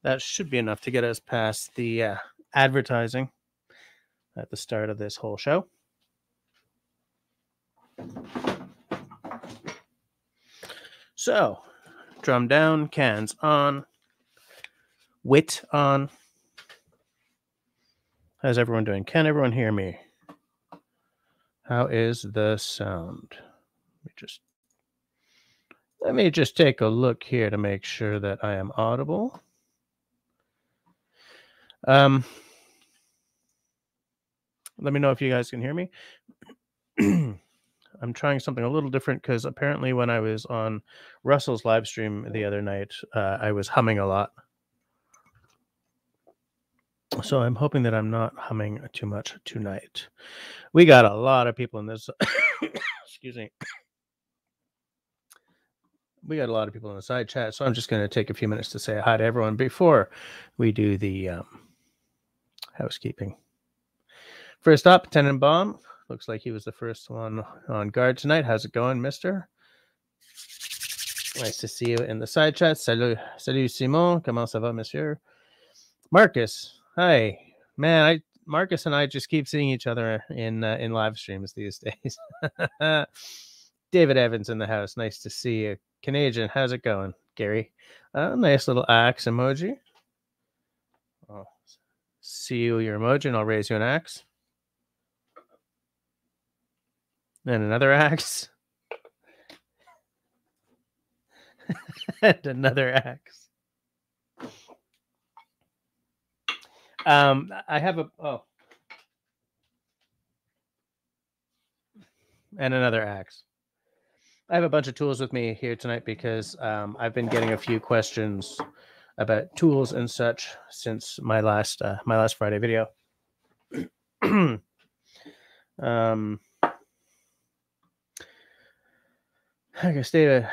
That should be enough to get us past the advertising at the start of this whole show. So, drum down, cans on, wit on. How's everyone doing? Can everyone hear me? How is the sound? Let me just take a look here to make sure that I am audible. Let me know if you guys can hear me. I'm trying something a little different because apparently when I was on Russell's live stream the other night, I was humming a lot. So I'm hoping that I'm not humming too much tonight. We got a lot of people in this. Excuse me. We got a lot of people in the side chat, so I'm just going to take a few minutes to say hi to everyone before we do the housekeeping. First up, Tenenbaum. Looks like he was the first one on guard tonight. How's it going, mister? Nice to see you in the side chat. Salut Simon. Comment ça va, monsieur? Marcus. Hi. Man, Marcus and I just keep seeing each other in live streams these days. David Evans in the house. Nice to see you. Canadian, how's it going, Gary? Nice little axe emoji. I'll see you your emoji, and I'll raise you an axe. And another axe. And another axe. I have and another axe. I have a bunch of tools with me here tonight because I've been getting a few questions about tools and such since my last Friday video. I guess David,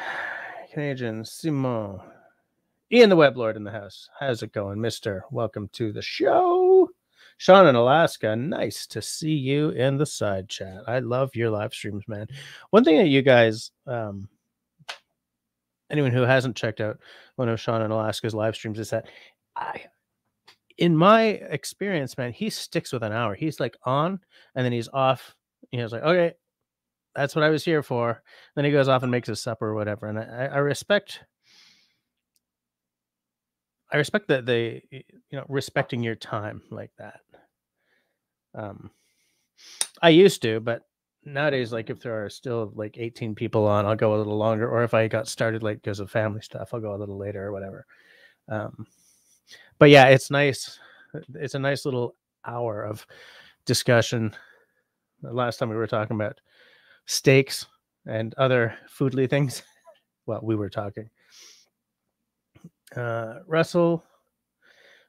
Canadian, Simon, Ian the Web Lord in the house. How's it going, mister? Welcome to the show. Sean in Alaska, nice to see you in the side chat. I love your live streams, man. One thing that you guys, anyone who hasn't checked out one of Sean in Alaska's live streams is that in my experience, man, he sticks with an hour. He's like on and then he's off. He's like, okay, that's what I was here for. Then he goes off and makes his supper or whatever. And I respect that they, respecting your time like that. I used to, but nowadays, like if there are still like 18 people on, I'll go a little longer. Or if I got started late because of family stuff, I'll go a little later or whatever. But yeah, it's nice. It's a nice little hour of discussion. The last time we were talking about steaks and other foodly things. Well, we were talking. Russell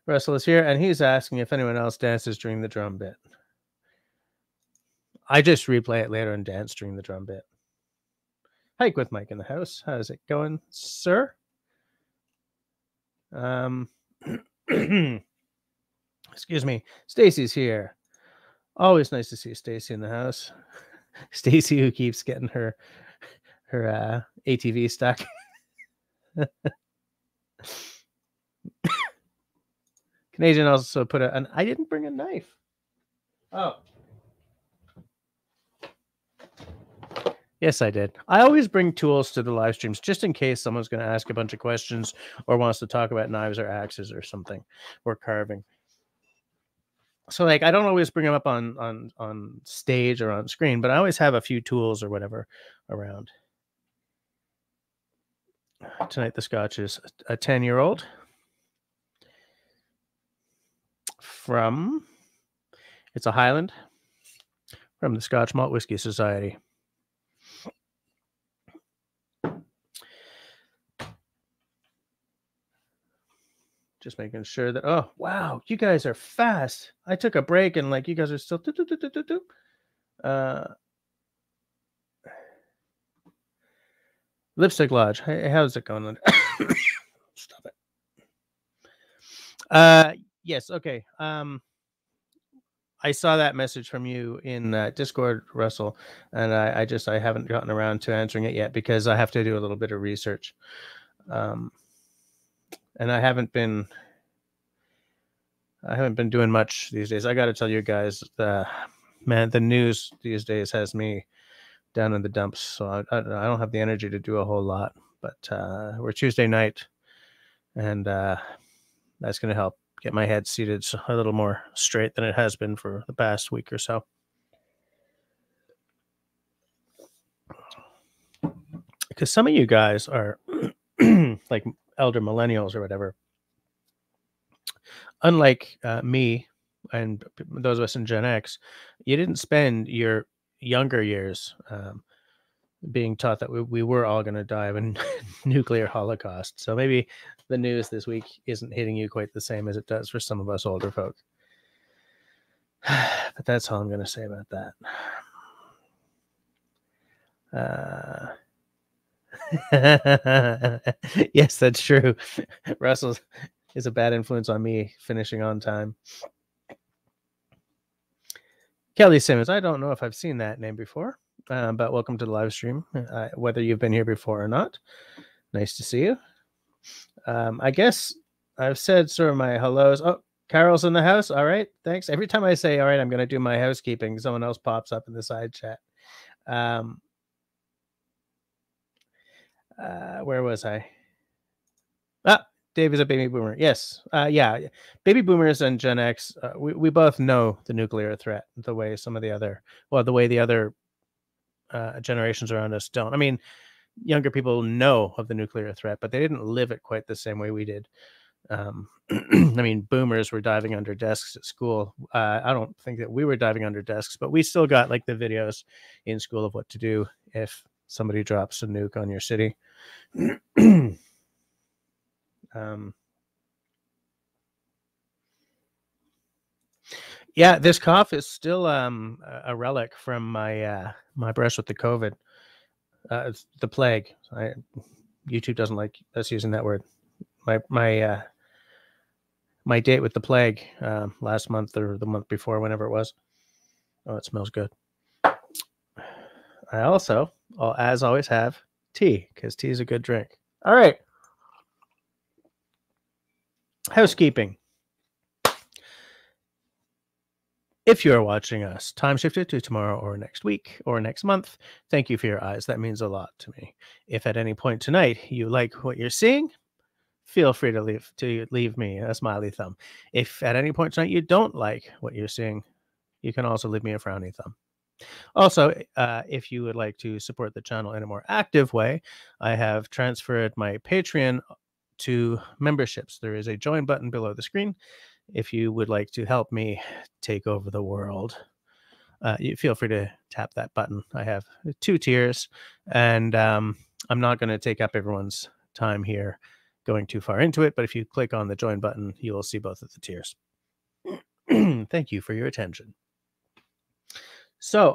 is here, and he's asking if anyone else dances during the drum bit. I just replay it later and dance during the drum bit. Hike with Mike in the house. How's it going, sir? Excuse me. Stacy's here. Always nice to see Stacy in the house. Stacy, who keeps getting her ATV stuck. Canadian also put an I didn't bring a knife. Oh. Yes, I did. I always bring tools to the live streams just in case someone's going to ask a bunch of questions or wants to talk about knives or axes or something or carving. So like I don't always bring them up on stage or on screen, but I always have a few tools or whatever around. Tonight the Scotch is a 10-year-old it's a Highland from the Scotch Malt Whiskey Society. Just making sure that, oh, wow, you guys are fast. I took a break and like you guys are still Lipstick Lodge. Hey, how's it going? Stop it. Yes, okay. I saw that message from you in Discord, Russell, and I haven't gotten around to answering it yet because I have to do a little bit of research. And I haven't been I haven't been doing much these days. I got to tell you guys, man, the news these days has me down in the dumps. So I don't have the energy to do a whole lot. But we're Tuesday night, and that's going to help get my head seated a little more straight than it has been for the past week or so. Because some of you guys are like elder millennials or whatever. Unlike me and those of us in Gen X, you didn't spend your younger years being taught that we were all going to die of a nuclear holocaust. So maybe the news this week isn't hitting you quite the same as it does for some of us older folk. But that's all I'm going to say about that. Yes, that's true. Russell is a bad influence on me finishing on time. Kelly Simmons, I don't know if I've seen that name before, but welcome to the live stream, whether you've been here before or not. Nice to see you. I guess I've said sort of my hellos. Oh, Carol's in the house. All right, thanks. Every time I say, all right, I'm going to do my housekeeping, someone else pops up in the side chat. Where was I? Dave is a baby boomer. Yes. Yeah. Baby boomers and Gen X, we both know the nuclear threat the way the way the other generations around us don't. I mean, younger people know of the nuclear threat, but they didn't live it quite the same way we did. I mean, boomers were diving under desks at school. I don't think that we were diving under desks, but we still got like the videos in school of what to do if somebody drops a nuke on your city. Yeah, this cough is still a relic from my my brush with the COVID. It's the plague. YouTube doesn't like us using that word. My date with the plague last month or the month before, whenever it was. Oh, it smells good. I also, as always, have tea because tea is a good drink. All right. Housekeeping. If you are watching us time shifted to tomorrow or next week or next month, thank you for your eyes. That means a lot to me. If at any point tonight you like what you're seeing, feel free to leave me a smiley thumb. If at any point tonight you don't like what you're seeing, you can also leave me a frowny thumb. Also, if you would like to support the channel in a more active way, I have transferred my Patreon to memberships. There is a join button below the screen. If you would like to help me take over the world, you feel free to tap that button. I have 2 tiers, and I'm not going to take up everyone's time here going too far into it, but if you click on the join button, you will see both of the tiers. Thank you for your attention. So,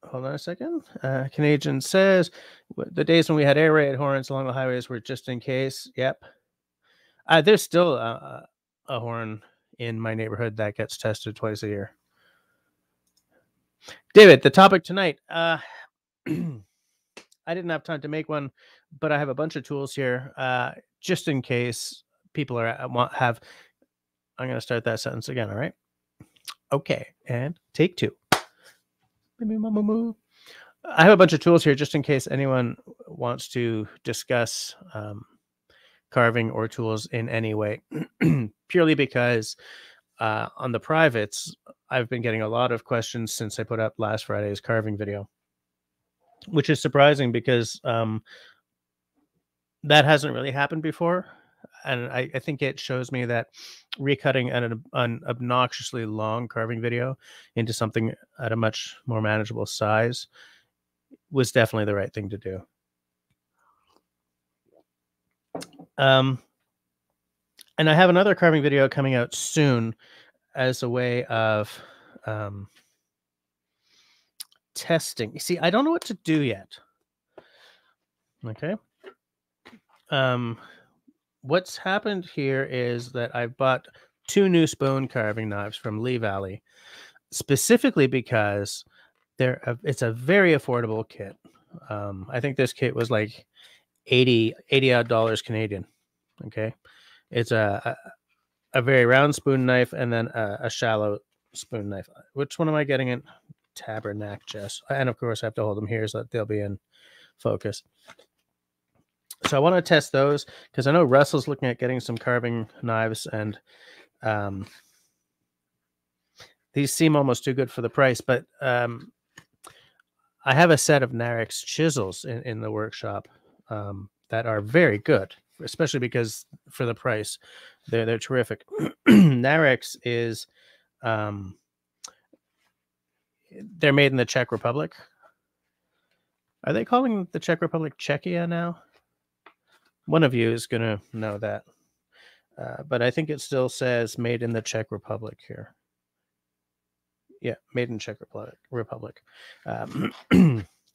hold on a second. Canadian says, the days when we had air raid horns along the highways were just in case. Yep. There's still a horn in my neighborhood that gets tested twice a year. David, the topic tonight. I didn't have time to make one, but I have a bunch of tools here just in case people I'm going to start that sentence again. All right. Okay. And take 2. I have a bunch of tools here just in case anyone wants to discuss carving or tools in any way, purely because on the privates, I've been getting a lot of questions since I put up last Friday's carving video, which is surprising because that hasn't really happened before. And I think it shows me that recutting an obnoxiously long carving video into something at a much more manageable size was definitely the right thing to do. And I have another carving video coming out soon as a way of testing. You see, I don't know what to do yet. Okay. What's happened here is that I bought 2 new spoon carving knives from Lee Valley, specifically because it's a very affordable kit. I think this kit was like $80 odd Canadian. Okay. It's a a very round spoon knife, and then a shallow spoon knife. Which one am I getting in? Tabernacle Jess. And of course I have to hold them here so that they'll be in focus. So I want to test those because I know Russell's looking at getting some carving knives, and these seem almost too good for the price, but I have a set of Narex chisels in the workshop that are very good, especially because for the price, they're terrific. Narex is they're made in the Czech Republic. Are they calling the Czech Republic Czechia now? One of you is going to know that. But I think it still says made in the Czech Republic here. Yeah, made in Czech Republic.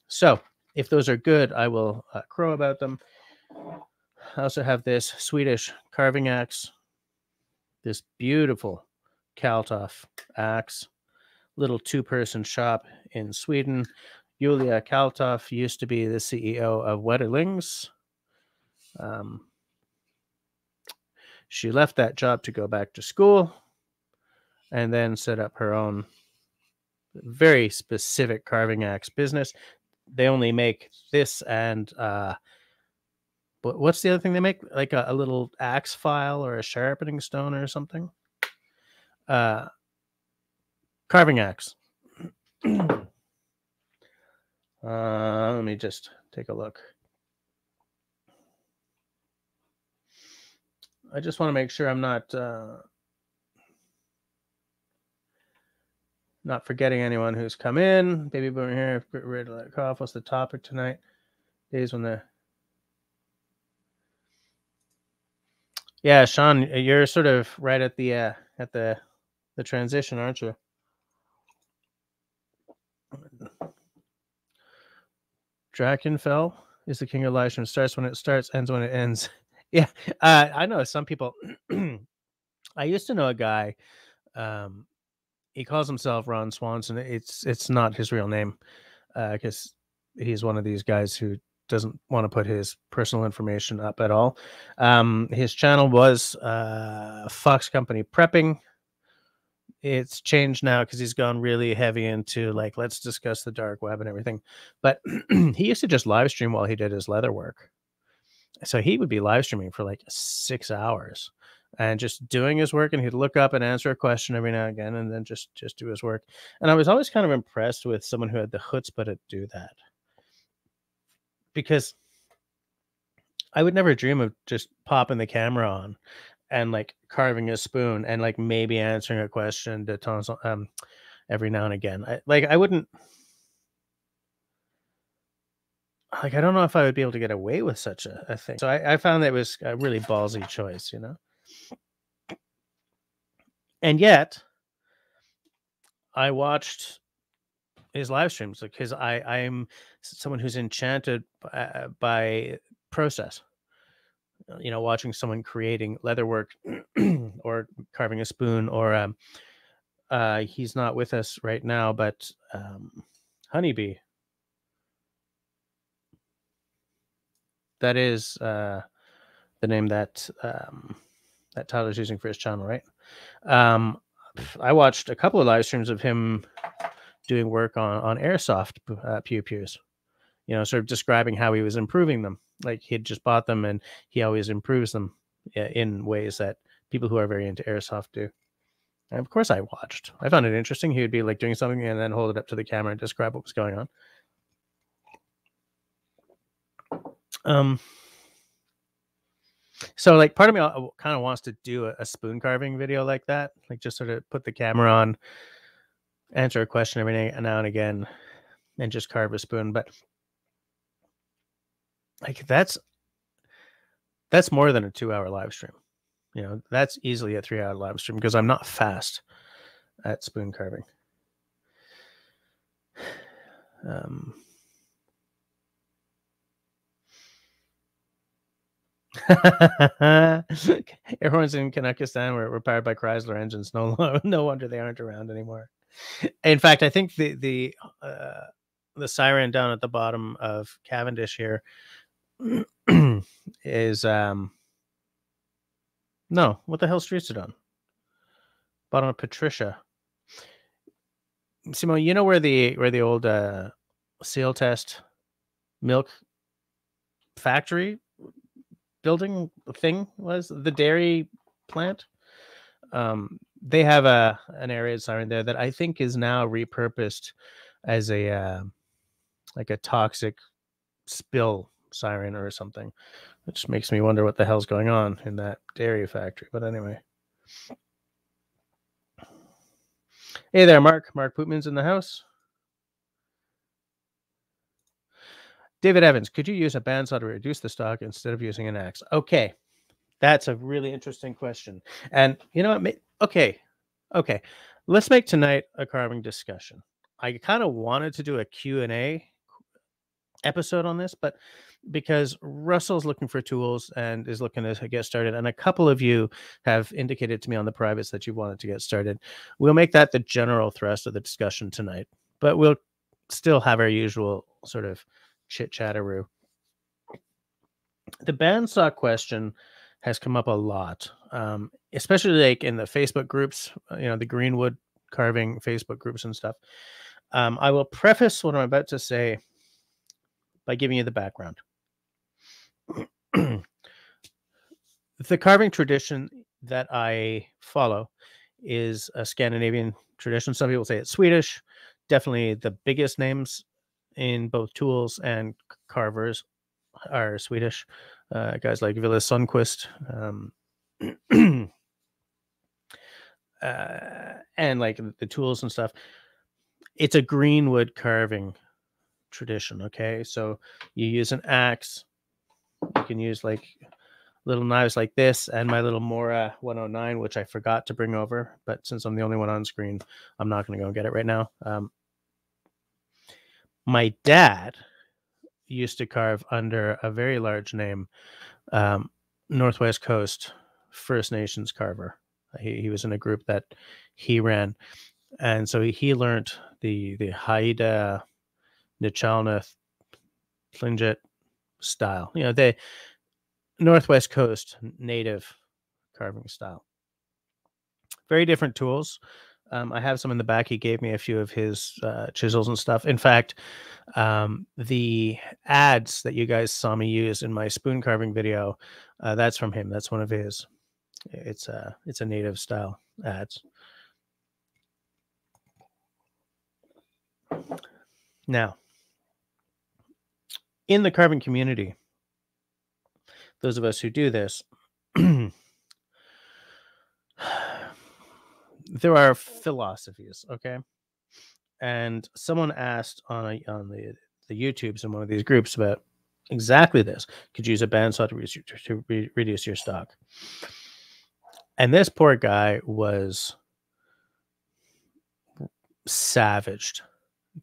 So if those are good, I will crow about them. I also have this Swedish carving axe, this beautiful Kaltoff axe, little two-person shop in Sweden. Julia Kaltoff used to be the CEO of Wetterlings. She left that job to go back to school and then set up her own very specific carving axe business. They only make this and what's the other thing they make? Like a little axe file or a sharpening stone or something. Carving axe. Let me just take a look. I just want to make sure I'm not forgetting anyone who's come in. Baby Boomer here. Get rid of that cough. What's the topic tonight? Days when the Sean, you're sort of right at the transition, aren't you? Drakenfell is the king of live stream. Starts when it starts, ends when it ends. Yeah, I know some people. I used to know a guy. He calls himself Ron Swanson. It's not his real name, because he's one of these guys who doesn't want to put his personal information up at all. His channel was Fox Company Prepping. It's changed now because he's gone really heavy into like, let's discuss the dark web and everything. But he used to just live stream while he did his leather work. So he would be live streaming for like 6 hours and just doing his work, and he'd look up and answer a question every now and again, and then just do his work. And I was always kind of impressed with someone who had the chutzpah to do that, because I would never dream of just popping the camera on and like carving a spoon and like maybe answering a question to Tons every now and again. I wouldn't, like, I don't know if I would be able to get away with such a thing. So I found that it was a really ballsy choice, you know? And yet I watched his live streams because I'm someone who's enchanted by process. You know, watching someone creating leatherwork or carving a spoon, or he's not with us right now, but Honeybee. That is the name that that Tyler's using for his channel, right? I watched a couple of live streams of him doing work on airsoft pew pews. You know, sort of describing how he was improving them. Like he'd just bought them, and he always improves them in ways that people who are very into airsoft do. And of course, I watched. I found it interesting. He would be like doing something and then hold it up to the camera and describe what was going on. So like part of me kind of wants to do a spoon carving video like that, like just sort of put the camera on, answer a question every now and again, and just carve a spoon. But like that's more than a 2-hour live stream. You know, that's easily a 3-hour live stream because I'm not fast at spoon carving. Airhorns in Kazakhstan were powered by Chrysler engines. No wonder they aren't around anymore. In fact, I think the siren down at the bottom of Cavendish here is no. What the hell street's it on? Bottom of Patricia. Simone, you know where the old Seal Test milk factory building thing was? The dairy plant? They have an area siren there that I think is now repurposed as a like a toxic spill siren or something, which makes me wonder what the hell's going on in that dairy factory. But anyway. Hey there, Mark. Mark Pootman's in the house. David Evans, could you use a bandsaw to reduce the stock instead of using an axe? Okay, that's a really interesting question. And you know what? Okay. Let's make tonight a carving discussion. I kind of wanted to do a Q&A episode on this, but because Russell's looking for tools and is looking to get started, and a couple of you have indicated to me on the privates that you wanted to get started, we'll make that the general thrust of the discussion tonight, but we'll still have our usual sort of chit-chatteroo. The bandsaw question has come up a lot, especially like in the Facebook groups, the Greenwood carving Facebook groups and stuff. I will preface what I'm about to say by giving you the background. The carving tradition that I follow is a Scandinavian tradition. Some people say it's Swedish. Definitely the biggest names in both tools and carvers are Swedish. Guys like Ville Sundqvist, and like the tools and stuff. It's a Greenwood carving tradition. Okay, so you use an axe. You can use like little knives like this and my little Mora 109, which I forgot to bring over, but since I'm the only one on screen, I'm not going to go and get it right now. My dad used to carve under a very large name, Northwest Coast First Nations carver. He was in a group that he ran, and so he learned the Haida Nichalnath Tlingit style. The Northwest Coast native carving style. Very different tools. I have some in the back. He gave me a few of his chisels and stuff. In fact, the ads that you guys saw me use in my spoon carving video, that's from him. That's one of his. It's a native style ads. Now, in the carving community, those of us who do this, there are philosophies, okay? And someone asked on the YouTubes in one of these groups about exactly this. Could you use a bandsaw to reduce your stock? And this poor guy was savaged,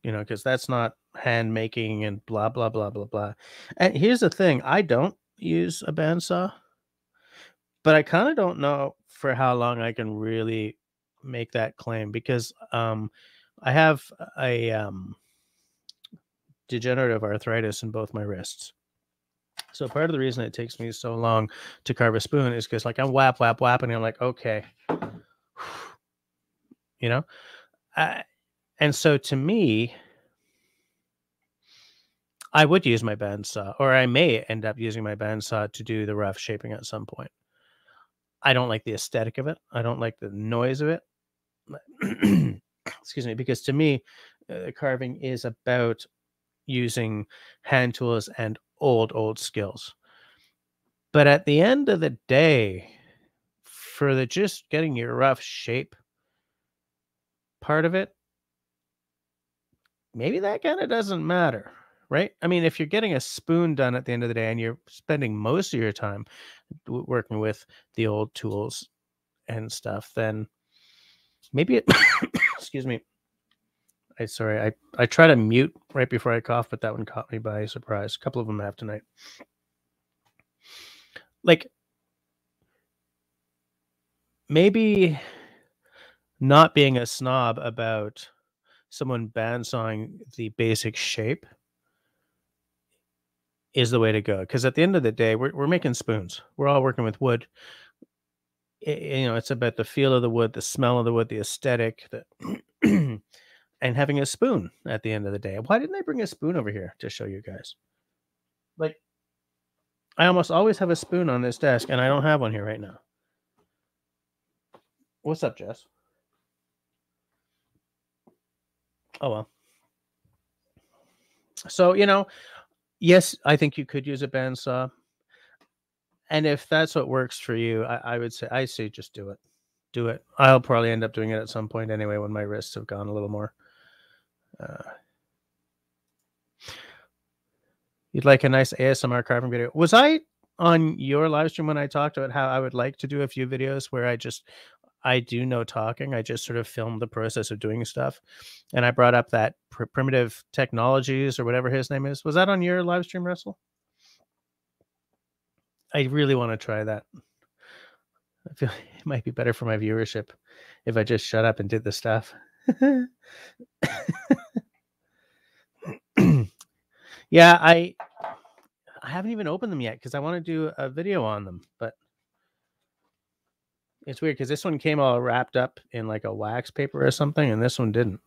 because that's not hand making and blah, blah, blah, blah, blah. And here's the thing. I don't use a bandsaw, but I kind of don't know for how long I can really make that claim, because I have a degenerative arthritis in both my wrists. So part of the reason it takes me so long to carve a spoon is because like I'm whap, and I'm like, okay, and so to me, I would use my bandsaw, or I may end up using my bandsaw to do the rough shaping at some point. I don't like the aesthetic of it. I don't like the noise of it. Excuse me, because to me, carving is about using hand tools and old skills. But at the end of the day, for the just getting your rough shape part of it, maybe that kind of doesn't matter, right? I mean, if you're getting a spoon done at the end of the day and you're spending most of your time working with the old tools and stuff, then maybe it excuse me. I try to mute right before I cough, but that one caught me by surprise. A couple of them have tonight. Like, maybe not being a snob about someone bandsawing the basic shape is the way to go. Because at the end of the day, we're making spoons. We're all working with wood. it's about the feel of the wood, the smell of the wood, the aesthetic, and having a spoon at the end of the day. Why didn't I bring a spoon over here to show you guys? Like, I almost always have a spoon on this desk, and I don't have one here right now. What's up, Jess? Oh, well. So, yes, I think you could use a bandsaw. And if that's what works for you, I say just do it. Do it. I'll probably end up doing it at some point anyway when my wrists have gone a little more. You'd like a nice ASMR carving video. Was I on your live stream when I talked about how I would like to do a few videos where I do no talking. I just sort of film the process of doing stuff. And I brought up that Primitive Technologies or whatever his name is. Was that on your live stream, Russell? I really want to try that. I feel it might be better for my viewership if I just shut up and did the stuff. Yeah, I haven't even opened them yet because I want to do a video on them, but it's weird because this one came all wrapped up in like a wax paper or something, and this one didn't.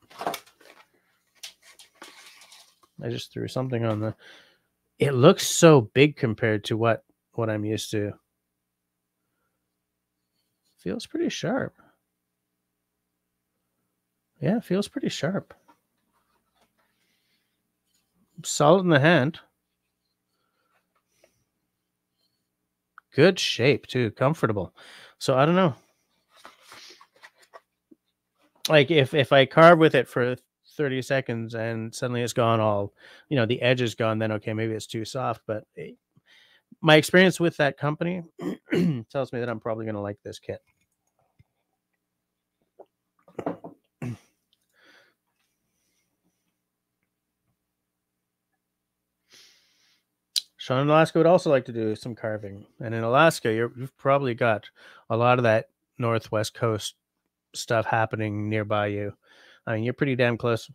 I just threw something on the... It looks so big compared to what I'm used to. Feels pretty sharp. Yeah, it feels pretty sharp. Solid in the hand. Good shape too, comfortable. So I don't know. Like if I carve with it for 30 seconds and suddenly it's gone all, the edge is gone, then okay, maybe it's too soft. But my experience with that company tells me that I'm probably going to like this kit. Sean in Alaska would also like to do some carving. And in Alaska, you've probably got a lot of that Northwest Coast stuff happening nearby you. I mean, you're pretty damn close.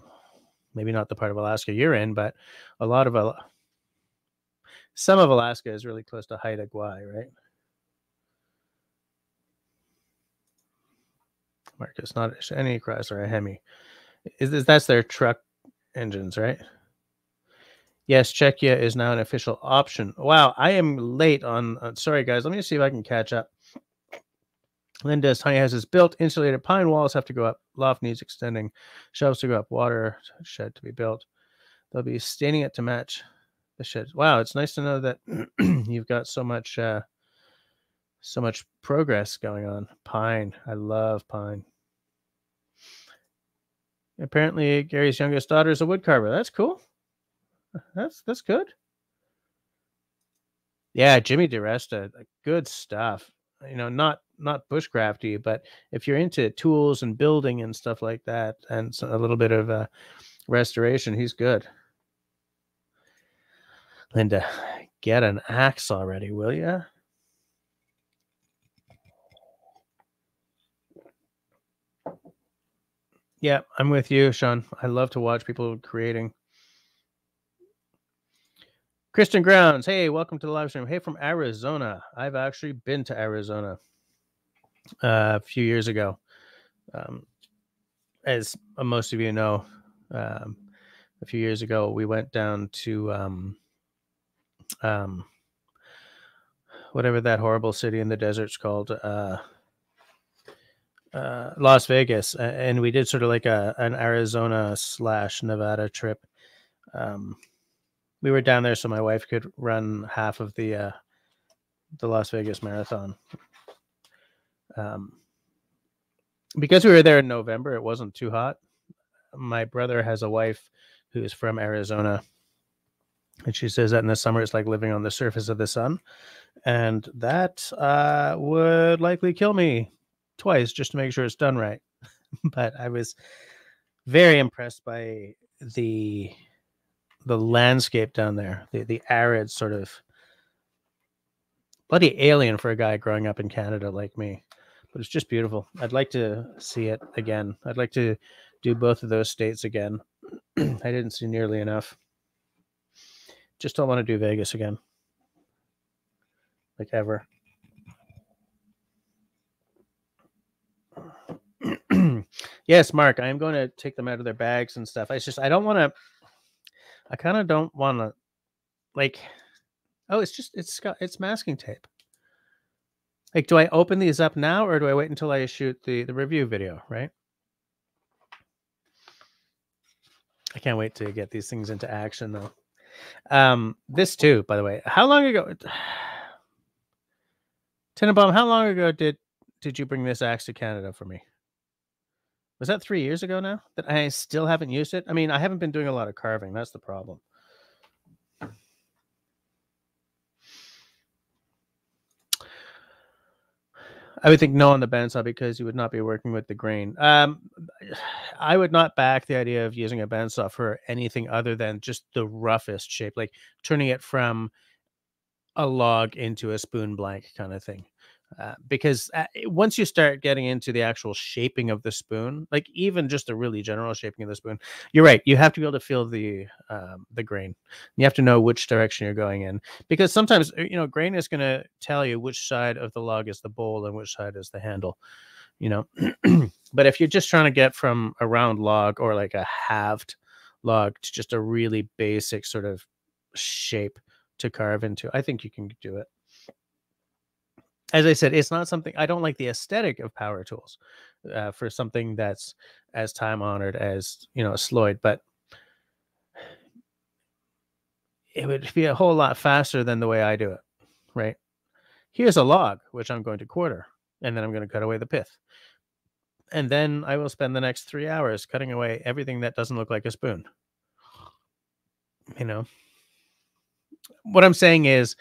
Maybe not the part of Alaska you're in, but a lot of some of Alaska is really close to Haida Gwaii, right? Marcus, not any Chrysler, a Hemi. That's their truck engines, right? Yes, Czechia is now an official option. Wow, I am late on. Sorry, guys. Let me see if I can catch up. Linda's tiny house is built. Insulated pine walls have to go up. Loft needs extending. Shelves to go up. Water shed to be built. They'll be staining it to match the shed. Wow, it's nice to know that you've got so much progress going on. Pine. I love pine. Apparently, Gary's youngest daughter is a wood carver. That's cool. That's good. Yeah, Jimmy DiResta, good stuff. Not bushcrafty, but if you're into tools and building and stuff like that, and a little bit of restoration, he's good. Linda, get an axe already, will ya? Yeah, I'm with you, Sean. I love to watch people creating. Christian Grounds, hey, welcome to the live stream. Hey, from Arizona. I've actually been to Arizona a few years ago. As most of you know, a few years ago, we went down to whatever that horrible city in the desert's called, Las Vegas, and we did sort of like an Arizona / Nevada trip. We were down there so my wife could run half of the Las Vegas Marathon. Because we were there in November, it wasn't too hot. My brother has a wife who is from Arizona, and she says that in the summer it's like living on the surface of the sun, and that would likely kill me twice just to make sure it's done right. But I was very impressed by the landscape down there, the arid sort of bloody alien for a guy growing up in Canada like me. But it's just beautiful. I'd like to see it again. I'd like to do both of those states again. I didn't see nearly enough. Just don't want to do Vegas again. Like ever. Yes, Mark, I am going to take them out of their bags and stuff. It's just I don't want to. I kind of don't want to like. Oh, it's masking tape. Like, do I open these up now or do I wait until I shoot the review video? Right. I can't wait to get these things into action though. This too, by the way. How long ago? Tenenbaum, how long ago did you bring this axe to Canada for me? Was that 3 years ago now that I still haven't used it? I mean, I haven't been doing a lot of carving. That's the problem. I would think no on the bandsaw because you would not be working with the grain. I would not back the idea of using a bandsaw for anything other than just the roughest shape, like turning it from a log into a spoon blank kind of thing. Because once you start getting into the actual shaping of the spoon, like even just the really general shaping of the spoon, you're right. You have to be able to feel the grain. You have to know which direction you're going in, because sometimes grain is going to tell you which side of the log is the bowl and which side is the handle. But if you're just trying to get from a round log or like a halved log to just a really basic sort of shape to carve into, I think you can do it. As I said, it's not something I don't like the aesthetic of power tools for something that's as time honored as a Sloyd, but it would be a whole lot faster than the way I do it. Right? Here's a log which I'm going to quarter, and then I'm going to cut away the pith, and then I will spend the next 3 hours cutting away everything that doesn't look like a spoon. What I'm saying is,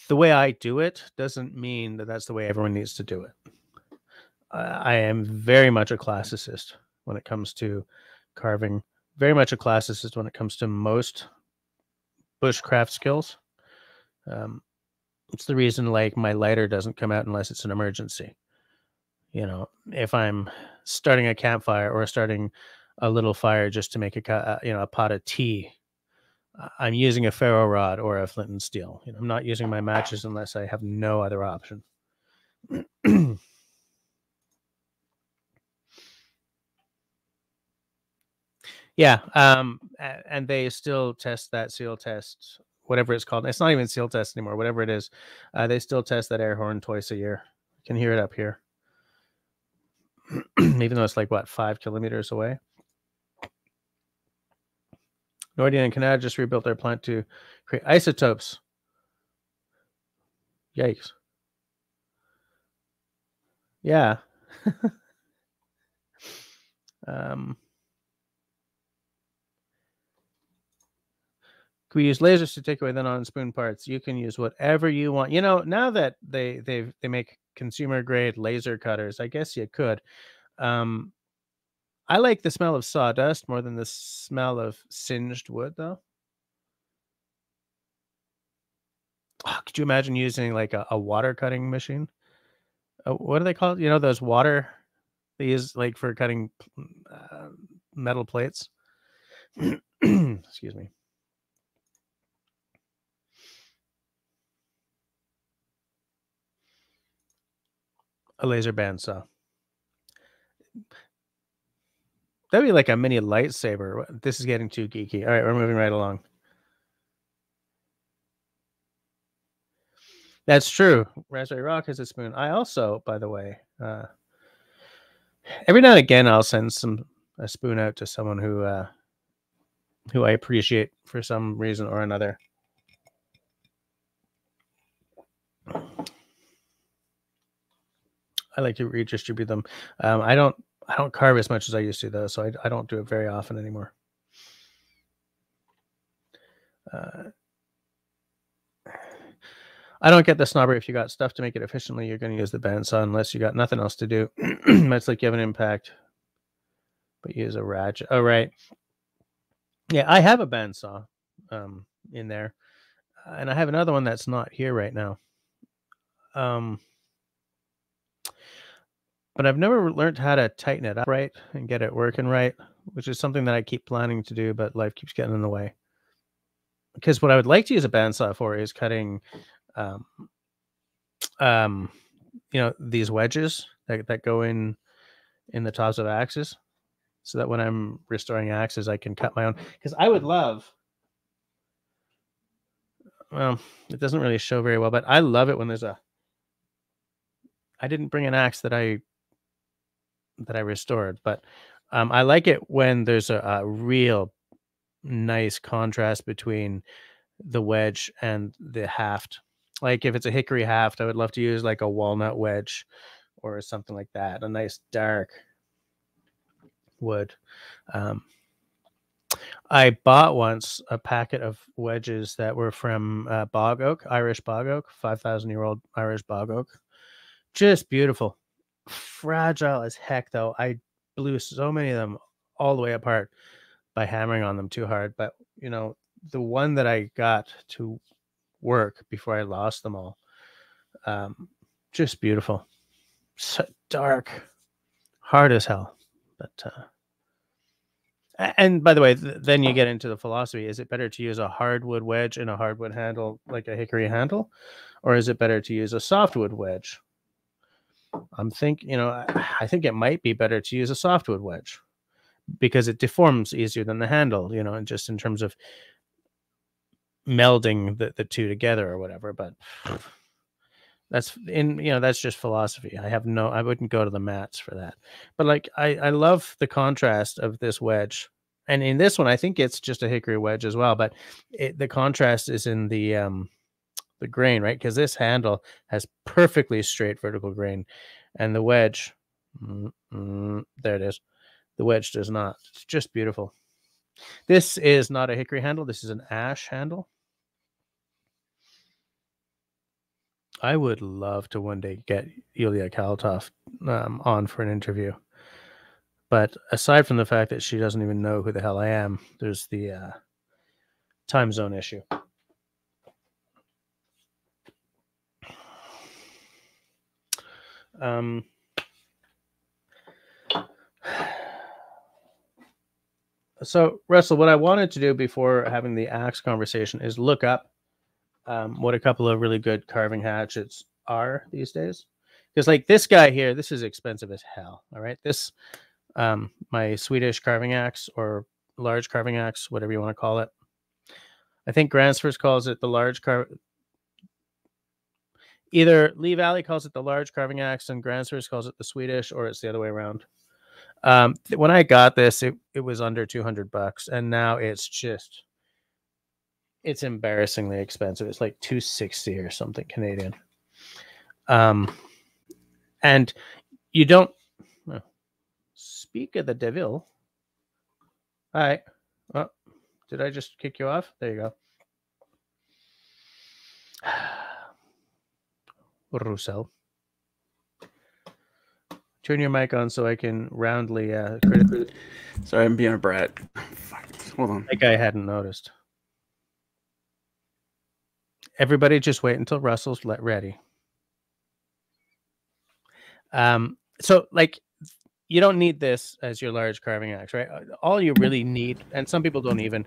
the way I do it doesn't mean that that's the way everyone needs to do it. I am very much a classicist when it comes to carving, very much a classicist when it comes to most bushcraft skills. It's the reason like my lighter doesn't come out unless it's an emergency. If I'm starting a campfire or starting a little fire just to make a pot of tea, I'm using a ferro rod or a flint and steel. I'm not using my matches unless I have no other option. Yeah, and they still test that seal test, whatever it's called. It's not even seal test anymore, whatever it is. They still test that air horn twice a year. You can hear it up here. Even though it's like, what, 5 kilometers away? Nordion and Canada just rebuilt their plant to create isotopes. Yikes. Yeah. Can we use lasers to take away the non-spoon parts? You can use whatever you want. Now that they make consumer grade laser cutters, I guess you could. I like the smell of sawdust more than the smell of singed wood, though. Oh, could you imagine using like a water cutting machine? What are they called? Those water they use like for cutting metal plates. Excuse me. A laser bandsaw. That'd be like a mini lightsaber. This is getting too geeky. All right, we're moving right along. That's true. Raspberry Rock has a spoon. I also, by the way, every now and again, I'll send a spoon out to someone who I appreciate for some reason or another. I like to redistribute them. I don't carve as much as I used to though, so I don't do it very often anymore. I don't get the snobbery. If you got stuff to make it efficiently, you're going to use the bandsaw unless you got nothing else to do. It's like you have an impact, but use a ratchet. Oh, right. Yeah, I have a bandsaw in there, and I have another one that's not here right now. But I've never learned how to tighten it up right and get it working right, which is something that I keep planning to do, but life keeps getting in the way. Because what I would like to use a bandsaw for is cutting, these wedges that go in the tops of axes. so that when I'm restoring axes, I can cut my own. Because I would love. Well, it doesn't really show very well, but I love it when there's a. I didn't bring an axe that I restored, but I like it when there's a real nice contrast between the wedge and the haft. Like if it's a hickory haft, I would love to use like a walnut wedge or something like that. A nice dark wood. I bought once a packet of wedges that were from bog oak, Irish bog oak, 5,000-year-old Irish bog oak. Just beautiful. Fragile as heck, though. I blew so many of them all the way apart by hammering on them too hard. But, you know, the one that I got to work before I lost them all, just beautiful. So dark, hard as hell. But, and by the way, then you get into the philosophy. Is it better to use a hardwood wedge and a hardwood handle like a hickory handle? Or is it better to use a softwood wedge? I think it might be better to use a softwood wedge because it deforms easier than the handle, you know, and just in terms of melding the two together or whatever. But that's just philosophy. I wouldn't go to the mats for that. But like I love the contrast of this wedge. And in this one, I think it's just a hickory wedge as well, but the contrast is in the grain, right? Because this handle has perfectly straight vertical grain, and the wedge, there it is. The wedge does not. It's just beautiful. This is not a hickory handle. This is an ash handle. I would love to one day get Yulia Kalatov on for an interview. But aside from the fact that she doesn't even know who the hell I am, there's the time zone issue. So, Russell, what I wanted to do before having the axe conversation is look up what a couple of really good carving hatchets are these days. Because like this guy here, this is expensive as hell. All right. This, my Swedish carving axe or large carving axe, whatever you want to call it. I think Gransfors calls it the large either Lee Valley calls it the large carving axe and Gransfors calls it the Swedish, or it's the other way around. When I got this, it was under $200, and now it's embarrassingly expensive. It's like $260 or something Canadian. And you don't speak of the devil. Hi. Oh, did I just kick you off? There you go. Roussel. Turn your mic on so I can roundly criticize. Sorry, I'm being a brat. Fuck. Hold on. That guy hadn't noticed. Everybody just wait until Russell's ready. So like you don't need this as your large carving axe, right? All you really need, and some people don't even,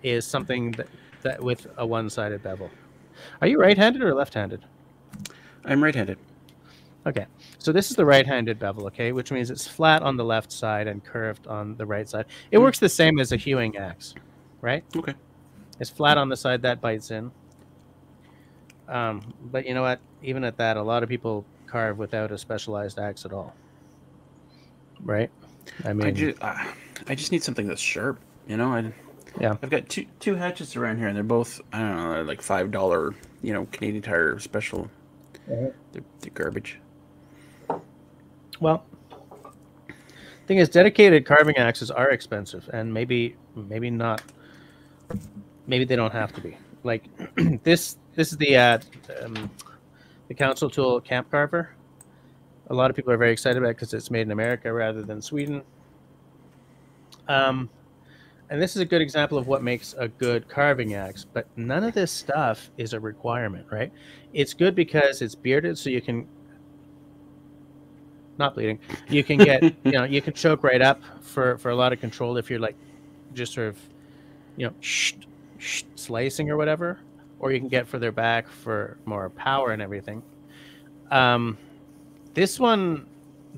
is something that with a one-sided bevel. Are you right-handed or left-handed? I'm right-handed. Okay, so this is the right-handed bevel, okay, which means it's flat on the left side and curved on the right side. It works the same as a hewing axe, right? Okay. It's flat on the side that bites in. But you know what? Even at that, a lot of people carve without a specialized axe at all, right? I mean, I just need something that's sharp, you know. Yeah, I've got two hatchets around here, and they're both, I don't know, like $5, you know, Canadian Tire special. They're garbage. Well, thing is, dedicated carving axes are expensive, and maybe not. Maybe they don't have to be. Like this is the Council Tool Camp Carver. A lot of people are very excited about it because it's made in America rather than Sweden. And this is a good example of what makes a good carving axe, but none of this stuff is a requirement, right? It's good because it's bearded, so you can not bleeding. You can get, you can choke right up for a lot of control if you're like just sort of, slicing or whatever, or you can get further back for more power and everything. This one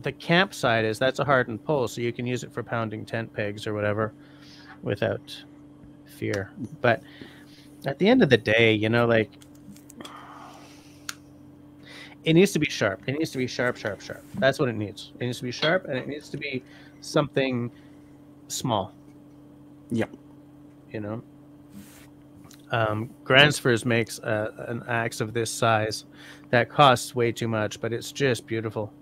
the campsite is, that's a hardened pole, so you can use it for pounding tent pegs or whatever without fear. But at the end of the day, you know, like, it needs to be sharp. It needs to be sharp, sharp, sharp. That's what it needs. It needs to be sharp, and it needs to be something small. Yep. You know, Gransfors makes an axe of this size that costs way too much, but it's just beautiful.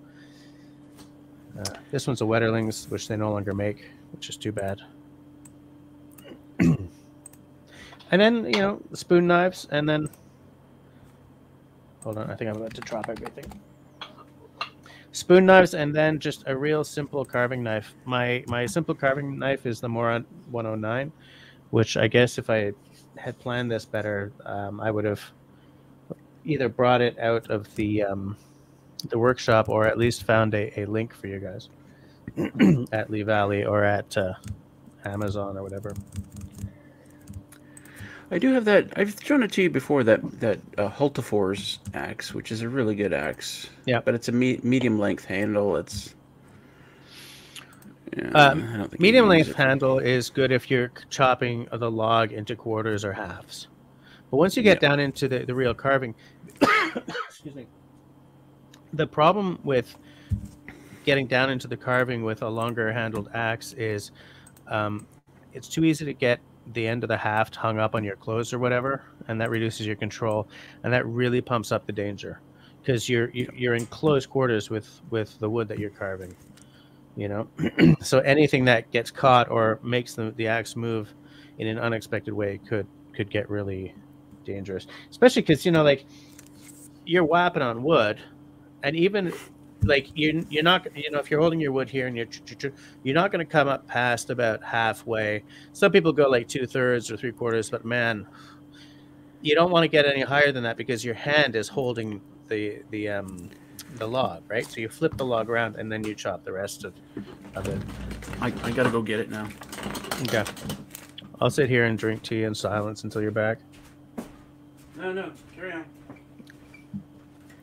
This one's a Wetterlings, which they no longer make, which is too bad. And then, you know, spoon knives, and then... Hold on, I think I'm about to drop everything. Spoon knives, and then just a real simple carving knife. My simple carving knife is the Moron 109, which I guess if I had planned this better, I would have either brought it out of the workshop, or at least found a link for you guys at Lee Valley or at Amazon or whatever. I do have that. I've shown it to you before. That Hultafors axe, which is a really good axe. Yeah, but it's a medium length handle. It's I don't think medium length handle is good if you're chopping the log into quarters or halves. But once you get down into the real carving, excuse me. The problem with getting down into the carving with a longer handled axe is it's too easy to get the end of the haft hung up on your clothes or whatever, and that reduces your control, and that really pumps up the danger because you're in close quarters with the wood that you're carving, you know. So anything that gets caught or makes the axe move in an unexpected way could get really dangerous, especially because, you know, like, you're whapping on wood, and even like you're not, you know, if you're holding your wood here and you're not going to come up past about halfway. Some people go like 2/3 or 3/4, but man, you don't want to get any higher than that because your hand is holding the log, right? So you flip the log around and then you chop the rest of it. I gotta go get it now. Okay, I'll sit here and drink tea in silence until you're back. No, carry on.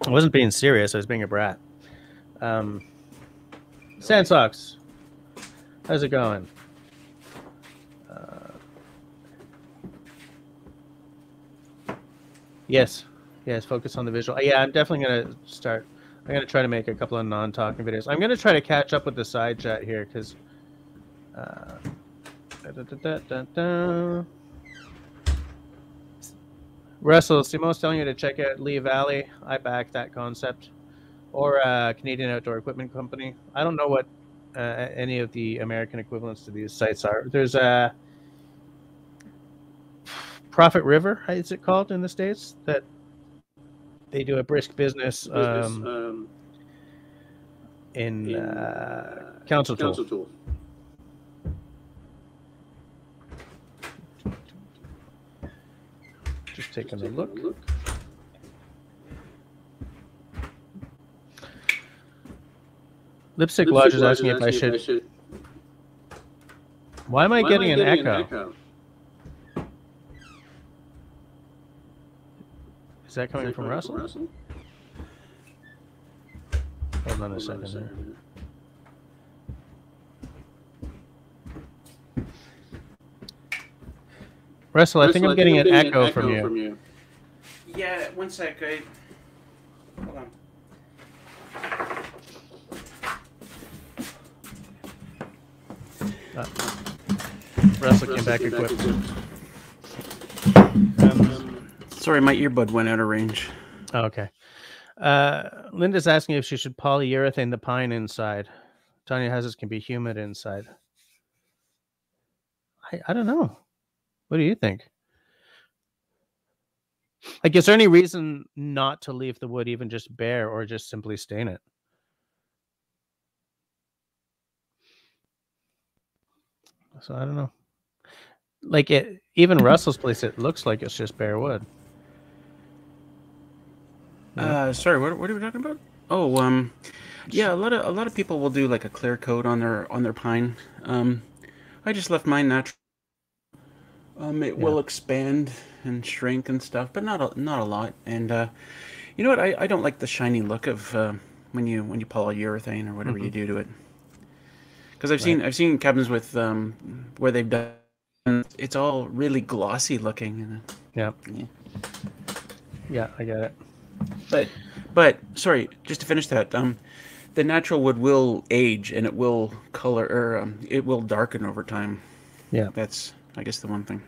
I wasn't being serious. I was being a brat. Sandsox, how's it going? Yes, focus on the visual. Yeah, I'm definitely going to start. I'm going to try to make a couple of non-talking videos. I'm going to try to catch up with the side chat here because... Russell, Simo's telling you to check out Lee Valley. I back that concept. Or Canadian Outdoor Equipment Company. I don't know what any of the American equivalents to these sites are. There's a Profit River, is it called in the States? That they do a brisk business in Council Tool. Just taking a look. Lipstick Lodge is asking if I should... Why am I getting an echo? Is that coming from Russell? Hold on a second there. Russell, I think I'm getting an echo from you. Yeah, one sec. Hold on. Russell came back equipped. Sorry, my earbud went out of range. Oh, okay. Linda's asking if she should polyurethane the pine inside. Tanya Hazards can be humid inside. I don't know. What do you think? Like, is there any reason not to leave the wood even just bare or just simply stain it? So I don't know. Like, even Russell's place, it looks like it's just bare wood. Sorry, what are we talking about? Oh, yeah, a lot of people will do like a clear coat on their pine. I just left mine natural. It will expand and shrink and stuff, but not a lot. And you know what? I don't like the shiny look of when you polyurethane or whatever you do to it. Because I've Right. seen cabins with where they've done, it's all really glossy looking. Yeah. Yeah. Yeah, I get it. But sorry, just to finish that, the natural wood will age and it will color or it will darken over time. Yeah. That's, I guess, the one thing.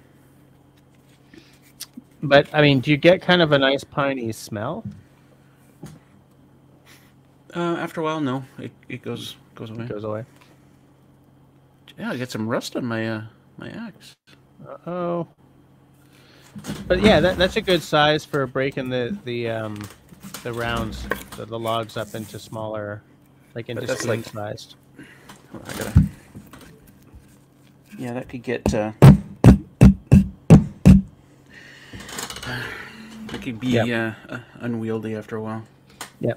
But I mean, do you get kind of a nice piney smell? After a while, no, it goes away. It goes away. Yeah, I get some rust on my my axe. Oh. But yeah, that's a good size for breaking the rounds, the logs up into smaller, like into that's spoon like- sized. Hold on, I gotta. Yeah, that could get. That could be unwieldy after a while. Yeah.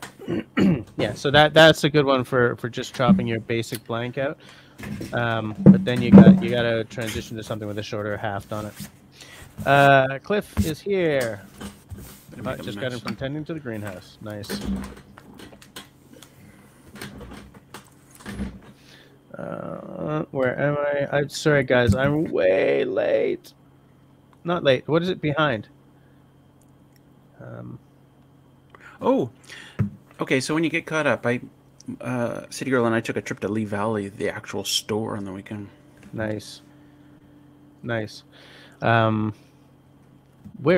Yeah, so that's a good one for just chopping your basic blank out. But then you got to transition to something with a shorter haft on it. Cliff is here. Just got him from tending to the greenhouse. Nice. Where am I? I'm sorry, guys. I'm way late. Not late. What is it behind? Oh, okay. So when you get caught up, City Girl and I took a trip to Lee Valley, the actual store, on the weekend. Nice. Nice. Where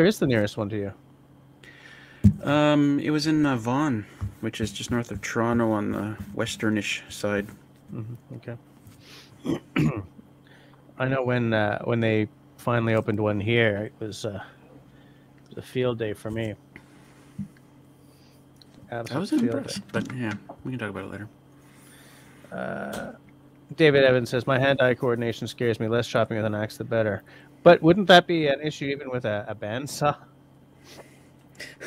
is the nearest one to you? It was in Vaughan, which is just north of Toronto on the westernish side. Okay. I know when they finally opened one here, it was a field day for me. Absolute I was field impressed, but yeah, we can talk about it later. day. David Evans says, my hand-eye coordination scares me. Less chopping with an axe, the better. But wouldn't that be an issue even with a bandsaw?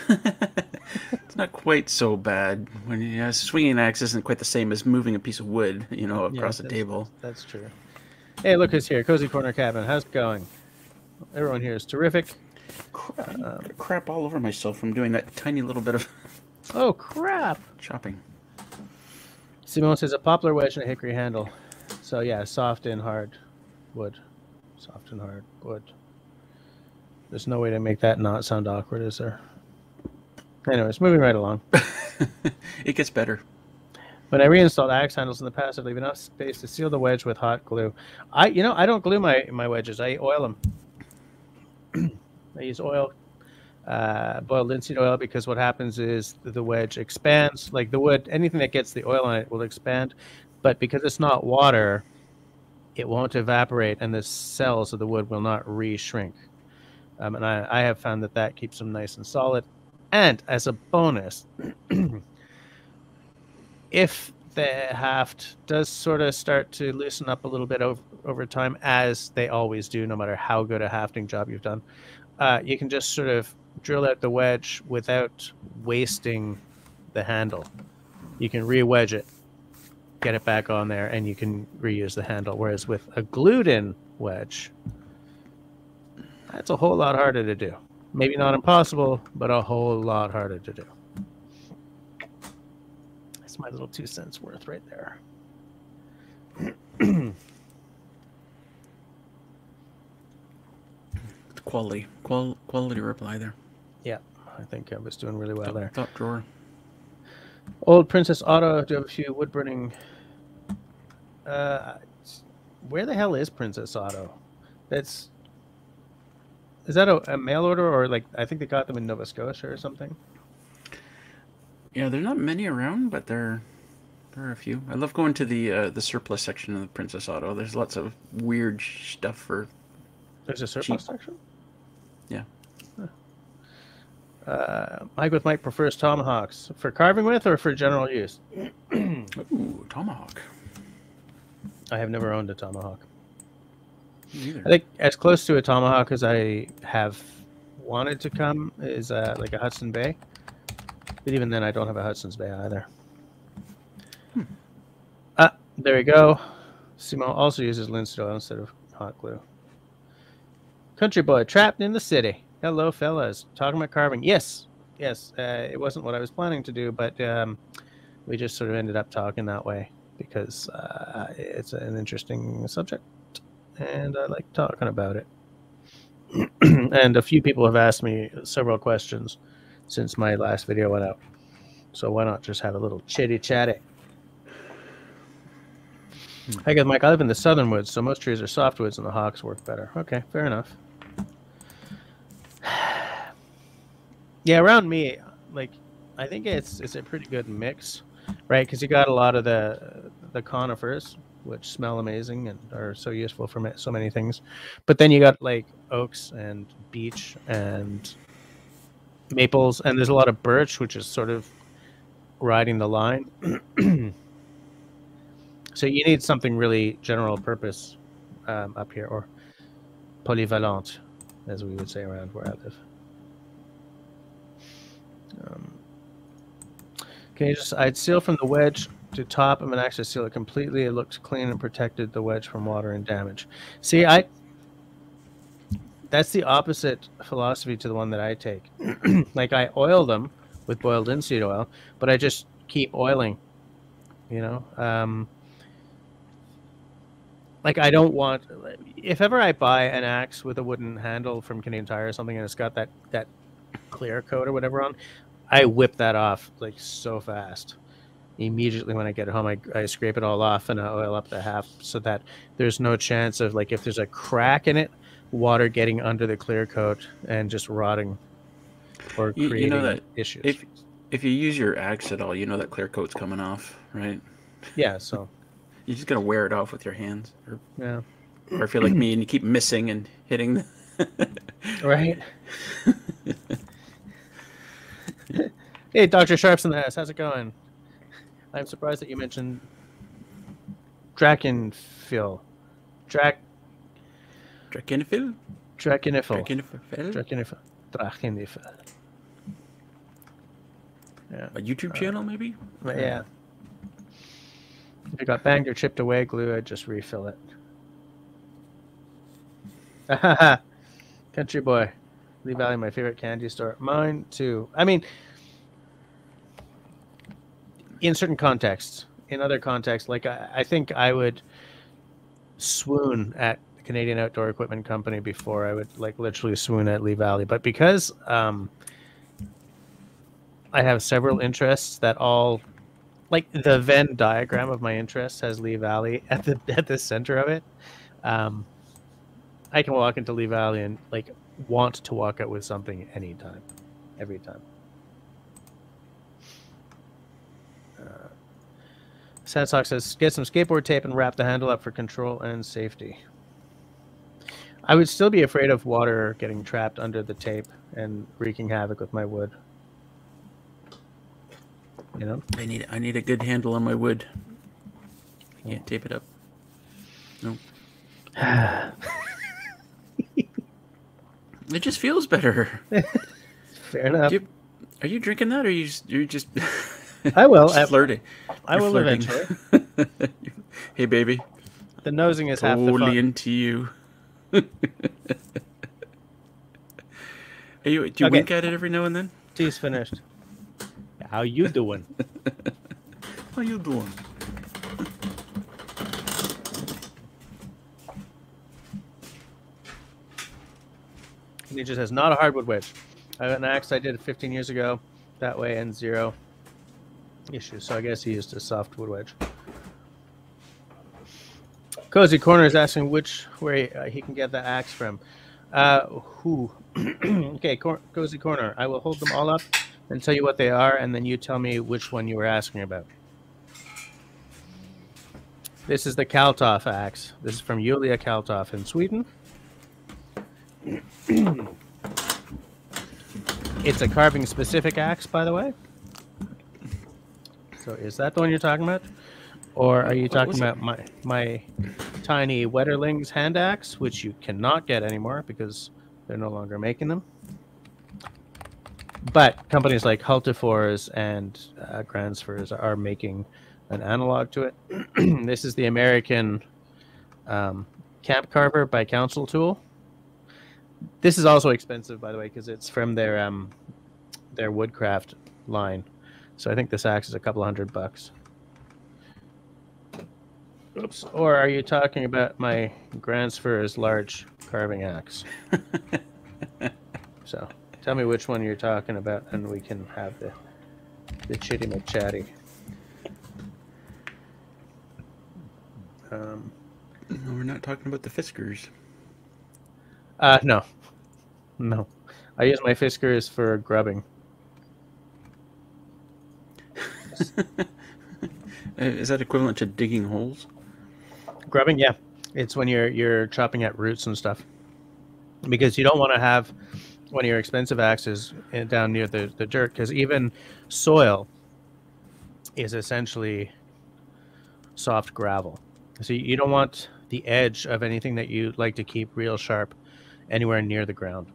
It's not quite so bad. When swinging an axe isn't quite the same as moving a piece of wood, across the table. That's true. Hey, look who's here. Cozy Corner Cabin. How's it going? Everyone here is terrific. Crap all over myself from doing that tiny little bit of Oh, crap. chopping. Simone says a poplar wedge and a hickory handle. So, yeah, soft and hard wood. Soft and hard wood. There's no way to make that not sound awkward, is there? Anyways, moving right along. It gets better. When I reinstalled axe handles in the past, I leave enough space to seal the wedge with hot glue. I don't glue my wedges. I oil them. I use oil, boiled linseed oil, because what happens is the wedge expands. Like the wood, anything that gets the oil on it will expand. But because it's not water, it won't evaporate, and the cells of the wood will not re-shrink. And I have found that keeps them nice and solid. And as a bonus, if the haft does sort of start to loosen up a little bit over time, as they always do, no matter how good a hafting job you've done, you can just sort of drill out the wedge without wasting the handle. You can re-wedge it, get it back on there, and you can reuse the handle. Whereas with a glued-in wedge, that's a whole lot harder to do. Maybe not impossible, but a whole lot harder to do. That's my little 2 cents worth right there. Quality reply there. Yeah, I think I was doing really well there. Top drawer. Old Princess Auto, do you have a few wood burning? Where the hell is Princess Auto? Is that a mail order, or like I think they got them in Nova Scotia or something? Yeah, there's not many around, but there are a few. I love going to the surplus section of the Princess Auto. There's lots of weird stuff for. There's a surplus section? Yeah. Mike with Mike prefers tomahawks for carving with or for general use. Ooh, tomahawk. I have never owned a tomahawk. Me neither. I think as close to a tomahawk as I have wanted to come is like a Hudson Bay. But even then, I don't have a Hudson's Bay either. There we go. Simon also uses linseed oil instead of hot glue. Country boy trapped in the city. Hello, fellas. Talking about carving. Yes. It wasn't what I was planning to do, but we just sort of ended up talking that way because it's an interesting subject, and I like talking about it. And a few people have asked me several questions since my last video went out. So why not just have a little chitty chatty? I guess, Mike, I live in the southern woods, so most trees are softwoods and the hawks work better. Okay, fair enough. Yeah, around me, like, I think it's a pretty good mix, right? Because you got a lot of the conifers, which smell amazing and are so useful for so many things. But then you got like oaks and beech and maples, and there's a lot of birch, which is sort of riding the line. So you need something really general purpose up here, or polyvalent, as we would say around where I live. Okay, I'd seal from the wedge to top of an axe to seal it completely. It looks clean and protected the wedge from water and damage. See, that's the opposite philosophy to the one that I take. Like, I oil them with boiled linseed oil, but I just keep oiling, you know. Like, I don't want, if ever I buy an axe with a wooden handle from Canadian Tire or something and it's got that clear coat or whatever on, I whip that off like so fast. Immediately when I get home, I scrape it all off and I oil up the half so that there's no chance of, like, if there's a crack in it, water getting under the clear coat and just rotting or creating issues. If you use your axe at all, you know that clear coat's coming off, right? Yeah, so you just gotta wear it off with your hands, or if you're like me and you keep missing and hitting right. Hey, Dr. Sharps in the house. How's it going? I'm surprised that you mentioned Drakenfil. Drakenfil? Yeah. A YouTube channel, maybe? Yeah. If it got banged or chipped away glue, I'd just refill it. Country boy. Lee Valley, my favorite candy store. Mine too. I mean, in certain contexts. In other contexts, like I think I would swoon at the Canadian Outdoor Equipment Company before I would, like, literally swoon at Lee Valley. But because I have several interests that all, like, the Venn diagram of my interests has Lee Valley at the center of it. I can walk into Lee Valley and, like, want to walk out with something anytime, every time. Sadsock says, get some skateboard tape and wrap the handle up for control and safety. I would still be afraid of water getting trapped under the tape and wreaking havoc with my wood. You know? I need a good handle on my wood. I can't tape it up. No. It just feels better. Fair enough. Are you drinking that, or you're just I will. Flirting. I will eventually. Hey, baby. The nosing is half the fun. Totally into you. Do you wink at it every now and then? Tea's finished. How you doing? How you doing? And he just says, not a hardwood wedge. I got an axe I did 15 years ago that way and 0 issues. So I guess he used a softwood wedge. Cozy Corner is asking where he can get the axe from. Okay, Cozy Corner. I will hold them all up and tell you what they are, and then you tell me which one you were asking about. This is the Kaltoff axe. This is from Julia Kaltoff in Sweden. It's a carving specific axe, by the way. So is that the one you're talking about? Or are you talking about my tiny Wetterlings hand axe, which you cannot get anymore because they're no longer making them? But companies like Hultafors and Gransfors are making an analog to it. This is the American Camp Carver by Council Tool. This is also expensive, by the way, because it's from their Woodcraft line. So I think this axe is a couple $100. Oops. Or are you talking about my Gransfur's large carving axe? So tell me which one you're talking about, and we can have the chitty McChatty. No, we're not talking about the Fiskars. No. I use my Fiskars for grubbing. Is that equivalent to digging holes? Grubbing, yeah. It's when you're chopping at roots and stuff. Because you don't want to have one of your expensive axes down near the dirt, because even soil is essentially soft gravel. So you don't want the edge of anything that you like to keep real sharp anywhere near the ground.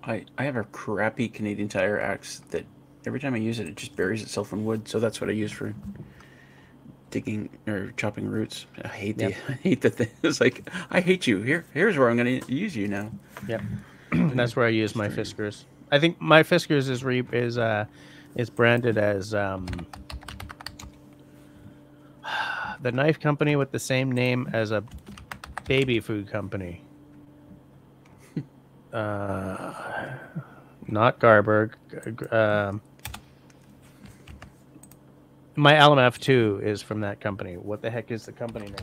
I have a crappy Canadian Tire axe that every time I use it, it just buries itself in wood. So that's what I use for digging or chopping roots. I hate the thing. It's like, I hate you. Here's where I'm going to use you now. Yep. That's where I use my Fiskars. I think my Fiskars is branded as the knife company with the same name as a baby food company. Not Garberg. My LMF 2 is from that company. What the heck is the company name?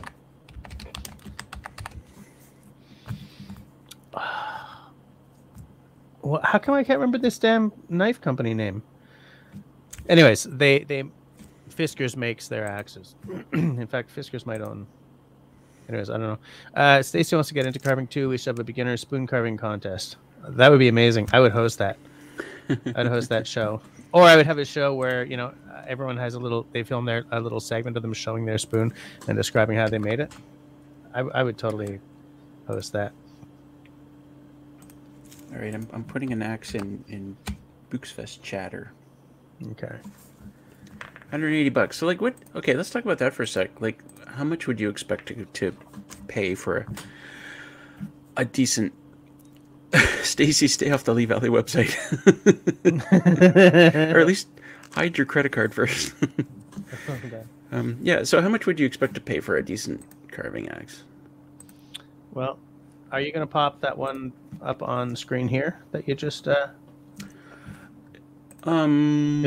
Well, how come I can't remember this damn knife company name? Anyways, they Fiskars makes their axes. In fact, Fiskars might own. Anyways, I don't know. Stacy wants to get into carving too. We should have a beginner spoon carving contest. That would be amazing. I would host that. I'd host that show, or I would have a show where everyone has they film a little segment of them showing their spoon and describing how they made it. I would totally host that. All right, I'm putting an axe in Booksfest chatter. Okay. $180. So like what? Okay, let's talk about that for a sec. Like, how much would you expect to pay for a decent Stacy, stay off the Lee Valley website. Or at least hide your credit card first. Okay. Yeah, so how much would you expect to pay for a decent carving axe? Well, are you going to pop that one up on screen here that you just... Because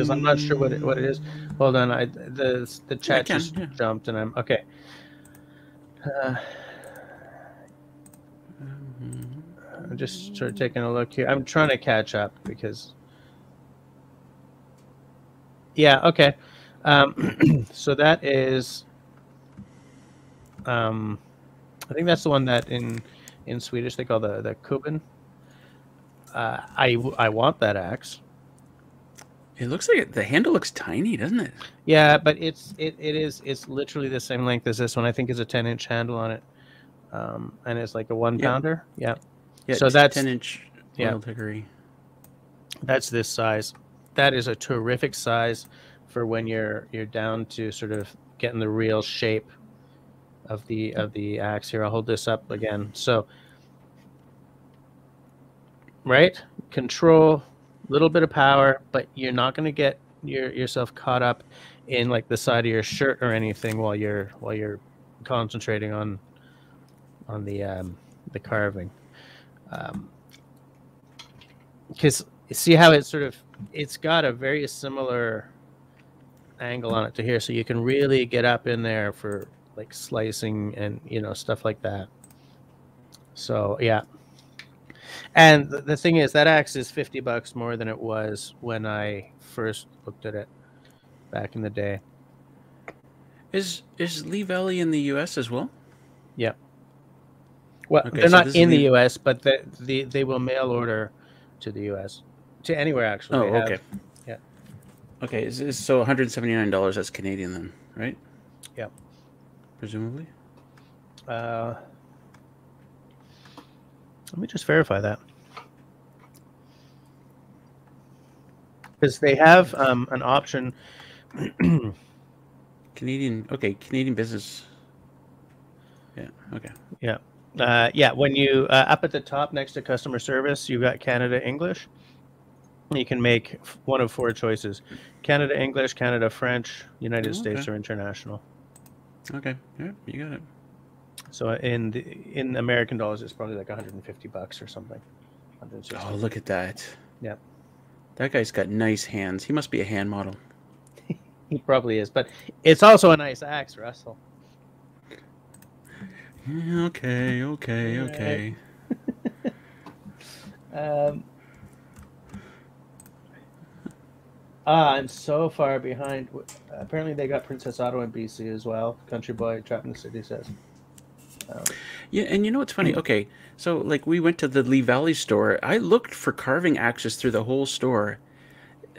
I'm not sure what it is. Hold on, the chat just jumped, and I'm... Okay. I'm just sort of taking a look here. I'm trying to catch up because... Yeah, okay. So that is... I think that's the one that in Swedish they call the Kuben. I want that axe. It looks like the handle looks tiny, doesn't it? Yeah, but it's literally the same length as this one. I think it's a 10-inch handle on it, and it's like a 1 pounder. Yeah. So that's 10-inch oiled hickory. That's this size. That is a terrific size for when you're down to sort of getting the real shape of the axe. Here, I'll hold this up again. So, right, control. Little bit of power, but you're not going to get yourself caught up in like the side of your shirt or anything while you're concentrating on the carving. Because see how it's got a very similar angle on it to here, so you can really get up in there for like slicing and stuff like that. So yeah. And the thing is, that axe is $50 more than it was when I first looked at it back in the day. Is Lee Valley in the U.S. as well? Yeah. Well, okay, they're not in the U.S., but they will mail order to the U.S. to anywhere actually. Oh, okay. Yeah. Okay, so $179. That's Canadian then, right? Yeah. Presumably. Let me just verify that. Because they have an option. Canadian business. Yeah, okay. Yeah. Yeah, when you, up at the top next to customer service, you've got Canada English. You can make one of 4 choices: Canada English, Canada French, United Oh, States, okay. or international. Okay. Yeah, you got it. So in American dollars, it's probably like $150 or something. Oh, 160. look at that. Yeah, That guy's got nice hands. He must be a hand model. he probably is, but it's also a nice axe, Russell. Okay, okay, All right. okay. I'm so far behind. Apparently, they got Princess Auto in BC as well. Country Boy Trapped in the City says. Yeah, and you know what's funny? Okay, so like we went to the Lee Valley store. I looked for carving axes through the whole store.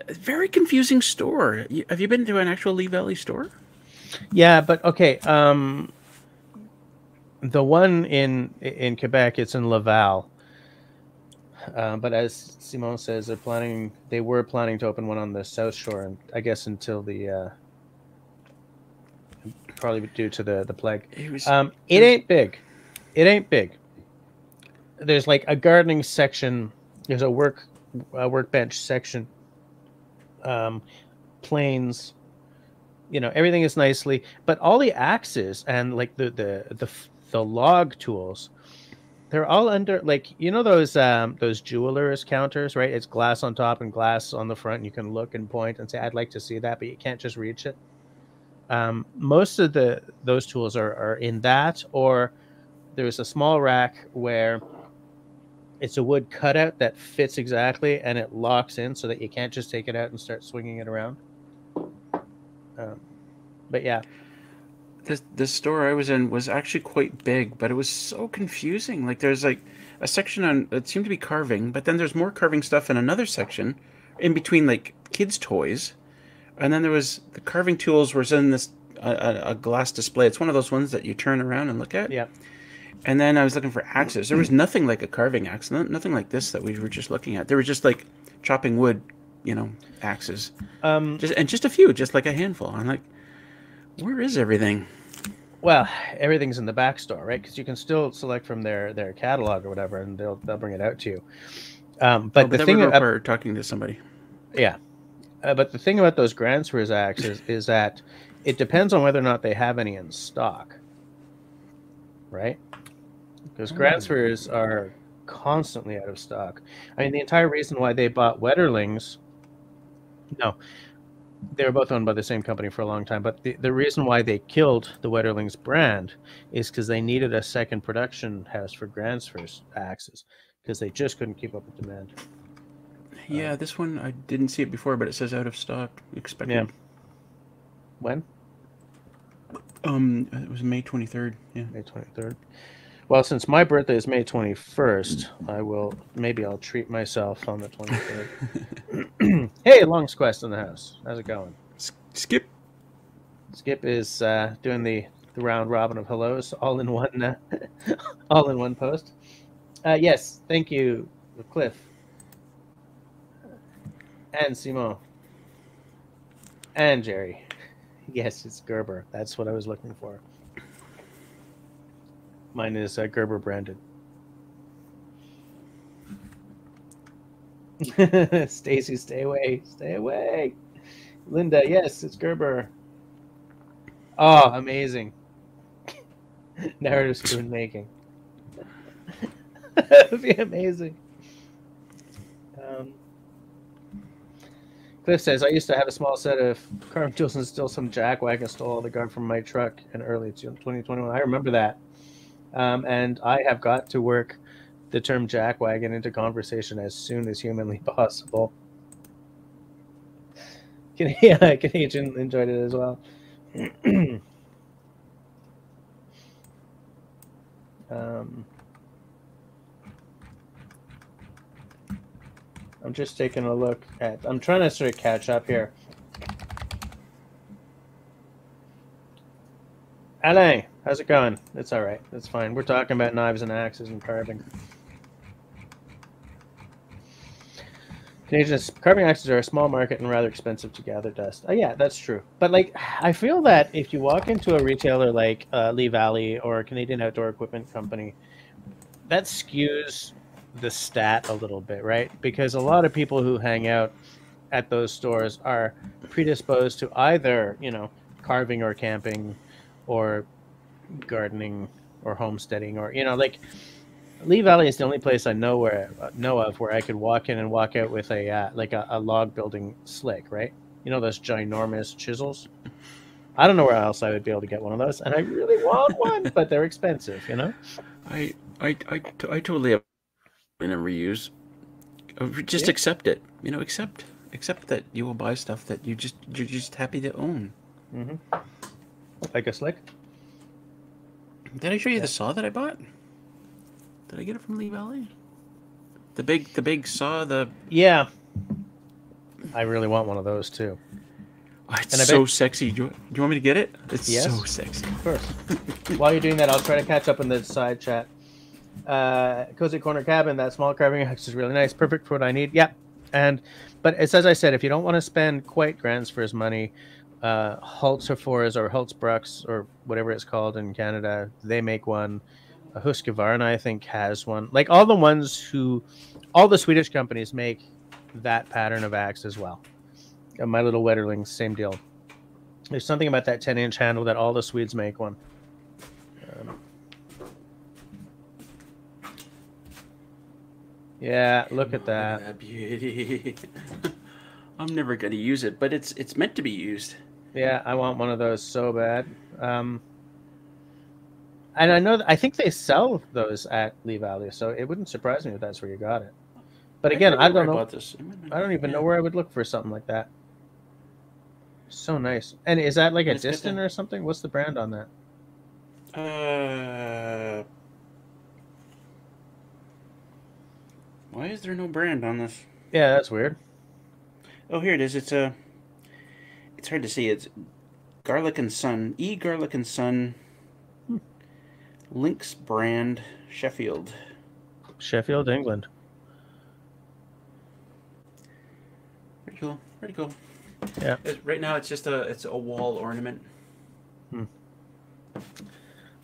Very confusing store. Have you been to an actual Lee Valley store? Yeah, but okay. The one in Quebec, it's in Laval. But as Simon says, they were planning to open one on the South Shore, and I guess until the probably due to the plague. It ain't big. It ain't big. There's like a gardening section. There's a workbench section. Planes. Everything is nicely, but all the axes and like the log tools, they're all under, like, those jewelers counters, right? It's glass on top and glass on the front, and you can look and point and say, I'd like to see that, but you can't just reach it. Most of those tools are in that, or there's a small rack where it's a wood cutout that fits exactly and it locks in so that you can't just take it out and start swinging it around. But yeah, This store I was in was actually quite big, but it was so confusing. Like there's like a section on it seemed to be carving, but then there's more carving stuff in another section, in between like kids' toys, and then there was the carving tools was in this a glass display. It's one of those ones that you turn around and look at. yeah. And then I was looking for axes. There was nothing like a carving axe, nothing like this that we were just looking at. There was just like chopping wood, axes. Just a few, just like a handful. I'm like, where is everything? Well, everything's in the back store, right? Because you can still select from their catalog or whatever, and they'll bring it out to you. But the that thing would about require talking to somebody. yeah, but the thing about those Gränsfors axes is that it depends on whether or not they have any in stock, right? Because Gränsfors are constantly out of stock. I mean, the entire reason why they bought Wetterlings, no, they were both owned by the same company for a long time, but the reason why they killed the Wetterlings brand is because they needed a second production house for Gränsfors axes, because they just couldn't keep up with demand. Yeah, this one I didn't see it before, but it says out of stock. Expected. Yeah. When? It was May 23rd. Yeah. May 23rd. Well, since my birthday is May 21st, maybe I'll treat myself on the 23rd. Hey, Long's Quest in the house. How's it going? Skip. Skip is doing the round robin of hellos all in one post. Yes, thank you, Cliff and Simon and Jerry. Yes, it's Gerber. That's what I was looking for. Mine is Gerber branded. Stacy, stay away. Stay away. Linda, yes, it's Gerber. Oh, amazing. Narrative spoon making. That'd be amazing. Cliff says, I used to have a small set of carving tools and still some jack wagon stole all the guard from my truck in early 2021. I remember that. And I have got to work the term jack wagon into conversation as soon as humanly possible. Canadian enjoyed it as well. I'm just taking a look at. I'm trying to sort of catch up here. Alain, how's it going? It's all right. That's fine. We're talking about knives and axes and carving. Canadian carving axes are a small market and rather expensive to gather dust. Yeah, that's true. But like, I feel that if you walk into a retailer like Lee Valley or Canadian Outdoor Equipment Company, that skews the stat a little bit, right? Because a lot of people who hang out at those stores are predisposed to either, carving or camping or gardening or homesteading, or like Lee Valley is the only place I know of where I could walk in and walk out with a log building slick, right? Those ginormous chisels. I don't know where else I would be able to get one of those, and I really want one, but they're expensive, I totally have in a reuse. Just accept it. Accept that you will buy stuff that you're just happy to own. Mm-hmm. Like a slick. Did I show you the saw that I bought? Did I get it from Lee Valley? The big saw. Yeah. I really want one of those too. Oh, it's so sexy. Do you want me to get it? It's so sexy. Of course. While you're doing that, I'll try to catch up in the side chat. Cozy Corner Cabin, that small carving axe is really nice. Perfect for what I need. Yeah. But it's as I said, if you don't want to spend quite grands for his money, Holtzhöfers or Holtzbrucks or whatever it's called in Canada, they make one. Husqvarna, I think, has one. Like all the Swedish companies make that pattern of axe as well. My Little Wetterling, same deal. There's something about that 10-inch handle that all the Swedes make one. Yeah, look at that. That beauty. I'm never going to use it, but it's meant to be used. Yeah, I want one of those so bad. And I think they sell those at Lee Valley, so it wouldn't surprise me if that's where you got it. But again, I don't know. I don't even know where I would look for something like that. So nice. And is that like a Distant or something? What's the brand on that? Why is there no brand on this? Yeah, that's weird. Oh, here it is. It's hard to see. It's Garlic and Son. Garlic and Son. Lynx brand, Sheffield, England. Pretty cool. Yeah. Right now, it's just a wall ornament.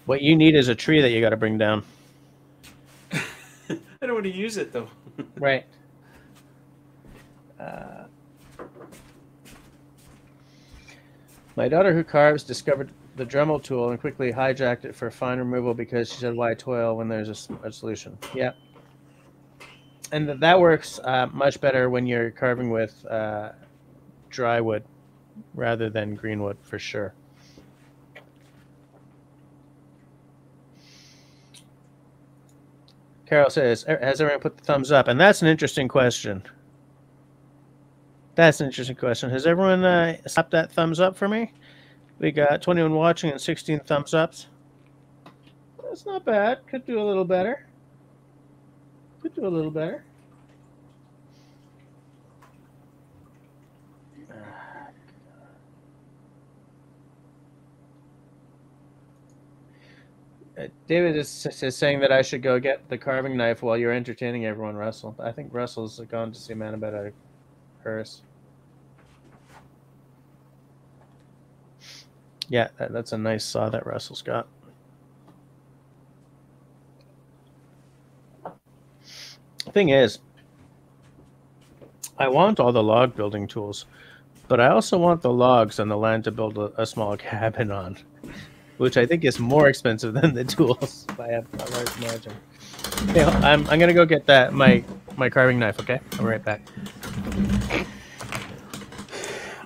What you need is a tree that you got to bring down. I don't want to use it though. Right. My daughter, who carves, discovered the Dremel tool and quickly hijacked it for fine removal because she said, "Why toil when there's a solution?" Yeah. And that works much better when you're carving with dry wood rather than green wood, for sure. Carol says, "Has everyone put the thumbs up?" And that's an interesting question. Has everyone slapped that thumbs up for me? We got 21 watching and 16 thumbs ups. That's not bad. Could do a little better. David is saying that I should go get the carving knife while you're entertaining everyone, Russell. I think Russell's gone to see Man about a hearse. Yeah, that's a nice saw that Russell's got. The thing is, I want all the log building tools, but I also want the logs and the land to build a small cabin on, which I think is more expensive than the tools by a large margin. Okay, I'm gonna go get my carving knife. Okay, I'll be right back.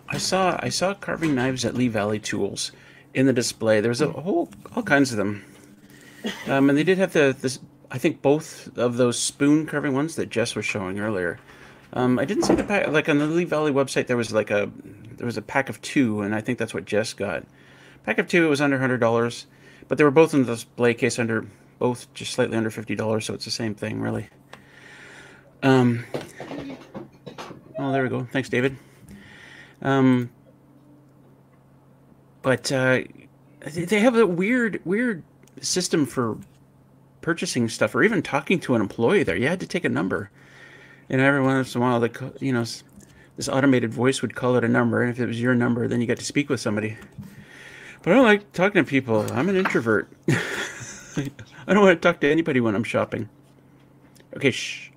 I saw carving knives at Lee Valley Tools in the display. There was all kinds of them, and they did have this. I think both of those spoon carving ones that Jess was showing earlier. I didn't see the pack. Like on the Lee Valley website, there was a pack of 2, and I think that's what Jess got. Pack of 2, it was under $100, but they were both in the display case both just slightly under $50, so it's the same thing, really. Oh, there we go. Thanks, David. But they have a weird system for purchasing stuff, or even talking to an employee there. You had to take a number, and every once in a while, this automated voice would call out a number, and if it was your number, then you got to speak with somebody. But I don't like talking to people. I'm an introvert. I don't want to talk to anybody when I'm shopping. Okay, shh.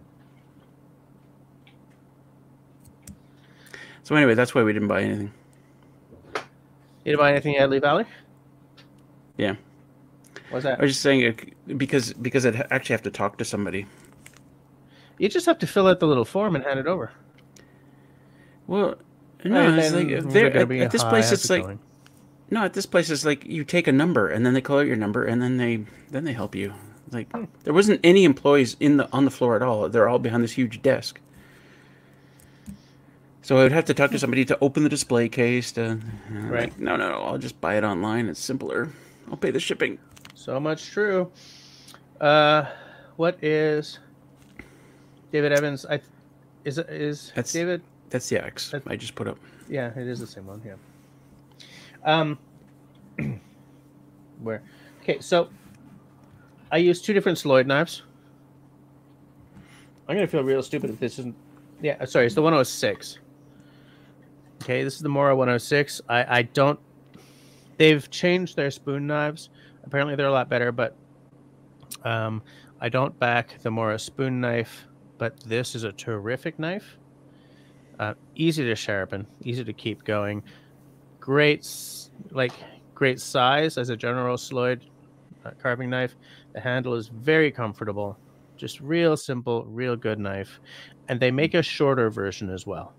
So anyway, that's why we didn't buy anything. You didn't buy anything at Lee Valley? Yeah. What's that? I was just saying because I'd actually have to talk to somebody. You just have to fill out the little form and hand it over. Well, no, it's like at this place it's like going? no, at this place it's like you take a number and then they call out your number and then they help you. Like there wasn't any employees on the floor at all. They're all behind this huge desk. So I would have to talk to somebody to open the display case. Right. Like, no, I'll just buy it online. It's simpler. I'll pay the shipping. So much true. What is David Evans? Is That's David? That's the X I just put up. Yeah, it is the same one. Yeah. Where? Okay, so I use 2 different Sloyd knives. I'm gonna feel real stupid if this isn't. Yeah, sorry, it's the 106. Okay, this is the Mora 106. I don't. They've changed their spoon knives. Apparently, they're a lot better, but I don't back the Mora spoon knife. But this is a terrific knife. Easy to sharpen, easy to keep going. Great size as a general Sloyd carving knife. The handle is very comfortable. Just real simple, real good knife. And they make a shorter version as well.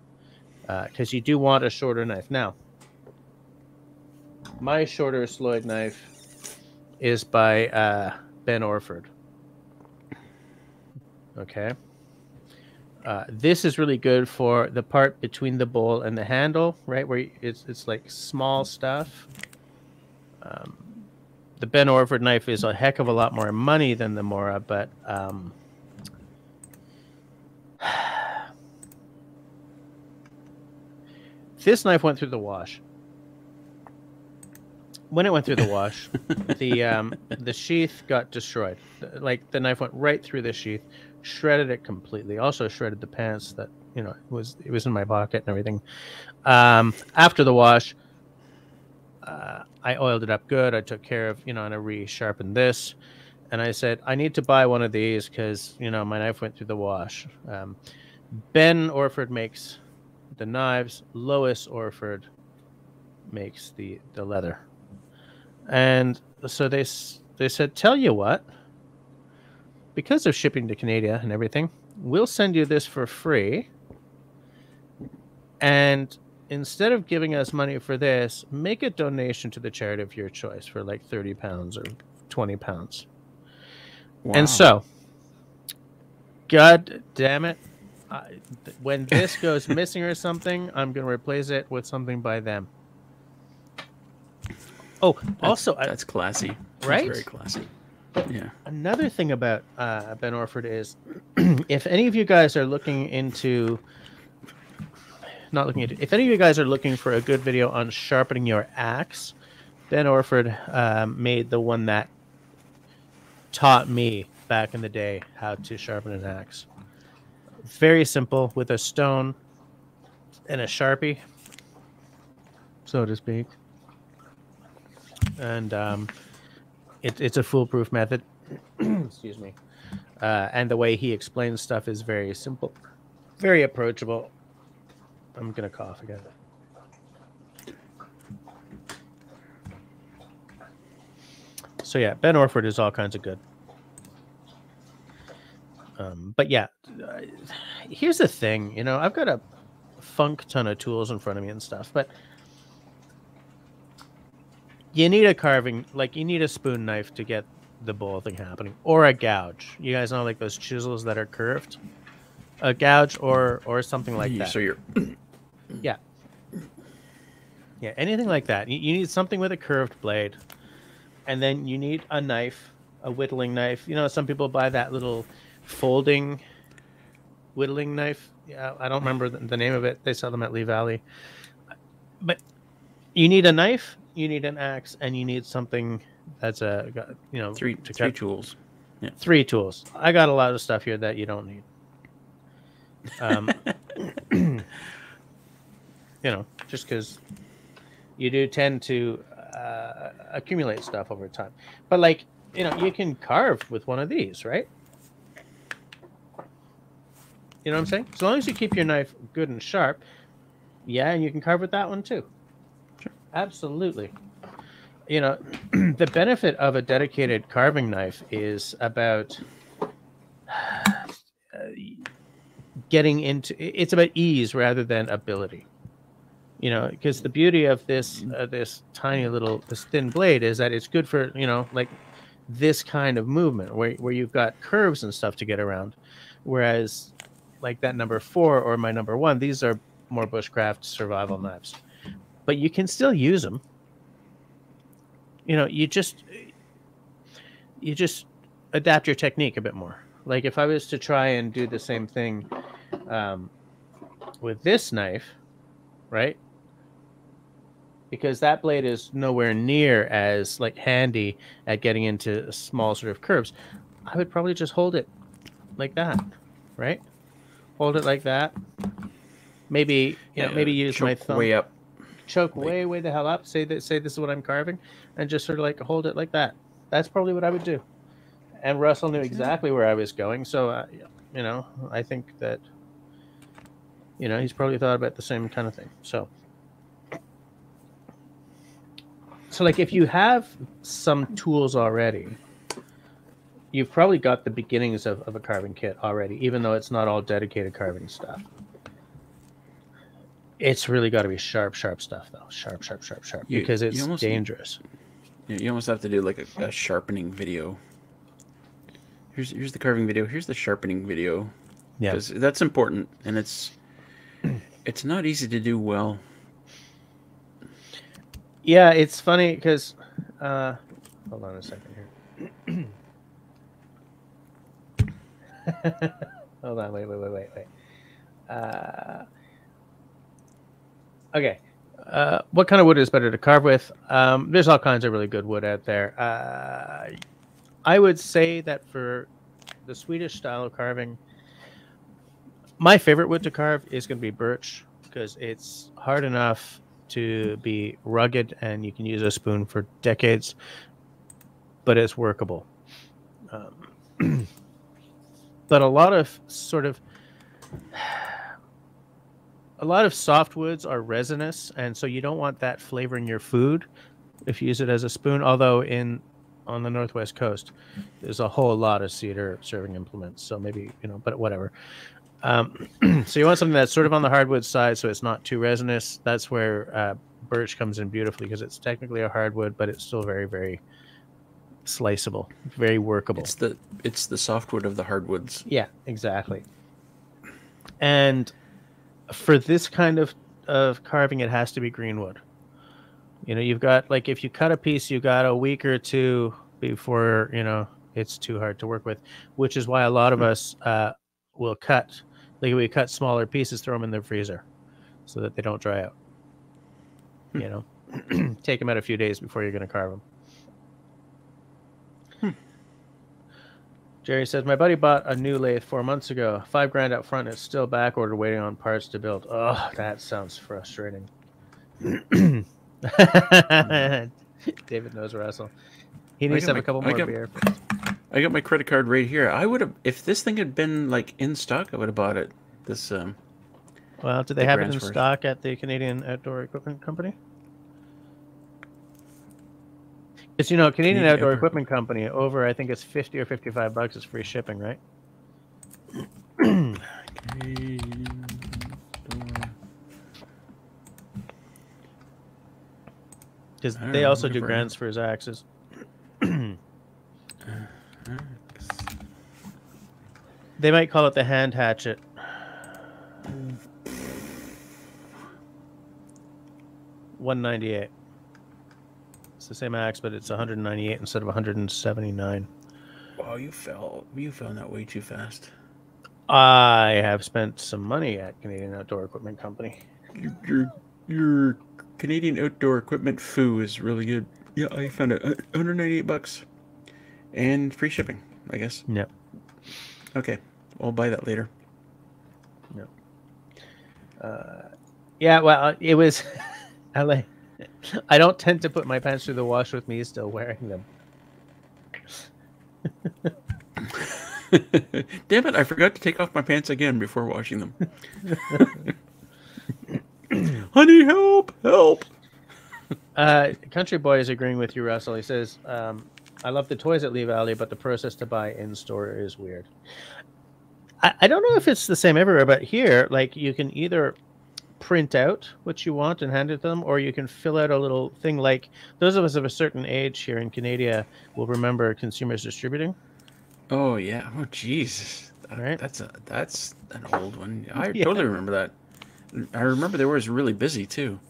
Because you do want a shorter knife. Now, my shorter Sloyd knife is by Ben Orford. Okay. This is really good for the part between the bowl and the handle, right? Where it's like small stuff. The Ben Orford knife is a heck of a lot more money than the Mora, but this knife went through the wash. When it went through the wash, the sheath got destroyed. Like the knife went right through the sheath, shredded it completely. Also shredded the pants that it was in my pocket and everything. After the wash, I oiled it up good. I took care of and I resharpened this, and I said I need to buy one of these because my knife went through the wash. Ben Orford makes the knives. Lois Orford makes the leather. And so they said, tell you what, because of shipping to Canada and everything, we'll send you this for free. And instead of giving us money for this, make a donation to the charity of your choice for like £30 or £20. Wow. And so, God damn it, when this goes missing or something, I'm going to replace it with something by them. Oh, also, that's classy, right? That's very classy. Yeah. Another thing about Ben Orford is, if any of you guys are looking into, if any of you guys are looking for a good video on sharpening your axe, Ben Orford made the one that taught me back in the day how to sharpen an axe. Very simple, with a stone and a Sharpie, so to speak. And it's a foolproof method. Excuse me. And the way he explains stuff is very simple, very approachable. I'm gonna cough again. So yeah, Ben Orford is all kinds of good. But yeah, here's the thing. I've got a funk ton of tools in front of me and stuff, but you need a carving, you need a spoon knife to get the bowl thing happening, or a gouge. You guys know, like those chisels that are curved, a gouge or something like that. So you're, yeah, anything like that. You need something with a curved blade, and then you need a knife, a whittling knife. Some people buy that little folding whittling knife. Yeah, I don't remember the name of it. They sell them at Lee Valley. But you need a knife, you need an axe, and you need something that's three tools. Yeah. 3 tools. I got a lot of stuff here that you don't need. Just because you do tend to accumulate stuff over time. But you can carve with one of these, right? You know what I'm saying? As long as you keep your knife good and sharp, yeah, and you can carve with that one too. Sure. Absolutely. You know, the benefit of a dedicated carving knife is about getting into. It's about ease rather than ability. You know, because the beauty of this this thin blade is that it's good for, you know, like this kind of movement where you've got curves and stuff to get around, whereas like that number 4 or my number 1, these are more bushcraft survival knives, but you can still use them. You know, you just adapt your technique a bit more. Like if I was to try and do the same thing with this knife, right? Because that blade is nowhere near as like handy at getting into small sort of curves, I would probably just hold it like that, right? Hold it like that. Maybe, you know, maybe use my thumb. Way up. Choke way the hell up. Say this is what I'm carving, and just sort of like hold it like that. That's probably what I would do. And Russell knew exactly where I was going, so you know, I think that, you know, he's probably thought about the same kind of thing. So like if you have some tools already, you've probably got the beginnings of a carving kit already, even though it's not all dedicated carving stuff. It's really got to be sharp stuff, though. Sharp, because it's dangerous. You almost have to do like a sharpening video. Here's the carving video. Here's the sharpening video. Yeah, because that's important, and it's not easy to do well. Yeah, it's funny because hold on a second here. Hold on, wait. Okay. What kind of wood is better to carve with? There's all kinds of really good wood out there. I would say that for the Swedish style of carving, my favorite wood to carve is going to be birch, because it's hard enough to be rugged and you can use a spoon for decades, but it's workable. But a lot of softwoods are resinous, and so you don't want that flavoring your food if you use it as a spoon. Although on the Northwest Coast, there's a whole lot of cedar serving implements, so maybe, you know, but whatever. So you want something that's sort of on the hardwood side, so it's not too resinous. That's where birch comes in beautifully, because it's technically a hardwood, but it's still very, very sliceable, very workable. It's the softwood of the hardwoods. Yeah, exactly. And for this kind of carving, it has to be greenwood. You know, you've got, like, if you cut a piece, you've got a week or two before, you know, it's too hard to work with, which is why a lot of us will cut. Like, we cut smaller pieces, throw them in the freezer so that they don't dry out. You know, take them out a few days before you're going to carve them. Jerry says, my buddy bought a new lathe 4 months ago. $5,000 up front. It's still back ordered, waiting on parts to build. Oh, that sounds frustrating. David knows Russell. He needs to have a couple more beer. I got my credit card right here. I would have, if this thing had been like in stock, I would have bought it. This. Well, do they have it in stock at the Canadian Outdoor Equipment Company? Because, you know, Canadian Outdoor Equipment Company, over, I think it's $50 or $55 is free shipping, right? Because they also do grants for his axes. They might call it the hand hatchet. $198. It's the same axe, but it's 198 instead of 179. Wow, you fell that way too fast. I have spent some money at Canadian Outdoor Equipment Company. Your Canadian Outdoor Equipment foo is really good. Yeah, I found it. $198 and free shipping, I guess. Yep. Okay, I'll buy that later. No. Yeah, well, it was LA. I don't tend to put my pants through the wash with me still wearing them. Damn it! I forgot to take off my pants again before washing them. Honey, help! Help! Country Boy is agreeing with you, Russell. He says, I love the toys at Lee Valley, but the process to buy in store is weird. I don't know if it's the same everywhere, but here, like, you can either print out what you want and hand it to them, or you can fill out a little thing. Like, those of us of a certain age here in Canada will remember Consumers Distributing. Oh yeah. Oh jeez. Right. That's an old one. I totally remember that. I remember they were really busy too.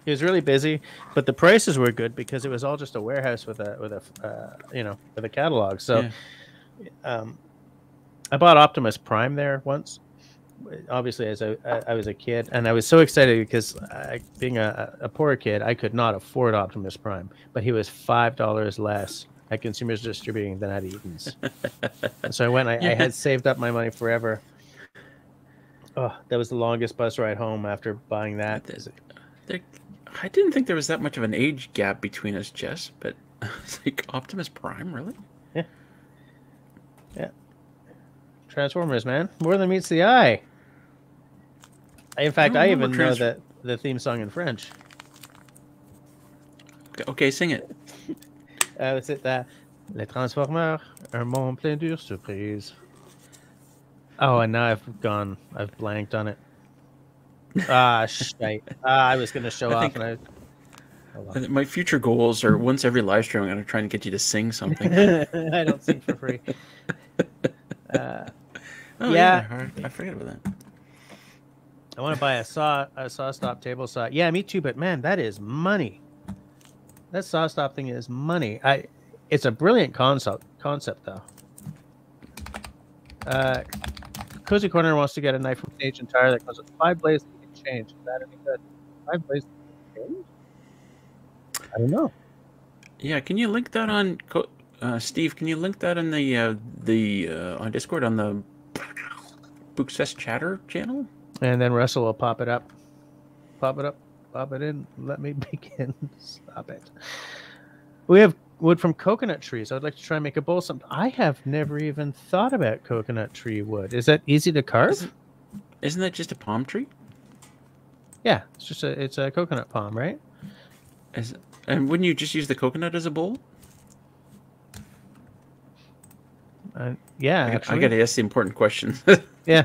It was really busy, but the prices were good because it was all just a warehouse with a catalog. So, I bought Optimus Prime there once. Obviously, as I was a kid, and I was so excited because being a poor kid, I could not afford Optimus Prime, but he was $5 less at Consumers Distributing than at Eaton's. And so I went. I had saved up my money forever. Oh, that was the longest bus ride home after buying that. I didn't think there was that much of an age gap between us, Jess, but it's like Optimus Prime, really? Yeah. Yeah. Transformers, man. More than meets the eye. In fact, I even know that the theme song in French. Okay, sing it. C'est Les Transformers, un monde plein de surprises. Oh, and now I've blanked on it. Shite. I was going to show off. My future goals are once every live stream, I'm going to try and get you to sing something. I don't sing for free. Yeah, I forget about that. I want to buy a SawStop table saw. Yeah, me too. But man, that is money. That SawStop thing is money. It's a brilliant concept though. Cozy Corner wants to get a knife from Sage and Tire that comes with 5 blades that you can change. Is that any good? 5 blades that you can change? I don't know. Yeah, can you link that on Steve? Can you link that on the on Discord on the Booksfest Chatter channel? And then Russell will pop it up. Pop it up. Pop it in. Let me begin. Stop it. We have wood from coconut trees. I would like to try and make a bowl. I have never even thought about coconut tree wood. Is that easy to carve? Isn't that just a palm tree? Yeah, it's a coconut palm, right? And wouldn't you just use the coconut as a bowl? Yeah, I got to ask the important questions. Yeah.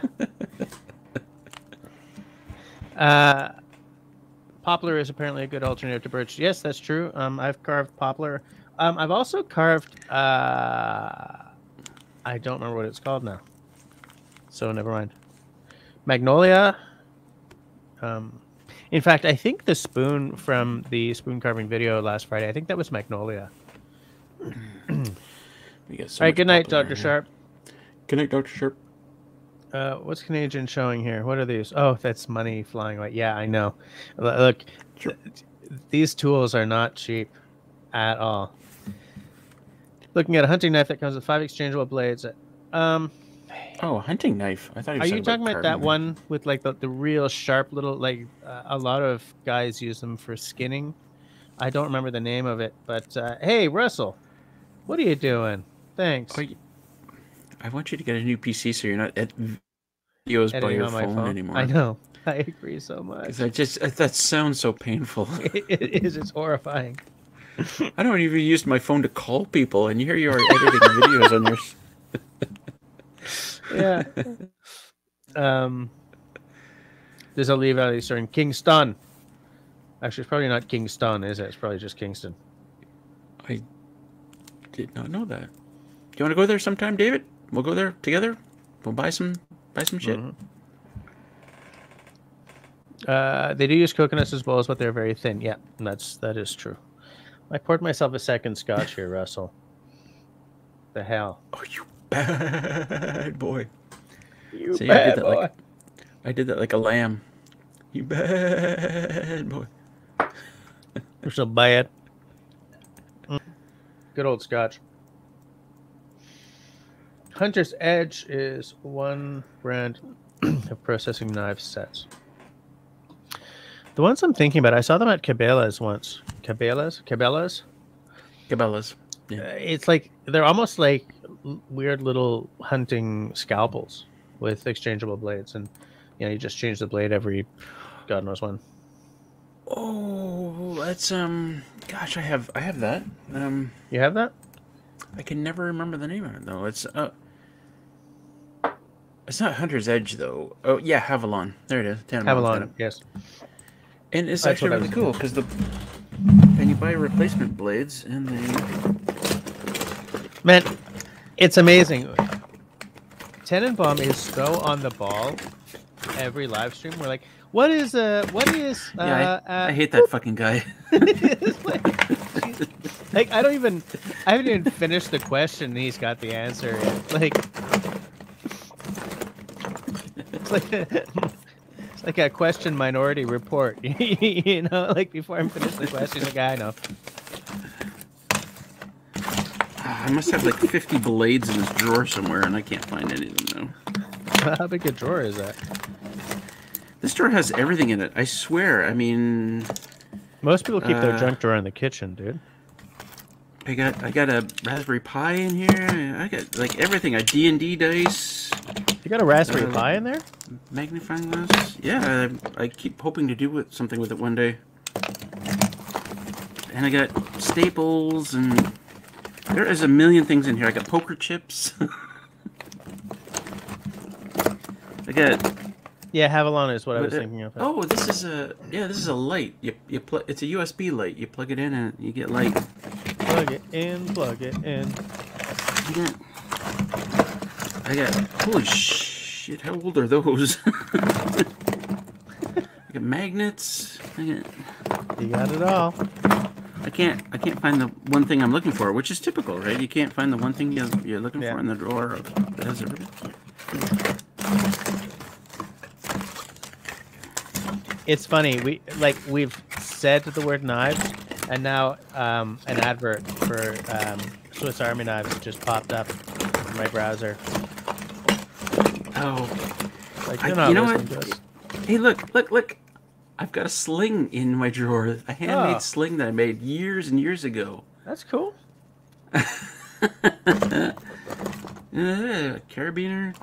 Poplar is apparently a good alternative to birch. Yes, that's true. I've carved poplar. I've also carved. I don't remember what it's called now. So never mind. Magnolia. In fact, I think the spoon from the spoon carving video last Friday, I think that was Magnolia. All right, good night, Dr. Sharp. Good night, Dr. Sharp. What's Canadian showing here? What are these? Oh, that's money flying away. Yeah, I know. Look, these tools are not cheap at all. Looking at a hunting knife that comes with 5 exchangeable blades. Oh, a hunting knife. I thought. Are you talking about that one with like the real sharp little, like a lot of guys use them for skinning? I don't remember the name of it, but hey, Russell, what are you doing? Thanks. I want you to get a new PC so you're not videos by your phone anymore. I know. I agree so much. That sounds so painful. It is. It's horrifying. I don't even use my phone to call people, and here you are editing videos on your. Yeah. There's a Lee Valley store in Kingston. Actually, it's probably not Kingston, is it? It's probably just Kingston. I did not know that. Do you want to go there sometime, David? We'll go there together. We'll buy some shit. Mm-hmm. They do use coconuts as bowls, but they're very thin. Yeah, that is true. I poured myself a second scotch here, Russell. The hell? Oh, you bad boy! You See, bad boy! I did that like a lamb. You bad boy! You're so bad. Good old scotch. Hunter's Edge is one brand of processing knife sets. The ones I'm thinking about, I saw them at Cabela's once. Cabela's? Yeah. It's like, they're almost like weird little hunting scalpels with exchangeable blades, and you just change the blade every God knows when. Oh, that's gosh, I have that. You have that? I can never remember the name of it though. It's not Hunter's Edge though. Oh yeah, Havalon. There it is. Havalon, yes. And it's That's actually really cool because and you buy replacement blades and they. Man, it's amazing. Tenenbaum is so on the ball every live stream. We're like, what is I hate that fucking guy. like I haven't even finished the question and he's got the answer. Like it's like a question minority report. Like before I'm finished the question, the guy I know. I must have like 50 blades in this drawer somewhere, and I can't find any of them now. How big a drawer is that? This drawer has everything in it. I swear. I mean, most people keep their junk drawer in the kitchen, dude. I got a Raspberry Pi in here. I got like everything. A D&D dice. You got a Raspberry Pi in there? Magnifying glass. Yeah, I keep hoping to do something with it one day. And I got staples and. There is a million things in here. I got poker chips. I got. Yeah, Havalon is what I was thinking of. Oh, this is a light. It's a USB light. You plug it in and you get light. Plug it in. Plug it in. I got. Holy shit! How old are those? I got magnets. You got it all. I can't find the one thing I'm looking for, which is typical, right? You can't find the one thing you're looking for in the drawer that has everything. It's funny. We've said the word knives, and now an advert for Swiss Army knives just popped up in my browser. Oh, like you know what? Hey, look! I've got a sling in my drawer. A handmade sling that I made years and years ago. That's cool. Carabiner.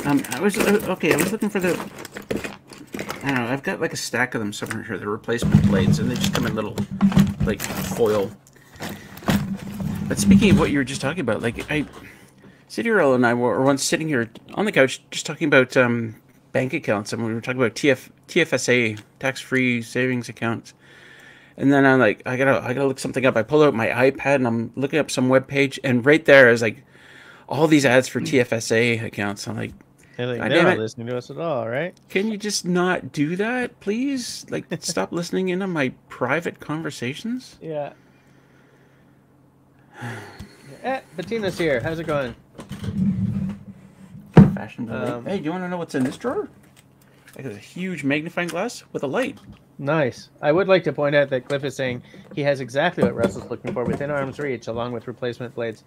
I was looking for the. I don't know. I've got like a stack of them somewhere here. The replacement blades, and they just come in little, like foil. But speaking of what you were just talking about, like Sidierel and I were once sitting here on the couch just talking about bank accounts, and we were talking about TFSA, tax-free savings accounts. And then I'm like, I gotta look something up. I pull out my iPad and I'm looking up some web page, and right there is like all these ads for TFSA accounts. I'm like, they're not listening to us at all, right? Can you just not do that, please? Like, stop listening in on my private conversations. Yeah. Bettina's here. How's it going? Fashion hey, do you want to know what's in this drawer? Like, there's a huge magnifying glass with a light. Nice. I would like to point out that Cliff is saying he has exactly what Russell's looking for within arm's reach, along with replacement blades.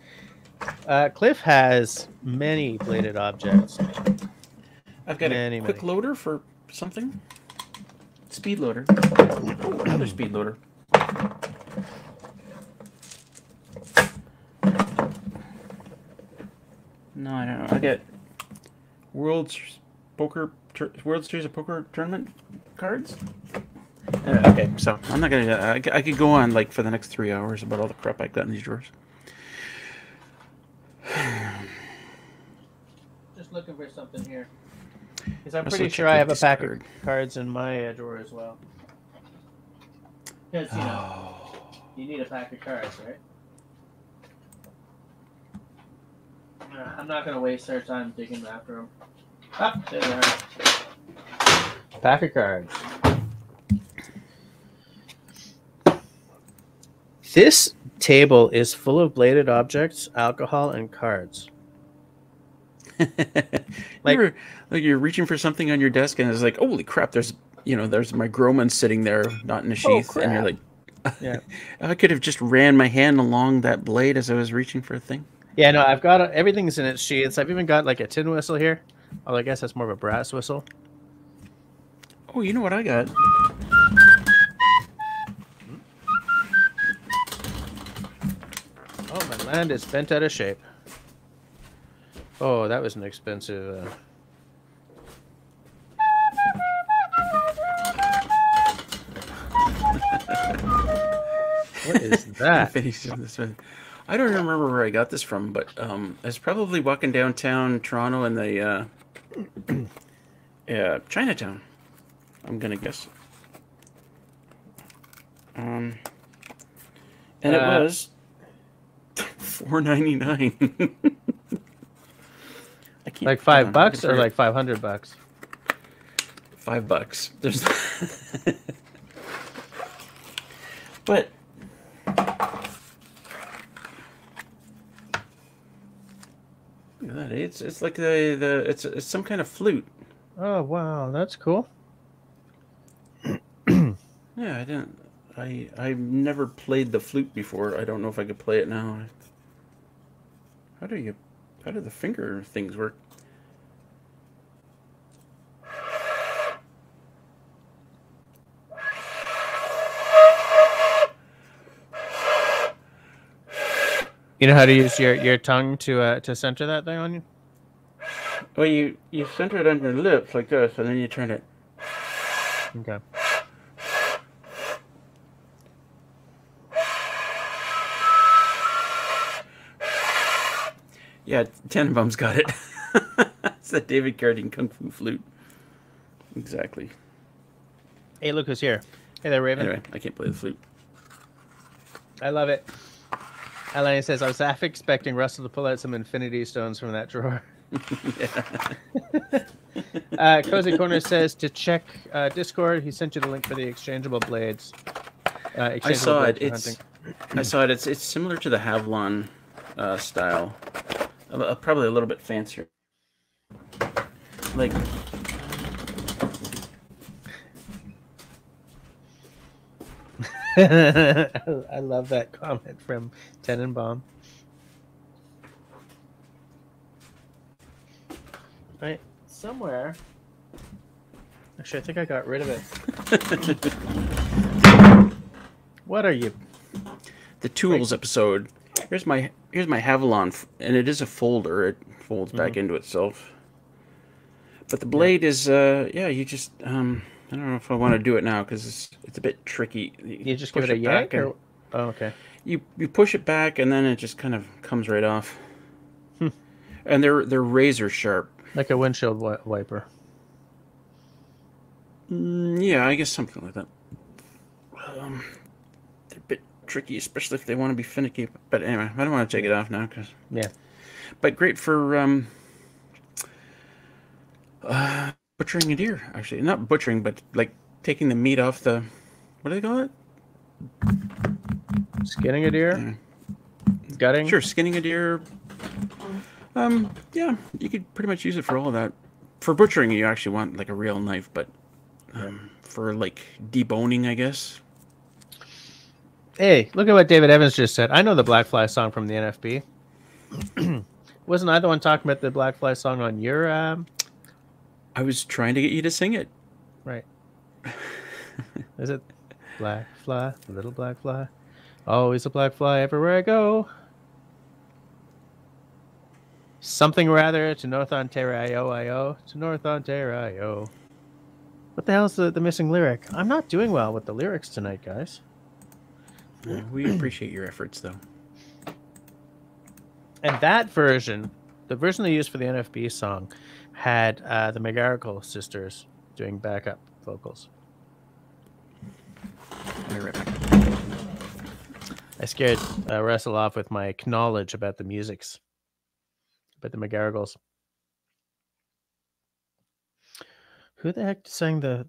Cliff has many bladed objects. I've got a quick loader for something. Speed loader. Oh, another speed loader. No, I don't know. I got World Series of Poker tournament cards. Okay, so I'm not gonna. I could go on like for the next 3 hours about all the crap I got in these drawers. Just looking for something here, because I'm pretty sure I have a pack of cards in my drawer as well. Because you need a pack of cards, right? I'm not gonna waste our time digging after them. Ah, there they are. Pack of cards. This table is full of bladed objects, alcohol, and cards. You're reaching for something on your desk, and it's like, holy crap! There's my Groman sitting there, not in a sheath, and you're like, yeah. I could have just ran my hand along that blade as I was reaching for a thing. Yeah, no, I've got everything's in its sheaths. I've even got like a tin whistle here. Well, I guess that's more of a brass whistle. Oh, you know what I got? Oh, my and it's bent out of shape. Oh, that was an expensive. What is that? I don't remember where I got this from, but I was probably walking downtown Toronto in the Chinatown. I'm gonna guess. And it was $4.99. Like $5 or like $500? $5. There's, but look at that. It's like it's some kind of flute. Oh wow, that's cool. Yeah, I've never played the flute before. I don't know if I could play it now. How do the finger things work? You know how to use your tongue to center that thing on you? Well, you center it on your lips like this, and then you turn it. Okay. Yeah, Tannenbaum's got it. It's the David Carradine Kung Fu flute. Exactly. Hey, look who's here. Hey there, Raven. Anyway, I can't play the flute. I love it. Eleni says, I was half expecting Russell to pull out some Infinity Stones from that drawer. Cozy Corner says to check Discord. He sent you the link for the exchangeable blades. I saw it. I saw it. It's similar to the Havlon style. Probably a little bit fancier. Like, I love that comment from Tenenbaum. Right, somewhere. Actually, I think I got rid of it. What are you? The Tools episode. Here's my Havalon, and it is a folder. It folds back into itself. But the blade is you just I don't know if I want to do it now because it's a bit tricky. You just give it a yank, or oh, okay. You push it back, and then it just kind of comes right off. And they're razor sharp, like a windshield wiper. Yeah, I guess something like that. They're a bit tricky, especially if they want to be finicky. But anyway, I don't want to take it off now because But great for butchering a deer. Actually, not butchering, but like taking the meat off the. What do they call it? Skinning a deer. Gutting. Sure, skinning a deer. Yeah, you could pretty much use it for all of that. For butchering, you actually want like a real knife, but for like deboning, I guess. Hey, look at what David Evans just said. I know the Black Fly song from the NFB. Wasn't I the one talking about the Black Fly song on your? I was trying to get you to sing it. Right. Is it Black Fly, the little black fly? Always a black fly everywhere I go. Something rather to North Ontario, to North Ontario. What the hell's the missing lyric? I'm not doing well with the lyrics tonight, guys. We appreciate your efforts, though. And that version, the version they used for the NFB song, had the McGarrigle sisters doing backup vocals. I'll be right back. I scared Russell off with my knowledge about the musics, about the McGarrigles. Who the heck sang the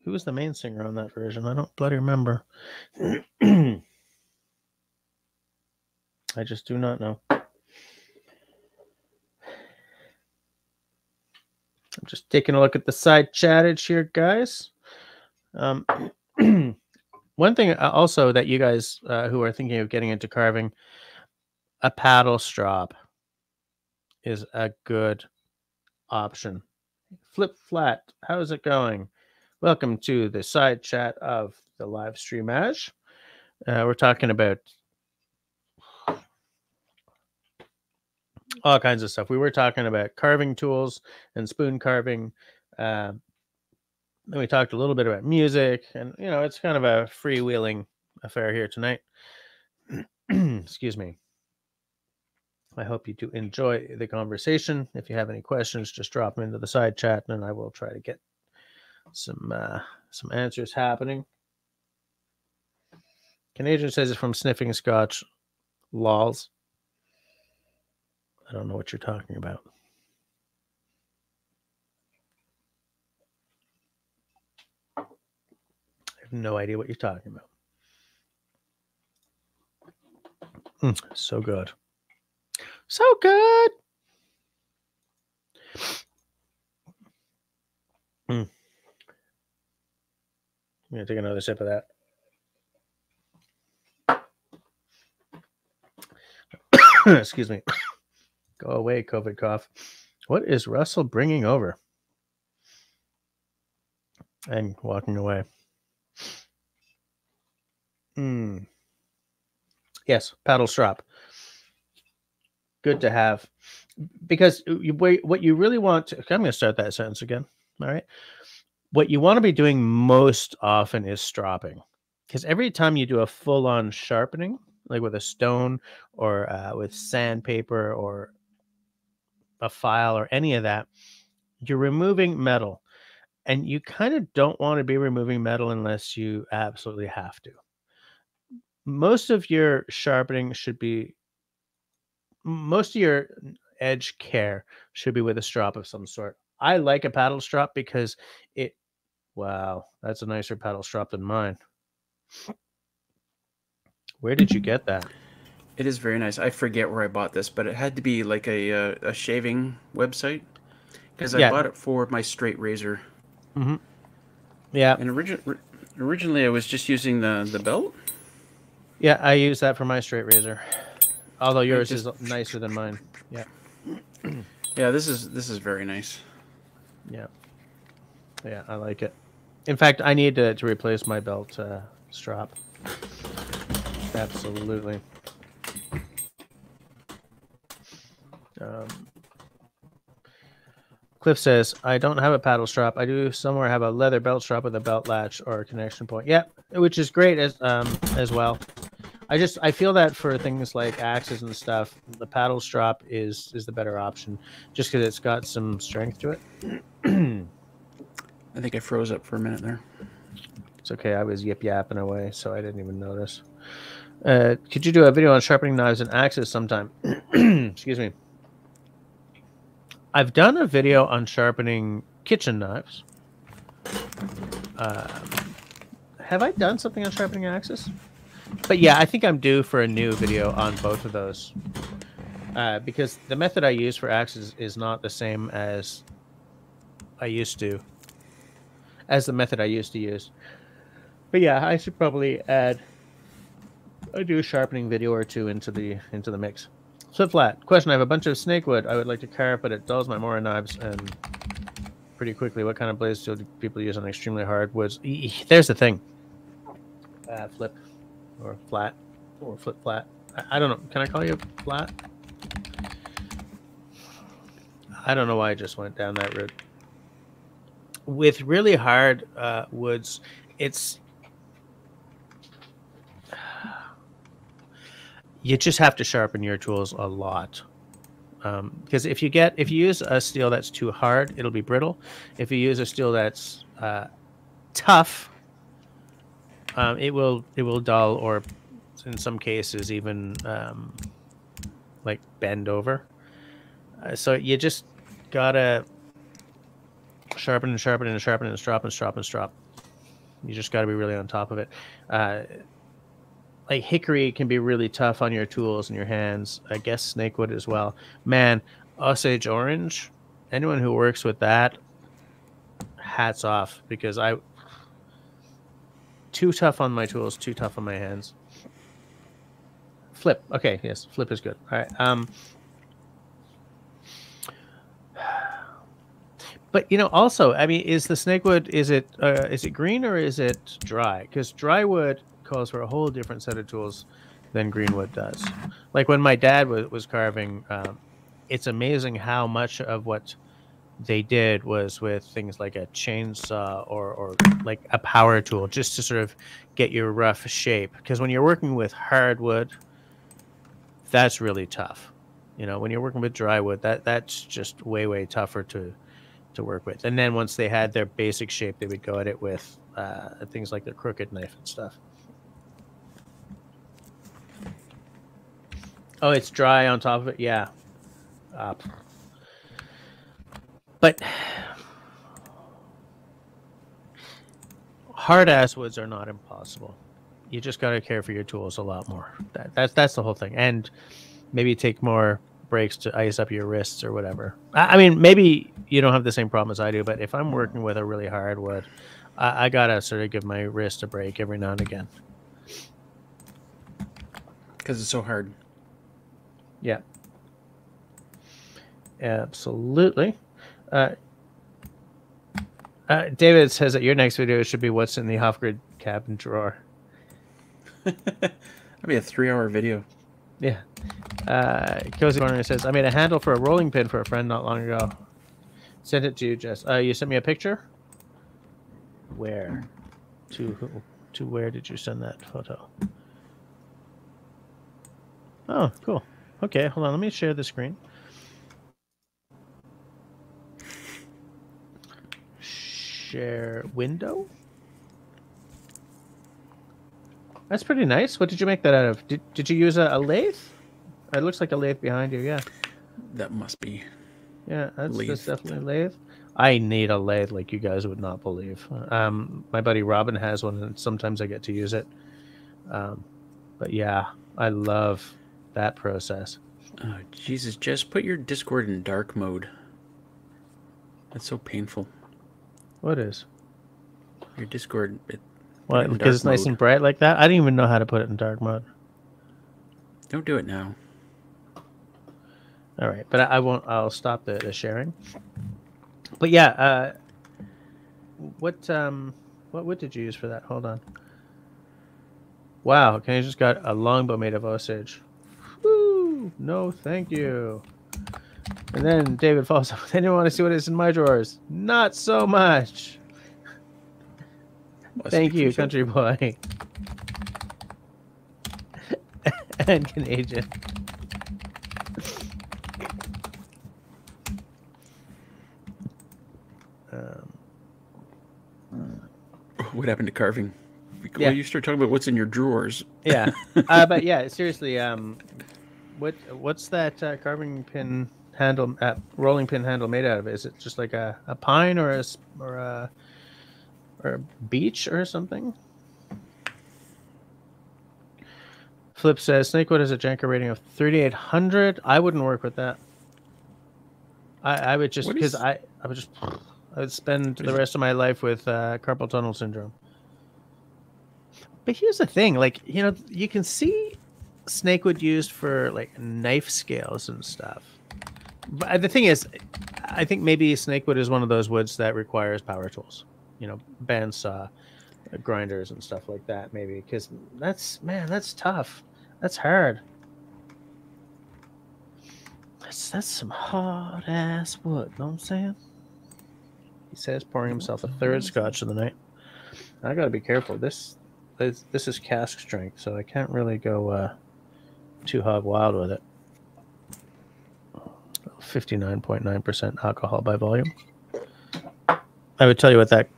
who was the main singer on that version? I don't bloody remember. I just do not know. I'm just taking a look at the side chattage here, guys. One thing also that you guys who are thinking of getting into carving, a paddle strop is a good option. Flip Flat, how's it going? Welcome to the side chat of the live stream, Ash. We're talking about all kinds of stuff. We were talking about carving tools and spoon carving. Then we talked a little bit about music, and it's kind of a freewheeling affair here tonight. Excuse me. I hope you do enjoy the conversation. If you have any questions, just drop them into the side chat, and I will try to get some answers happening. Canadian says it's from sniffing scotch. Lols. I don't know what you're talking about. I have no idea what you're talking about. So good. So good. I'm going to take another sip of that. Excuse me. Go away, COVID cough. What is Russell bringing over? And walking away. Yes, paddle strap. Good to have. Because what you really want to... I'm going to start that sentence again. All right. What you want to be doing most often is stropping. Because every time you do a full-on sharpening, like with a stone or with sandpaper or a file or any of that, you're removing metal. And you kind of don't want to be removing metal unless you absolutely have to. Most of your sharpening should be... Most of your edge care should be with a strop of some sort. I like a paddle strap because it... Wow, that's a nicer paddle strap than mine. Where did you get that? It is very nice. I forget where I bought this, but it had to be like a shaving website because I bought it for my straight razor. Mm-hmm. Yeah. And originally I was just using the belt. Yeah, I use that for my straight razor. Although yours is nicer than mine. Yeah. Yeah, this is very nice. Yeah. Yeah, I like it. In fact, I need to replace my belt strap. Absolutely. Cliff says, I don't have a paddle strap. I do somewhere have a leather belt strap with a belt latch or a connection point. Yeah, which is great as well. I feel that for things like axes and stuff, the paddle strap is the better option, just because it's got some strength to it. I think I froze up for a minute there. It's okay. I was yip-yapping away, so I didn't even notice. Could you do a video on sharpening knives and axes sometime? Excuse me. I've done a video on sharpening kitchen knives. Have I done something on sharpening axes? But yeah, I think I'm due for a new video on both of those. Because the method I use for axes is not the same as the method I used to use. But yeah, I should probably add a new sharpening video or two into the mix. Flip flat. Question: I have a bunch of snake wood I would like to carve, but it dulls my Mora knives and pretty quickly. What kind of blade steel do people use on extremely hard woods? There's the thing. Flip or flat or flip flat. I don't know. Can I call you flat? I don't know why I just went down that route. With really hard woods, you just have to sharpen your tools a lot. Because if you use a steel that's too hard, it'll be brittle. If you use a steel that's tough, it will dull, or in some cases even like bend over. So you just gotta sharpen and sharpen and sharpen and strop and strop and strop. You just gotta be really on top of it. Like hickory can be really tough on your tools and your hands. I guess snakewood as well. Man, Osage orange, anyone who works with that, hats off, because too tough on my tools, too tough on my hands. Flip. Okay, yes, flip is good. All right. But also, I mean, is the snakewood, is it green or is it dry? Because dry wood calls for a whole different set of tools than green wood does. Like when my dad was carving it's amazing how much of what they did was with things like a chainsaw or like a power tool just to sort of get your rough shape. Because when you're working with hardwood, that's really tough. You know, when you're working with dry wood, that's just way tougher to work with. And then once they had their basic shape, they would go at it with things like their crooked knife and stuff. Oh, it's dry on top of it. Yeah. But hard ass woods are not impossible. You just got to care for your tools a lot more. That's the whole thing. And maybe take more breaks to ice up your wrists or whatever. I mean, maybe you don't have the same problem as I do, but if I'm working with a really hard wood, I gotta sort of give my wrist a break every now and again. Because it's so hard. Yeah. Absolutely. David says that your next video should be what's in the off-grid cabin drawer. That'd be a 3-hour video. Yeah. Cozy Corner says, I made a handle for a rolling pin for a friend not long ago. Sent it to you, Jess. You sent me a picture? Where? To who? To where did you send that photo? Oh, cool. Okay, hold on. Let me share the screen. Share window. That's pretty nice. What did you make that out of? Did you use a lathe? It looks like a lathe behind you. Yeah. That must be. Yeah, that's definitely a lathe. I need a lathe like you guys would not believe. My buddy Robin has one, and sometimes I get to use it. But yeah, I love that process. Oh, Jesus, just put your Discord in dark mode. That's so painful. What is? Your Discord. What? Because it's nice and bright like that? I didn't even know how to put it in dark mode. Don't do it now. All right, but I won't. I'll stop the sharing. But yeah, what wood did you use for that? Hold on. Wow, okay, I just got a longbow made of Osage. Woo! No, thank you. And then David follows up. Anyone want to see what is in my drawers? Not so much. Thank you, country boy. And Canadian. What happened to carving? Yeah. Well, you start talking about what's in your drawers. Yeah, but yeah, seriously, what's that carving pin handle, rolling pin handle made out of? Is it just like a pine or a beech or something? Flip says Snakewood has a Janker rating of 3,800. I wouldn't work with that. I would just because I would spend the rest of my life with carpal tunnel syndrome. But here's the thing, like, you know, you can see Snakewood used for like knife scales and stuff. But the thing is, I think maybe Snakewood is one of those woods that requires power tools, you know, bandsaw, grinders and stuff like that, maybe, because that's tough. That's hard. That's some hard ass wood, know what I'm saying? He says, pouring himself a third scotch of the night. I gotta be careful. This is cask strength, so I can't really go too hog wild with it. 59.9% alcohol by volume. I would tell you what that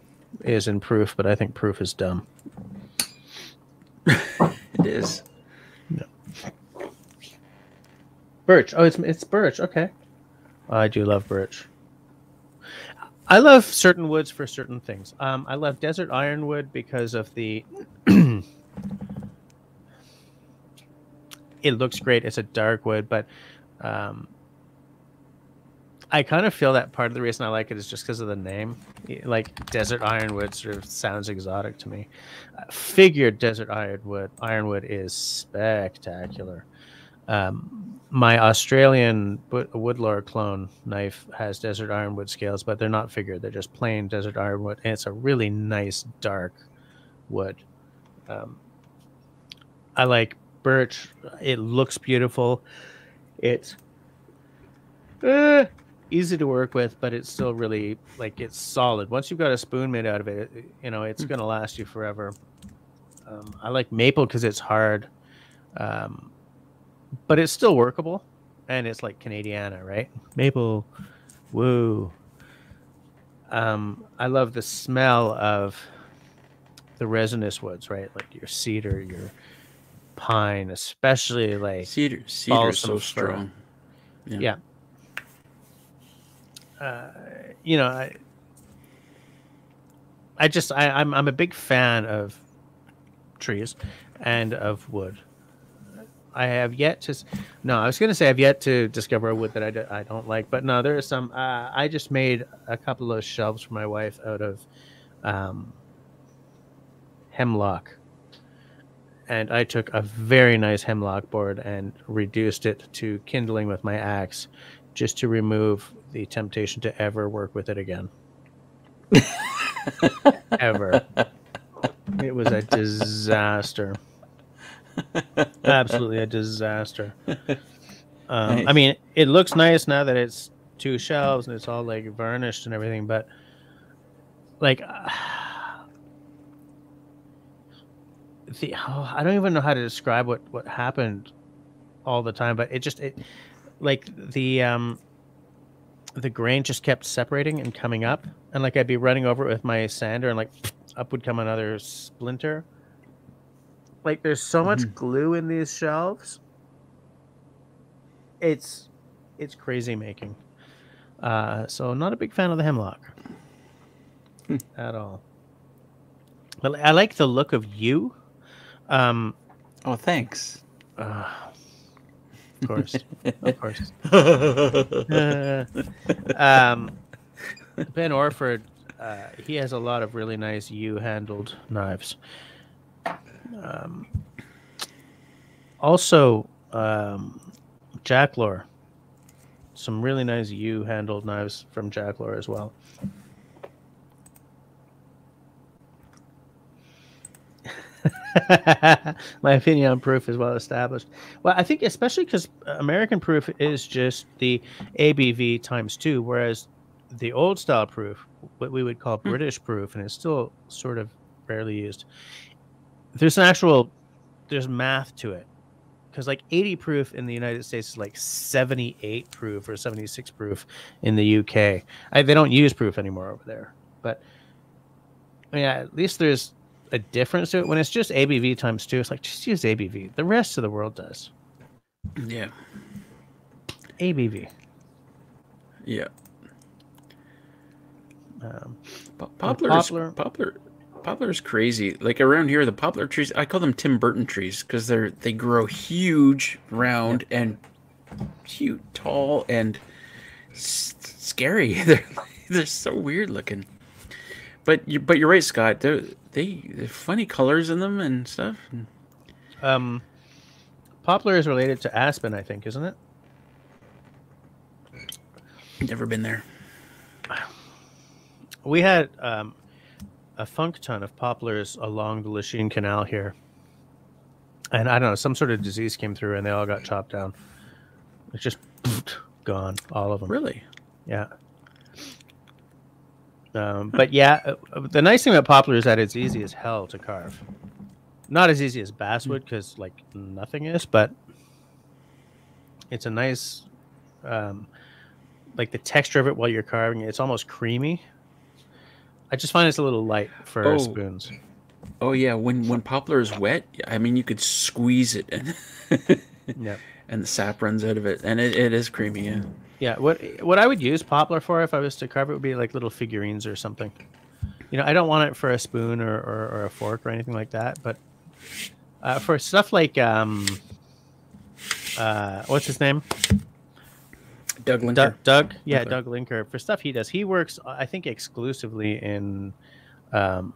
is in proof, but I think proof is dumb. It is. No. Birch. Oh, it's birch. Okay. I do love birch. I love certain woods for certain things. I love desert ironwood because of the... It looks great. It's a dark wood, but I kind of feel that part of the reason I like it is just because of the name. Like, desert ironwood sort of sounds exotic to me. Figured desert ironwood is spectacular. My Australian Woodlore clone knife has desert ironwood scales, but they're not figured. They're just plain desert ironwood, and it's a really nice dark wood. I like birch. It looks beautiful. It's Easy to work with, but it's still really like it's solid. Once you've got a spoon made out of it, it's Hmm. gonna last you forever. I like maple because it's hard, but it's still workable, and it's like Canadiana, right? Maple, woo. I love the smell of the resinous woods, right? Like your cedar, your pine, especially like Cedar is balsam so fir. strong. Yeah. Yeah. Uh, you know, I'm a big fan of trees and of wood. I have yet to. No, I was going to say I've yet to discover a wood that I don't like, but no, there is some. I just made a couple of shelves for my wife out of um, hemlock, and I took a very nice hemlock board and reduced it to kindling with my axe, just to remove the temptation to ever work with it again. Ever. It was a disaster. Absolutely a disaster. I Nice. mean, it looks nice now that it's two shelves and it's all like varnished and everything, but like, I don't even know how to describe what happened all the time, but it like the grain just kept separating and coming up, and like I'd be running over it with my sander, and like up would come another splinter. Like there's so Hmm. much glue in these shelves. It's it's crazy making. So not a big fan of the hemlock at all. But I like the look of you. Um, Oh, thanks. of course, of course. Uh, um, Ben Orford, he has a lot of really nice U-handled knives. Um, also, Jack Lore, some really nice U-handled knives from Jack Lore as well. My opinion on proof is well established. Well, I think especially because American proof is just the ABV times two, whereas the old style proof, what we would call Hmm. British proof, and it's still sort of rarely used. There's math to it, because like 80 proof in the United States is like 78 proof or 76 proof in the UK. They don't use proof anymore over there, but yeah, at least there's a difference to it. When it's just ABV times two, it's like just use ABV. The rest of the world does Yeah. ABV. Yeah. Um, with Poplar's poplar, poplar's crazy. Like around here, the poplar trees, I call them Tim Burton trees because they grow huge, yeah. round, and cute, tall, and scary. They're so weird looking. But you're right, Scott. They're funny colors in them and stuff. Um, poplar is related to aspen, I think, isn't it? Never been there. We had a funk ton of poplars along the Lachine Canal here, and I don't know, some sort of disease came through, and they all got chopped down. It's just gone, all of them. Really? Yeah. But yeah, the nice thing about poplar is that it's easy as hell to carve. Not as easy as basswood because like nothing is, but it's a nice, um, like the texture of it while you're carving. It's almost creamy. I just find it's a little light for Oh, spoons. oh yeah. When poplar is wet, I mean you could squeeze it and Yeah, and the sap runs out of it, and it is creamy. Yeah. yeah. What I would use poplar for if I was to carve it would be like little figurines or something. I don't want it for a spoon or a fork or anything like that, but for stuff like what's his name? Doug Linker. Yeah, Okay. Doug Linker. For stuff he does, he works, I think, exclusively in um,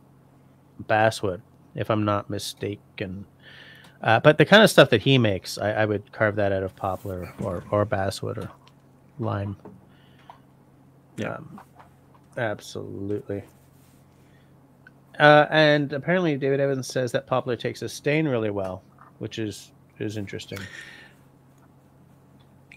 basswood, if I'm not mistaken. But the kind of stuff that he makes, I would carve that out of poplar or basswood or lime. Yeah. Absolutely. And apparently, David Evans says that poplar takes a stain really well, which is interesting.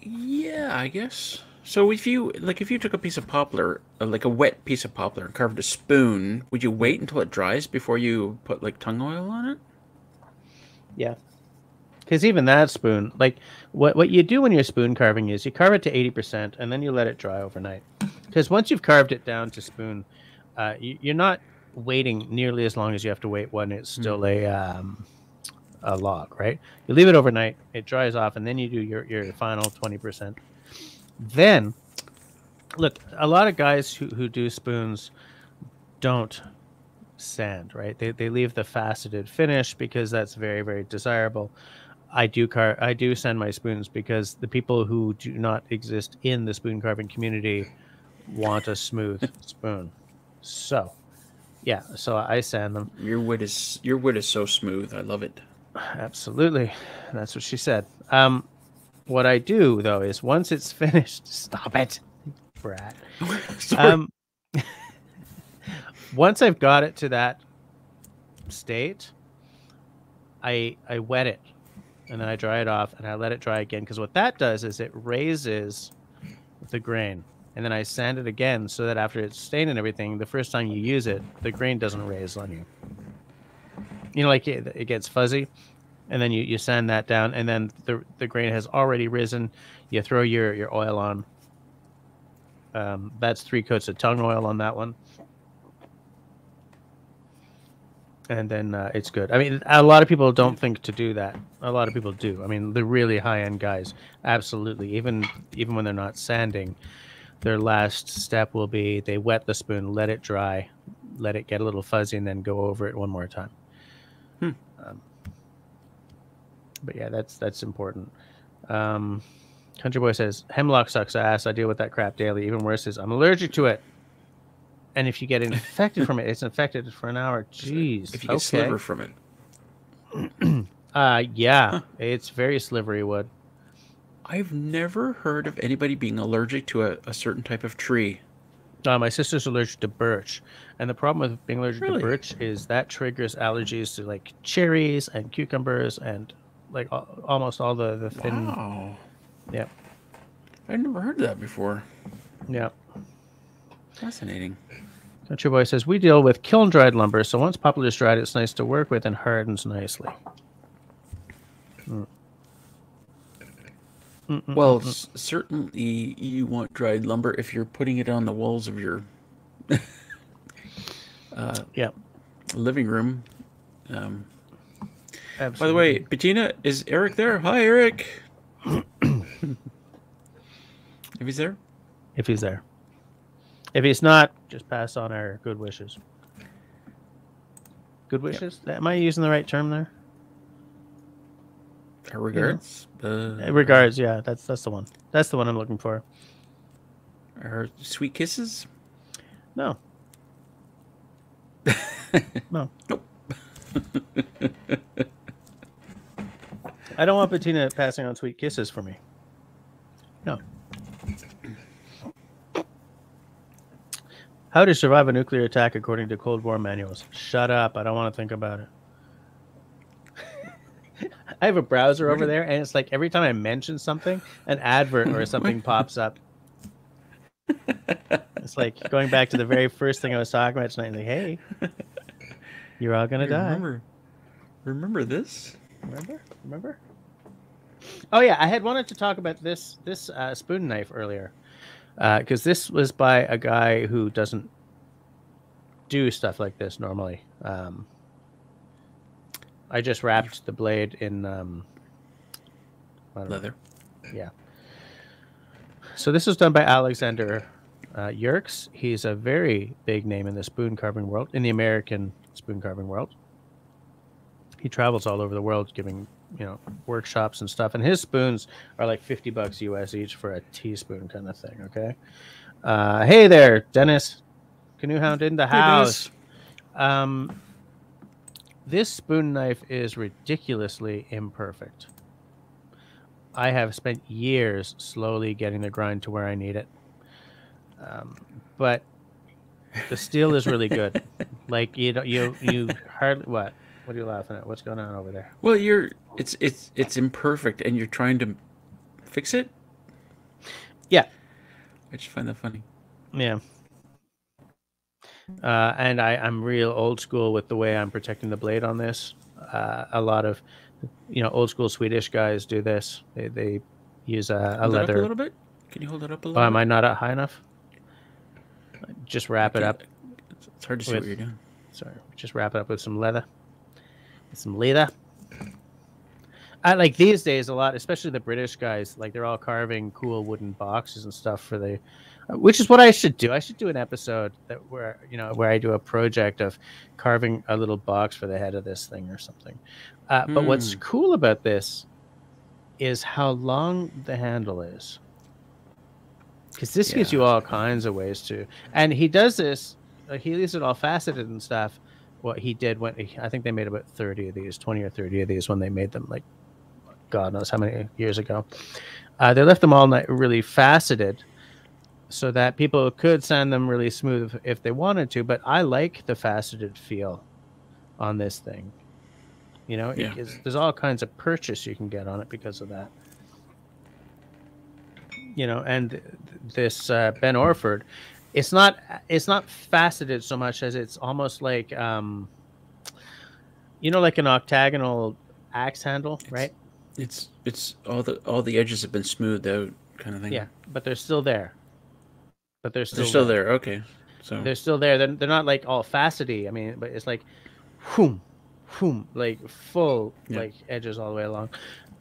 Yeah, I guess. So if you took a piece of poplar, like a wet piece of poplar, and carved a spoon, would you wait until it dries before you put like tung oil on it? Yeah. Because even that spoon, like what you do when you're spoon carving is you carve it to 80% and then you let it dry overnight. Because once you've carved it down to spoon, you're not waiting nearly as long as you have to wait when it's still a log, right? You leave it overnight, it dries off, and then you do your final 20%. Then, look, a lot of guys who do spoons don't sand, right? They leave the faceted finish because that's very, very desirable. I do sand my spoons because the people who do not exist in the spoon carving community want a smooth spoon. So, yeah, so I sand them. Your wood is so smooth. I love it. Absolutely. That's what she said. What I do though is once it's finished, stop it, brat. Sorry. Once I've got it to that state, I wet it and then I dry it off and I let it dry again because what that does is it raises the grain and then I sand it again so that after it's stained and everything, the first time you use it, the grain doesn't raise on you. You know, like it gets fuzzy, and then you sand that down, and then the grain has already risen. You throw your oil on. That's 3 coats of tung oil on that one. And then it's good. I mean, a lot of people don't think to do that. A lot of people do. I mean, the really high-end guys, absolutely. Even when they're not sanding, their last step will be they wet the spoon, let it dry, let it get a little fuzzy, and then go over it one more time. But yeah, that's important. Country Boy says, hemlock sucks ass. I deal with that crap daily. Even worse is I'm allergic to it. And if you get infected from it, it's infected for an hour. Jeez. If you get sliver from it. Yeah, it's very slivery wood. I've never heard of anybody being allergic to a certain type of tree. My sister's allergic to birch. And the problem with being allergic to birch is that triggers allergies to like cherries and cucumbers and like almost all the thin. Wow. Yeah. I've never heard that before. Yeah. Fascinating. Country Boy says, we deal with kiln dried lumber, so once poplar is dried, it's nice to work with and hardens nicely. Well, certainly you want dried lumber if you're putting it on the walls of your living room. By the way, Bettina, is Eric there? Hi, Eric. If he's there? If he's there. If he's not, just pass on our good wishes. Good wishes? Yep. Am I using the right term there? Regards? Regards, yeah. That's the one. That's the one I'm looking for. Our sweet kisses? No. No. Nope. I don't want Bettina passing on sweet kisses for me. No. How to survive a nuclear attack according to Cold War manuals. Shut up. I don't want to think about it. I have a browser over there, and it's like every time I mention something, an advert or something pops up. It's like going back to the very first thing I was talking about tonight. Like, hey, you're all going to die. Remember this? Remember? Oh, yeah. I had wanted to talk about this spoon knife earlier. Because this was by a guy who doesn't do stuff like this normally. I just wrapped the blade in leather. Yeah. So this was done by Alexander Yerkes. He's a very big name in the spoon carving world, in the American spoon carving world. He travels all over the world giving, workshops and stuff. And his spoons are like $50 US each for a teaspoon kind of thing. Okay. Hey there, Dennis. Canoe Hound in the house. This spoon knife is ridiculously imperfect. I have spent years slowly getting the grind to where I need it. But the steel is really good. Like you hardly what? What are you laughing at? What's going on over there? Well, it's imperfect, and you're trying to fix it. Yeah. I just find that funny. Yeah. And I'm real old school with the way I'm protecting the blade on this. A lot of, old school Swedish guys do this. They use a Hold it up a leather. little bit. Can you hold it up a Oh, little am bit? I not high enough? Just I wrap it can't. up It's hard to see with. what you're doing. Sorry, just wrap it up with some leather. With some leather. I like these days a lot, especially the British guys. Like they're all carving cool wooden boxes and stuff for the, which is what I should do. I should do an episode where I do a project of carving a little box for the head of this thing or something. But what's cool about this is how long the handle is, because this gives you all kinds of ways to. And he does this. He leaves it all faceted and stuff. What he did I think they made about 30 of these, 20 or 30 of these when they made them, like God knows how many years ago. They left them all really faceted so that people could sand them really smooth if they wanted to. But I like the faceted feel on this thing. There's all kinds of purchase you can get on it because of that. And this Ben Orford, it's not faceted so much as it's almost like like an octagonal axe handle, right? It's all the edges have been smoothed out, kind of thing. Yeah, but they're still there. They're still there. Okay, so they're still there. They're not like all facety. I mean, but it's like, whoom, like full like edges all the way along.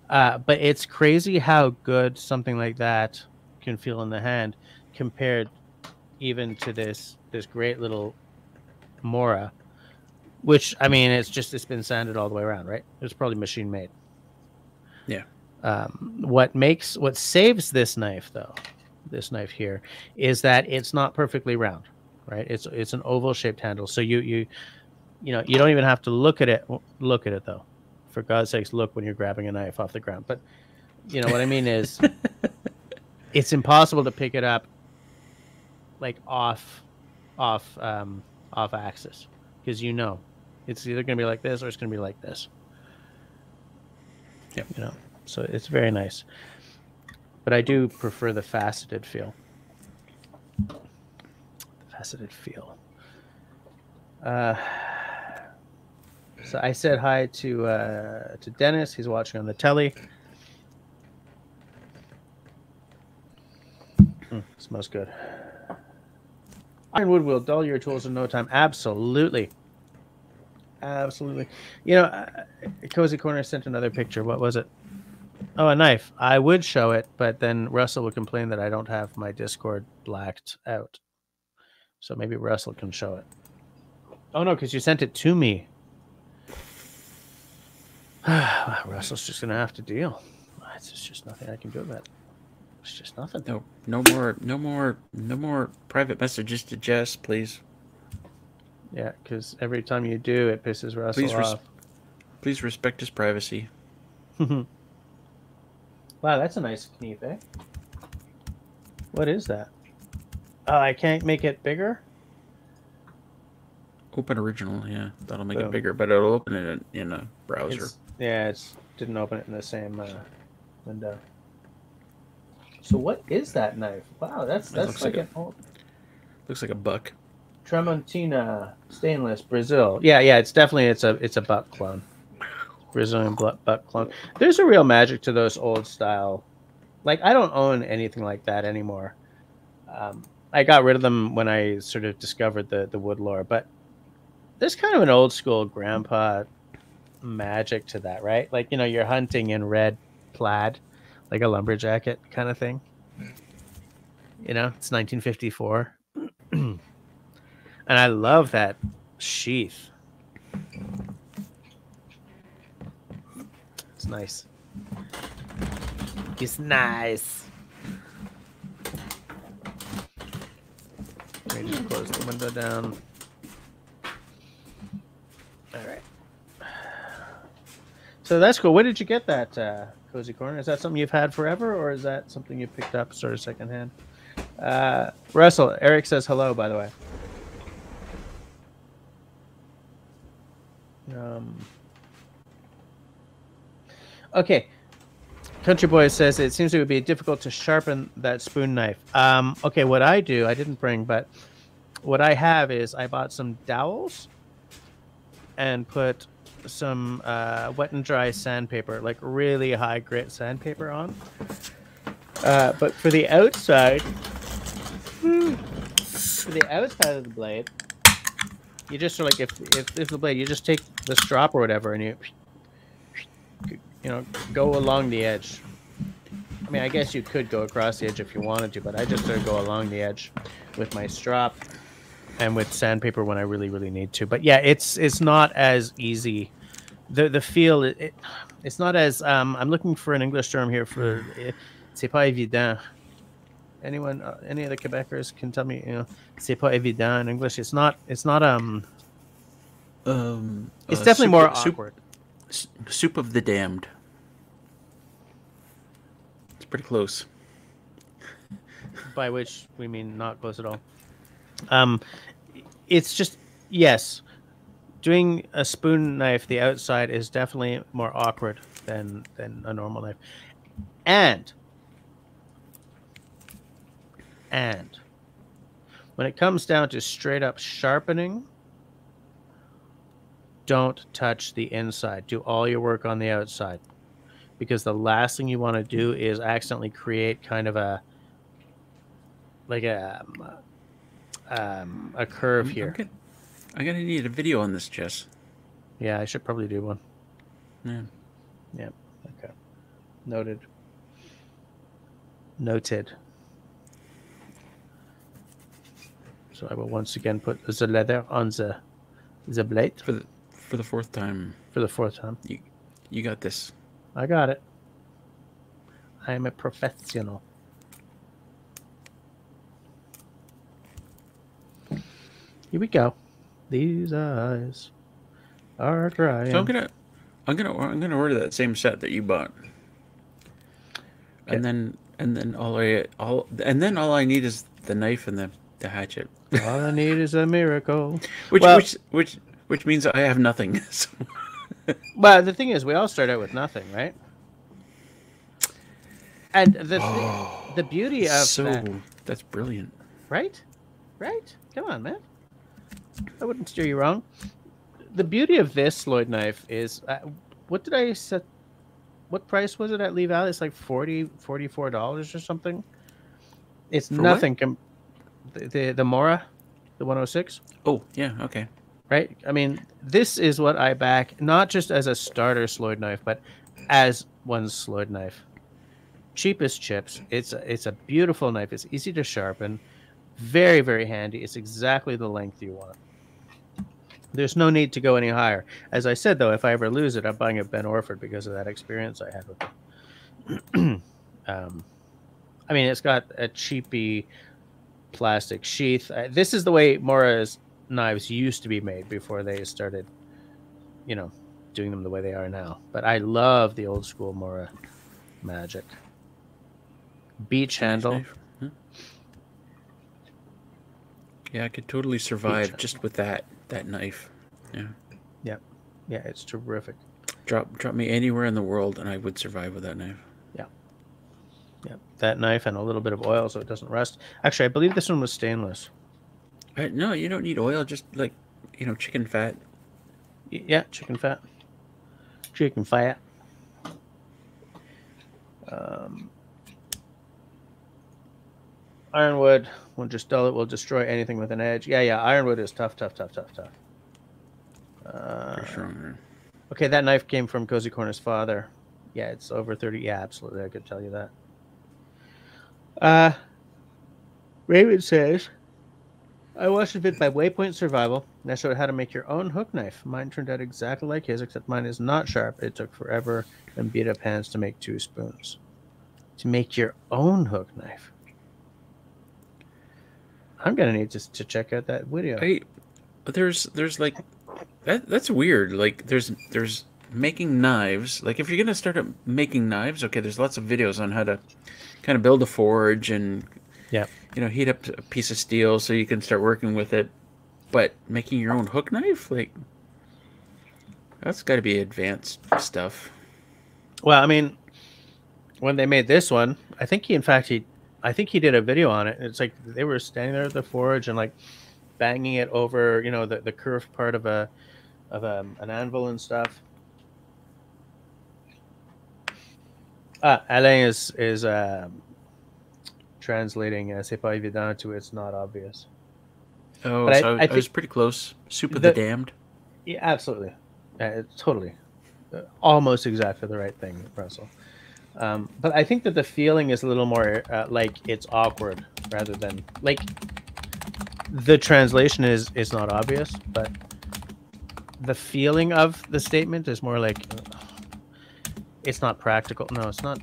But it's crazy how good something like that can feel in the hand compared even to this great little Mora, which I mean it's been sanded all the way around, right? It's probably machine made. Yeah. What saves this knife here is that it's not perfectly round, right? It's an oval shaped handle, so you don't even have to look at it though. For God's sakes, look when you're grabbing a knife off the ground. But you know what I mean is it's impossible to pick it up like off axis, because it's either going to be like this or it's going to be like this. Yep. So it's very nice. But I do prefer the faceted feel. So I said hi to Dennis. He's watching on the telly. Smells good. Ironwood will dull your tools in no time. Absolutely. Cozy Corner sent another picture. What was it? Oh, a knife. I would show it, but then Russell would complain that I don't have my Discord blacked out. So maybe Russell can show it. Oh, no, because you sent it to me. Russell's just going to have to deal. It's just nothing I can do about it. It's just nothing. No more private messages to Jess, please. Yeah, because every time you do, it pisses Russell off. Please respect his privacy. Wow, that's a nice knife, eh? What is that? Oh, I can't make it bigger? Open original, yeah. That'll make it bigger, but it'll open it in a browser. It didn't open it in the same window. So what is that knife? Wow, that's like an old... Looks like a buck. Tramontina stainless, Brazil. Yeah, it's a buck clone. Brazilian buck clone. There's a real magic to those old style. Like, I don't own anything like that anymore. I got rid of them when I sort of discovered the wood lore, but there's kind of an old school grandpa magic to that, right? Like, you're hunting in red plaid, like a lumberjacket kind of thing. It's 1954. And I love that sheath. It's nice. It's nice. Let me just close the window down. All right. So that's cool. Where did you get that Cozy Corner? Is that something you've had forever, or is that something you picked up sort of secondhand? Russell, Eric says hello, by the way. Okay. Country Boy says it seems it would be difficult to sharpen that spoon knife. Okay, what I do, I didn't bring, but what I have is I bought some dowels and put some wet and dry sandpaper, like really high grit sandpaper on. But for the outside, of the blade, you just sort of like if the blade, you just take the strop or whatever, and you know, go along the edge. I mean, I guess you could go across the edge if you wanted to, but I just sort of go along the edge with my strop and with sandpaper when I really, really need to. But yeah, it's not as easy. The feel, it's not as I'm looking for an English term here for c'est pas évident. Anyone, any of the Quebecers can tell me, you know, c'est pas évident in English. It's not it's definitely more awkward. Soup of the damned. It's pretty close. By which we mean not close at all. It's just, yes, doing a spoon knife, the outside is definitely more awkward than a normal knife. And when it comes down to straight up sharpening, don't touch the inside. Do all your work on the outside, because the last thing you want to do is accidentally create kind of a curve here. I'm gonna need a video on this, Jess. Yeah, I should probably do one. Yeah. Okay. Noted. So I will once again put the leather on the blade for the fourth time. For the fourth time. You got this. I got it. I am a professional. Here we go. These eyes are crying. So I'm gonna order that same set that you bought. Okay. And then all I need is the knife and the hatchet. All I need is a miracle. Which means I have nothing. So. Well, the thing is, we all start out with nothing, right? And the beauty of that's brilliant, right? Come on, man. I wouldn't steer you wrong. The beauty of this Lloyd knife is, what did I set? What price was it at Lee Valley? It's like $44 or something. It's for nothing. The Mora, the 106. Oh yeah, okay. Right. I mean, this is what I back, not just as a starter Sloyd knife, but as one Sloyd knife. Cheap as chips. It's a beautiful knife. It's easy to sharpen. Very, very handy. It's exactly the length you want. There's no need to go any higher. As I said, though, if I ever lose it, I'm buying a Ben Orford because of that experience I had with it. I mean, it's got a cheapy plastic sheath. This is the way Mora's knives used to be made before they started, you know, doing them the way they are now. But I love the old school Mora magic. Beach handle. Yeah, I could totally survive just with that knife. Yeah. Yeah, it's terrific. Drop me anywhere in the world and I would survive with that knife. Yeah, that knife and a little bit of oil so it doesn't rust. Actually, I believe this one was stainless. No, you don't need oil. Just like, chicken fat. Yeah, chicken fat. Ironwood will just dull it. Will destroy anything with an edge. Yeah. Ironwood is tough. For sure. Okay, that knife came from Cozy Corner's father. Yeah, it's over 30. Yeah, absolutely. I could tell you that. Raven says, I watched a vid by Waypoint Survival that showed how to make your own hook knife. Mine turned out exactly like his, except mine is not sharp. It took forever and beat up hands to make 2 spoons. To make your own hook knife. I'm gonna need to check out that video. There's like that's weird. Like there's making knives. Like if you're gonna start making knives, okay, there's lots of videos on how to kind of build a forge and heat up a piece of steel so you can start working with it. But making your own hook knife, like that's got to be advanced stuff. Well, I mean, when they made this one, I think I think he did a video on it. It's like they were standing there at the forge and like banging it over, you know, the curved part of an anvil and stuff. Alain is translating "c'est pas évident" to "it's not obvious." Oh, But so I was pretty close. Soup of the Damned. Yeah, absolutely, totally, almost exactly the right thing, Russell. But I think that the feeling is a little more like it's awkward rather than like the translation is not obvious, but the feeling of the statement is more like it's not practical. No, it's not.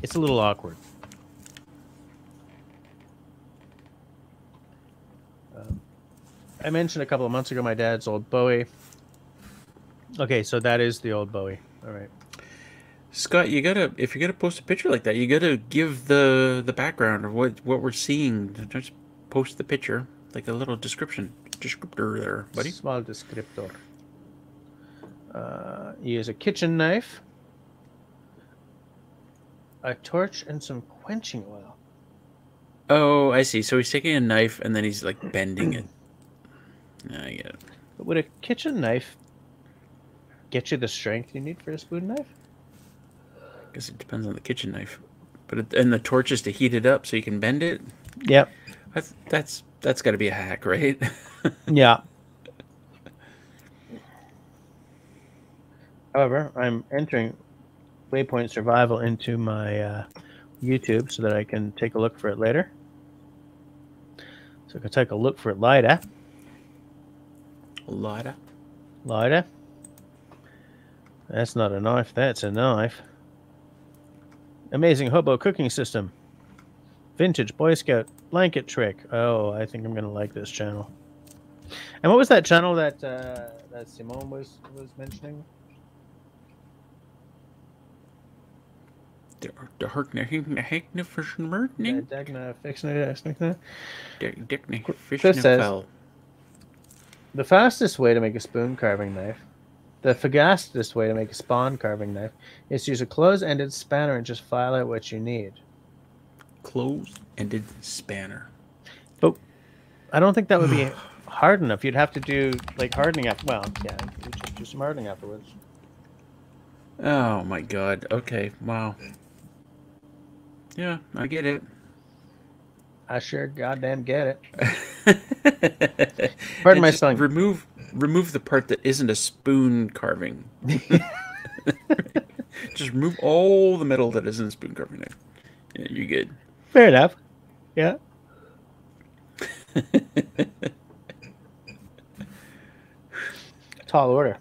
It's a little awkward. I mentioned a couple of months ago my dad's old Bowie. Okay, so that is the old Bowie. All right. Scott, if you're gonna post a picture like that, you gotta give the background of what we're seeing. Just post the picture, like a little descriptor there, buddy. Small descriptor. He has a kitchen knife, a torch, and some quenching oil. Oh, I see. So he's taking a knife and then he's like bending it. I get it. But would a kitchen knife get you the strength you need for a spoon knife? I guess it depends on the kitchen knife. But and the torch is to heat it up so you can bend it. Yep. That's got to be a hack, right? Yeah. However, I'm entering Waypoint Survival into my YouTube so that I can take a look for it later. So I can take a look for it later. Later. That's not a knife. That's a knife. Amazing hobo cooking system. Vintage Boy Scout blanket trick. Oh, I think I'm gonna like this channel. And what was that channel that that Simone was mentioning? The fastest way to make a spoon carving knife, the fastest way to make a spawn carving knife, is to use a closed-ended spanner and just file out what you need. Closed-ended spanner. But I don't think that would be hard enough. You'd have to do like hardening after. Well, yeah, you just do some hardening afterwards. Oh my god. Okay. Wow. Yeah, I get it. I sure goddamn get it. Pardon my spelling. Remove the part that isn't a spoon carving. Just remove all the metal that isn't a spoon carving knife. Yeah, you're good. Fair enough. Yeah. Tall order.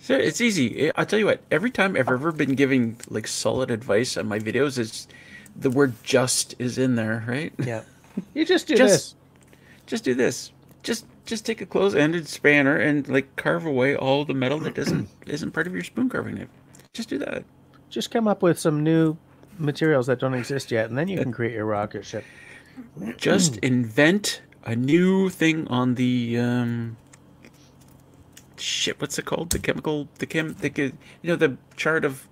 So it's easy. I'll tell you what. Every time I've ever been giving like solid advice on my videos, it's the word "just" is in there, right? Yeah. You just do this. Just do this. Just take a closed-ended spanner and like carve away all the metal that isn't part of your spoon carving knife. Just do that. Just come up with some new materials that don't exist yet, and then you can create your rocket ship. Just invent a new thing on the shit. What's it called? The chemical. You know, the chart of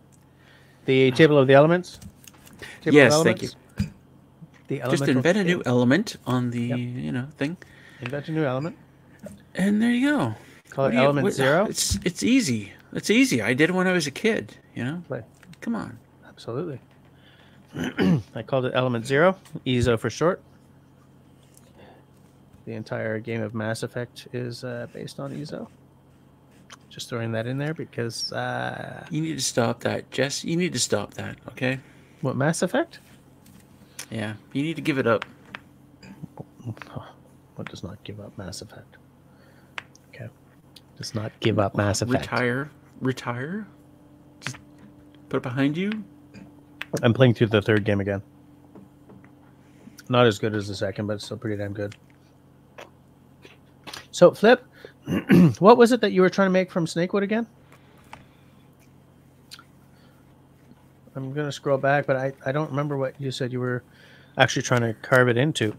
the table of the elements. Yes, thank you. Just invent a scale. new element on the thing. Invent a new element. And there you go. Call it element 0. It's easy. It's easy. I did it when I was a kid. You know. Play. Come on. Absolutely. I called it element 0, EZO for short. The entire game of Mass Effect is based on EZO. Just throwing that in there because you need to stop that, Jess. You need to stop that. Okay. What, Mass Effect? Yeah, you need to give it up. What does not give up Mass Effect? Okay. Does not give up Mass Effect. Retire. Just put it behind you. I'm playing through the third game again. Not as good as the second, but still pretty damn good. So, Flip, what was it that you were trying to make from Snakewood again? I'm going to scroll back, but I don't remember what you said you were actually trying to carve it into.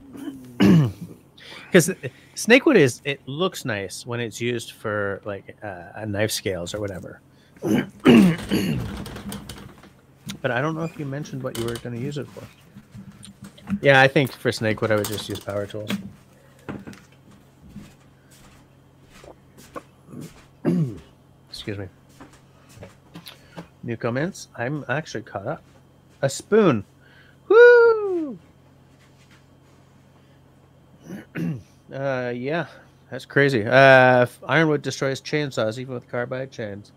Because Snakewood it looks nice when it's used for like knife scales or whatever. But I don't know if you mentioned what you were going to use it for. Yeah, I think for Snakewood, I would just use power tools. Excuse me. New comments? I'm actually caught up. A spoon. Woo! Yeah, that's crazy. Ironwood destroys chainsaws even with carbide chains.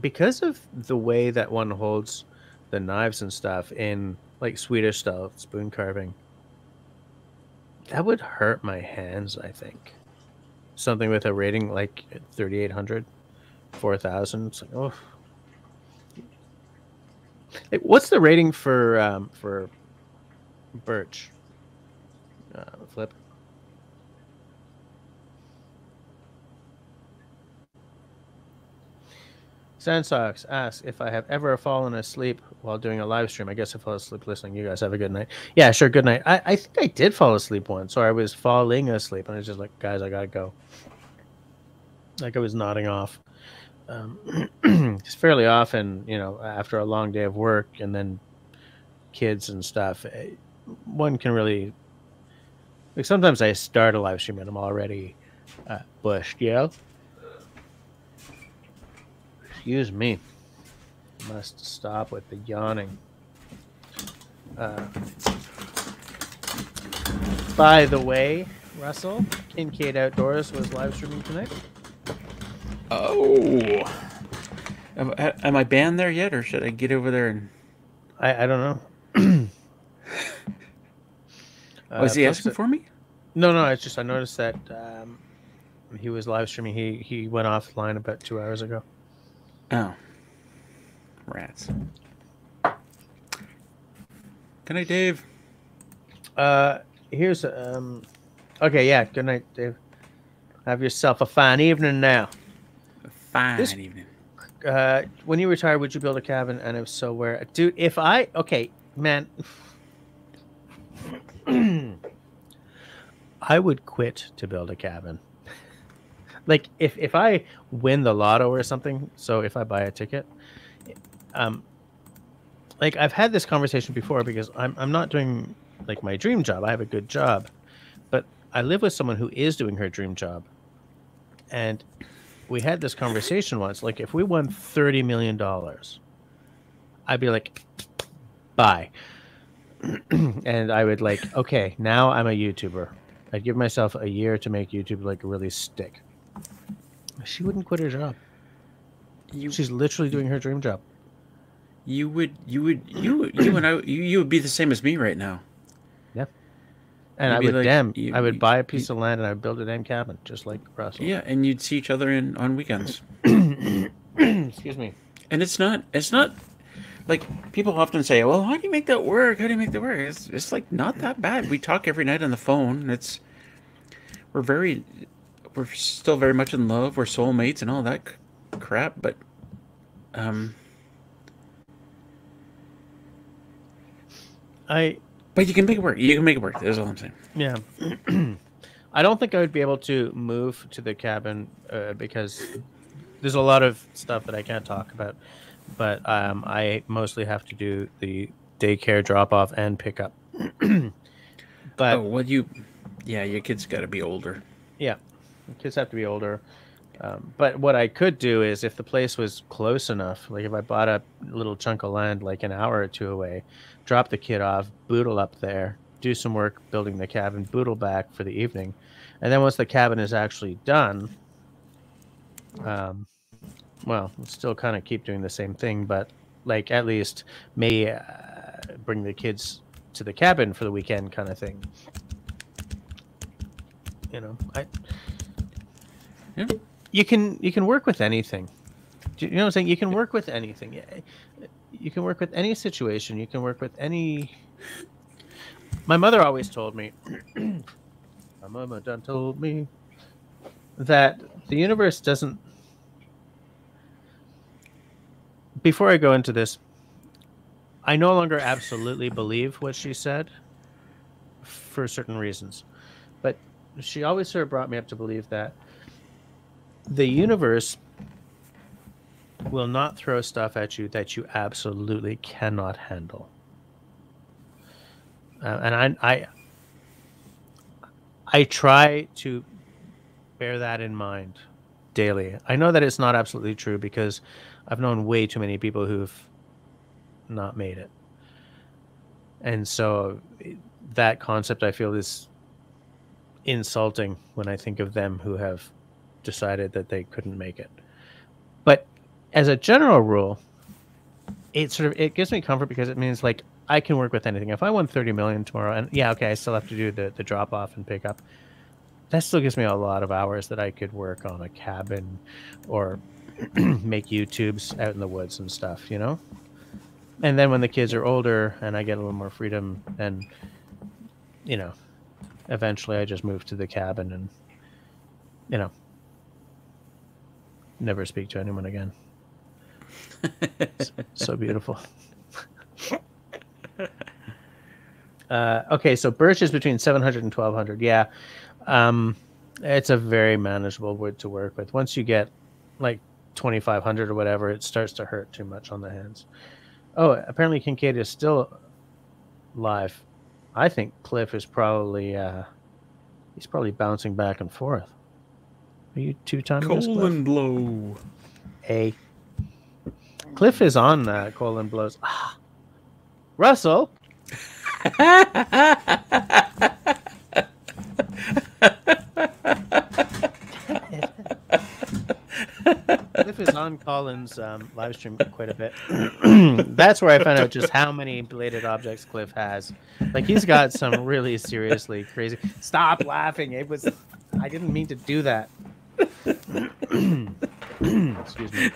Because of the way that one holds the knives and stuff in like Swedish style spoon carving, that would hurt my hands, I think. Something with a rating like 3,800, 4,000. It's like, oh. Hey, what's the rating for birch? Flip. Sandsox asks if I have ever fallen asleep while doing a live stream. I guess I fell asleep listening. You guys have a good night. Yeah, sure. Good night. I think I did fall asleep once, or I was falling asleep, and I was just like, guys, I gotta go. Like I was nodding off. It's fairly often, you know, after a long day of work and then kids and stuff, one can really, like, sometimes I start a live stream and I'm already bushed, you know? Excuse me. Must stop with the yawning. By the way, Russell, Kincaid Outdoors was live streaming tonight. Oh. Am I banned there yet, or should I get over there and... I don't know. Was he asking for me? No. It's just I noticed that he was live streaming. He went offline about 2 hours ago. Oh. Rats. Good night, Dave. Here's okay, yeah, good night, Dave. Have yourself a fine evening now. A fine evening. When you retire, would you build a cabin? And if so, where? Dude, if I... Okay, man. I would quit to build a cabin. Like, if I win the lotto or something, so if I buy a ticket, like, I've had this conversation before because I'm not doing, like, my dream job. I have a good job. But I live with someone who is doing her dream job. And we had this conversation once. Like, if we won $30 million, I'd be like, bye. And I would like, okay, now I'm a YouTuber. I'd give myself a year to make YouTube like really stick. She wouldn't quit her job. She's literally doing her dream job. You and I, you would be the same as me right now. Yeah. And I would I would buy a piece of land and I'd build a damn cabin, just like Russell. Yeah, and you'd see each other on weekends. Excuse me. And it's not like people often say, well, how do you make that work? How do you make that work? It's like not that bad. We talk every night on the phone. We're still very much in love. We're soulmates and all that crap, but but you can make it work. You can make it work. That's all I'm saying. Yeah. I don't think I would be able to move to the cabin because there's a lot of stuff that I can't talk about. But I mostly have to do the daycare drop-off and pickup. But your kids got to be older. Yeah, the kids have to be older. But what I could do is if the place was close enough, like if I bought a little chunk of land like an hour or two away, drop the kid off, boodle up there, do some work building the cabin, boodle back for the evening. And then once the cabin is actually done, well, still kind of keep doing the same thing, but like at least maybe bring the kids to the cabin for the weekend kind of thing. You know, you can work with anything. You know what I'm saying? You can work with anything. You can work with any situation. You can work with any... My mother always told me, my mama done told me that the universe doesn't... Before I go into this, I no longer absolutely believe what she said for certain reasons. but she always sort of brought me up to believe that the universe will not throw stuff at you that you absolutely cannot handle. And I try to bear that in mind daily. I know that it's not absolutely true because I've known way too many people who've not made it. And so that concept, I feel, is insulting when I think of them who have decided that they couldn't make it. But as a general rule, it gives me comfort because it means like I can work with anything. If I won 30 million tomorrow, and yeah, okay, I still have to do the drop off and pick up. That still gives me a lot of hours that I could work on a cabin or make YouTubes out in the woods and stuff, you know? And then when the kids are older and I get a little more freedom, then, you know, eventually I just move to the cabin and, you know, never speak to anyone again. So beautiful. Okay, so birch is between 700 and 1200. Yeah. It's a very manageable wood to work with. Once you get like 2500 or whatever, it starts to hurt too much on the hands. Oh, apparently Kincaid is still live. I think Cliff is probably he's probably bouncing back and forth. Are you two-timing this, Cliff? Colon blow. Hey. Cliff is on colon blows. Russell. Cliff is on Colin's live stream quite a bit. That's where I found out just how many belated objects Cliff has. Like, he's got some really seriously crazy. Stop laughing. I didn't mean to do that. Excuse me.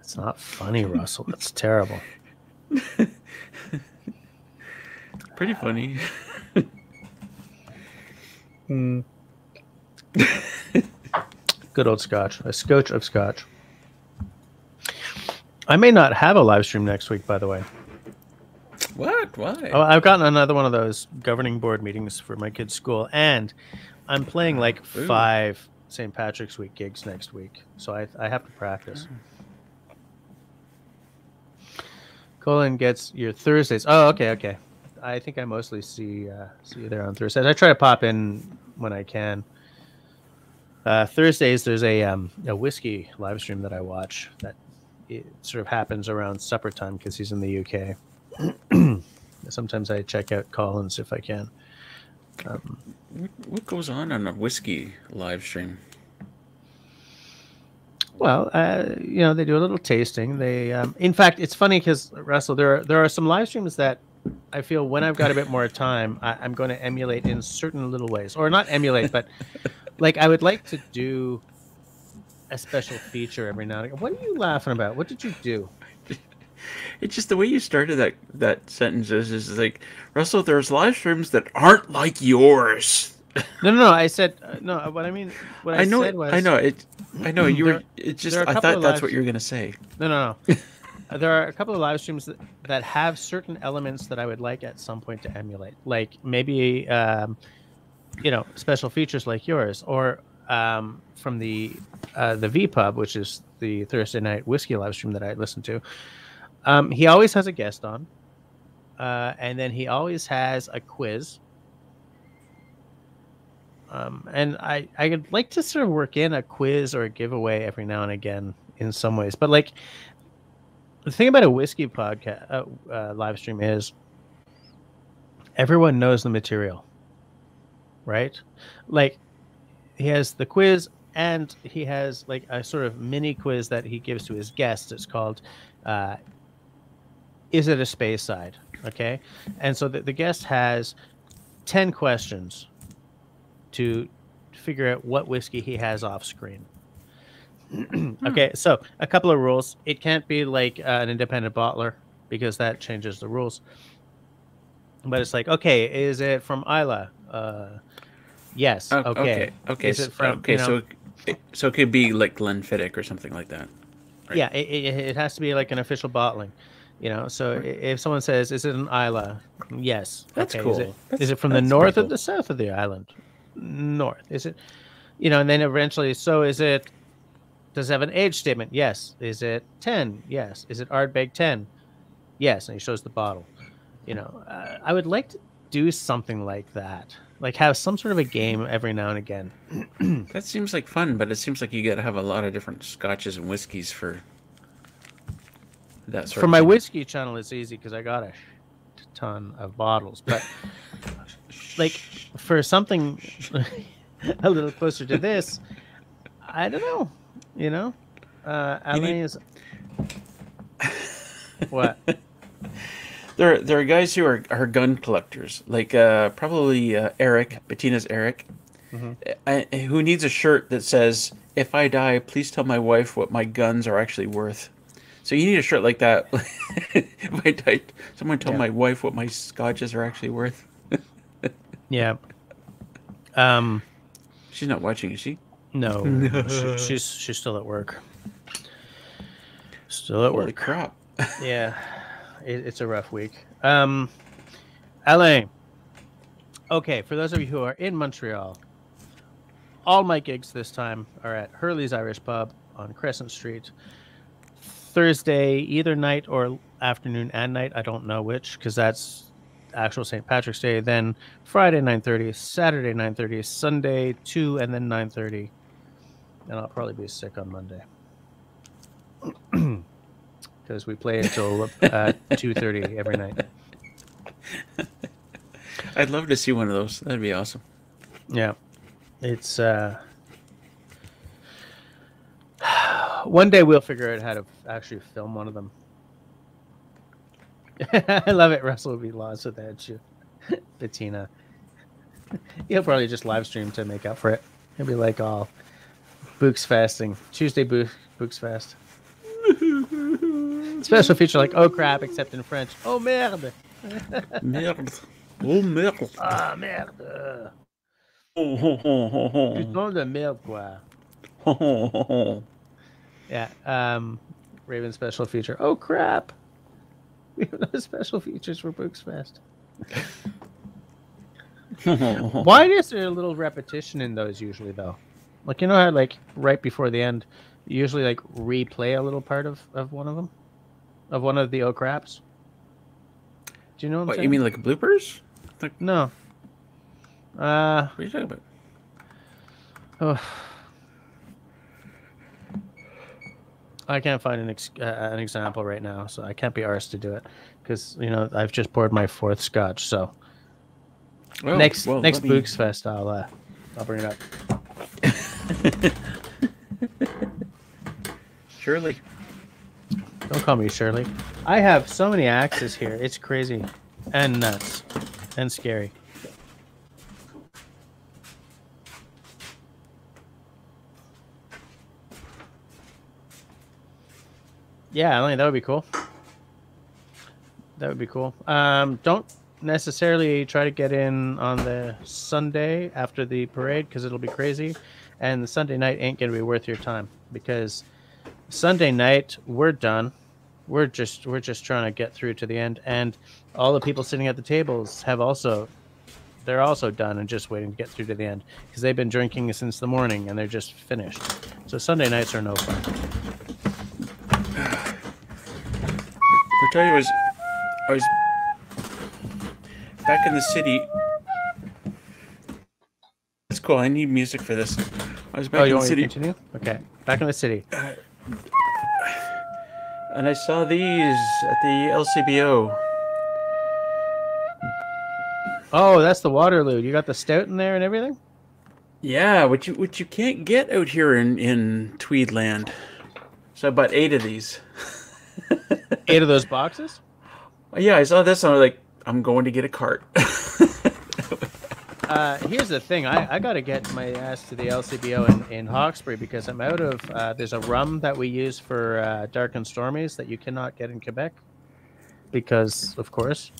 It's not funny, Russell. It's terrible. Pretty funny. Good old scotch. A scotch of scotch. I may not have a live stream next week, by the way. What? Why? Oh, I've gotten another one of those governing board meetings for my kids' school, and I'm playing like 5 St. Patrick's Week gigs next week, so I have to practice. Colin gets your Thursdays. Oh, okay. I think I mostly see you there on Thursdays. I try to pop in when I can. Thursdays, there's a whiskey live stream that I watch that it sort of happens around supper time because he's in the UK. Sometimes I check out Colin's if I can. What goes on a whiskey live stream? Well, they do a little tasting. They, in fact, it's funny because Russell, there are some live streams that I feel when I've got a bit more time, I'm going to emulate in certain little ways, or not emulate, but like I would like to do a special feature every now and again. What are you laughing about? What did you do? It's just the way you started that sentence is like, Russell, there's live streams that aren't like yours. No. I said no. What I mean, what I said was, I know you were. It's just I thought that's what you were gonna say. No. There are a couple of live streams that have certain elements that I would like at some point to emulate, like maybe special features like yours, or from the VPub, which is the Thursday night whiskey live stream that I listen to. He always has a guest on, and then he always has a quiz. And I'd like to sort of work in a quiz or a giveaway every now and again in some ways. But like the thing about a whiskey podcast live stream is everyone knows the material, right? Like he has the quiz and he has like a sort of mini quiz that he gives to his guests. It's called Is It a Space Side? Okay. And so the guest has 10 questions to figure out what whiskey he has off screen. Okay, so a couple of rules. It can't be like an independent bottler because that changes the rules. But it's like, okay, is it from Isla? Yes. Okay. Is it from? So it could be like Glenfiddich or something like that. Right? Yeah, it has to be like an official bottling. You know, so if someone says, "Is it an Isla?" Yes. That's Okay. cool. Is it from the That's north pretty or cool. the south of the island? North. Is it? You know, and then eventually, so is it? Does it have an age statement? Yes. Is it 10? Yes. Is it Ardbeg 10? Yes. And he shows the bottle. You know, I would like to do something like that, like have some sort of a game every now and again. That seems like fun, but it seems like you got to have a lot of different scotches and whiskeys for that sort For of my thing. whiskey channel, it's easy because I got a ton of bottles, but like for something a little closer to this, I don't know. You know, You need, Alain is what? there are guys who are gun collectors, like probably Eric, Bettina's Eric, Mhm. who needs a shirt that says, "If I die, please tell my wife what my guns are actually worth." So you need a shirt like that. If I die, someone tell Yeah, my wife what my scotches are actually worth. yeah. Um, She's not watching, is she? no, she's still at work. Still at Holy work. crap! Yeah, it's a rough week. Alain. Okay, for those of you who are in Montreal, all my gigs this time are at Hurley's Irish Pub on Crescent Street. Thursday, either night or afternoon and night. I don't know which because that's actual St. Patrick's Day. Then Friday 9:30, Saturday 9:30, Sunday 2, and then 9:30. And I'll probably be sick on Monday because we play until 2:30 every night. I'd love to see one of those. That'd be awesome. Yeah, it's one day we'll figure out how to actually film one of them. I love it. Russell will be lost without you. Bettina. He'll probably just live stream to make up for it. He'll be like, "Oh, Book's fasting. Tuesday, Book's fast." Special feature like, "Oh crap," except in French. "Oh merde." Merde. Oh merde. Ah merde. Oh, ho, ho, ho, ho. Putain de merde, quoi. Ho, ho, ho, ho. Yeah. Raven special feature. "Oh crap." We have no special features for Book's Fest. Why is there a little repetition in those usually though? Like you know how like right before the end, you usually like replay a little part of one of them, of one of the "Oh craps." Do you know what I'm What, saying? you mean like bloopers? Like, No. what are you talking about? Oh. I can't find an example right now, so I can't be arsed to do it because you know I've just poured my fourth scotch. So Well, next let me- Book's Fest, I'll bring it up. Surely. Don't call me Shirley. I have so many axes here. It's crazy and nuts and scary. Yeah, I think that would be cool. That would be cool. Don't necessarily try to get in on the Sunday after the parade because it'll be crazy, and the Sunday night ain't gonna be worth your time because Sunday night we're done. We're just trying to get through to the end, and all the people sitting at the tables have also they're also done and just waiting to get through to the end because they've been drinking since the morning and they're just finished. So Sunday nights are no fun. I tell you, I was back in the city. That's cool. I need music for this. I was back Oh, in you the want me to city, continue? Okay, back in the city. and I saw these at the LCBO. Oh, that's the Waterloo. You got the stout in there and everything? Yeah, which you can't get out here in Tweedland. So I bought 8 of these. 8 of those boxes? Yeah, I saw this and I was like, I'm going to get a cart. Here's the thing. I got to get my ass to the LCBO in Hawkesbury because I'm out of... there's a rum that we use for Dark and Stormies that you cannot get in Quebec. Because, of course.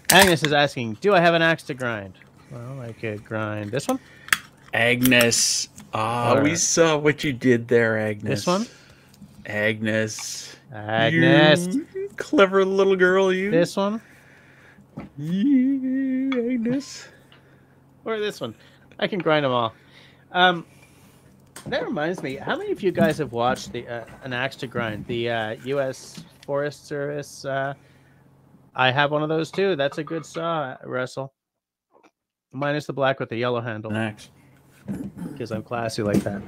Agnes is asking, do I have an axe to grind? Well, I could grind this one. Agnes. Ah, we saw what you did there, Agnes. This one? Agnes. Agnes. clever little girl, you. This one? Yeah, Agnes. Or this one? I can grind them all. That reminds me, how many of you guys have watched the An Axe to Grind, the U.S. Forest Service? I have one of those too. That's a good saw, Russell. Minus the black with the yellow handle. An axe. Because I'm classy like that.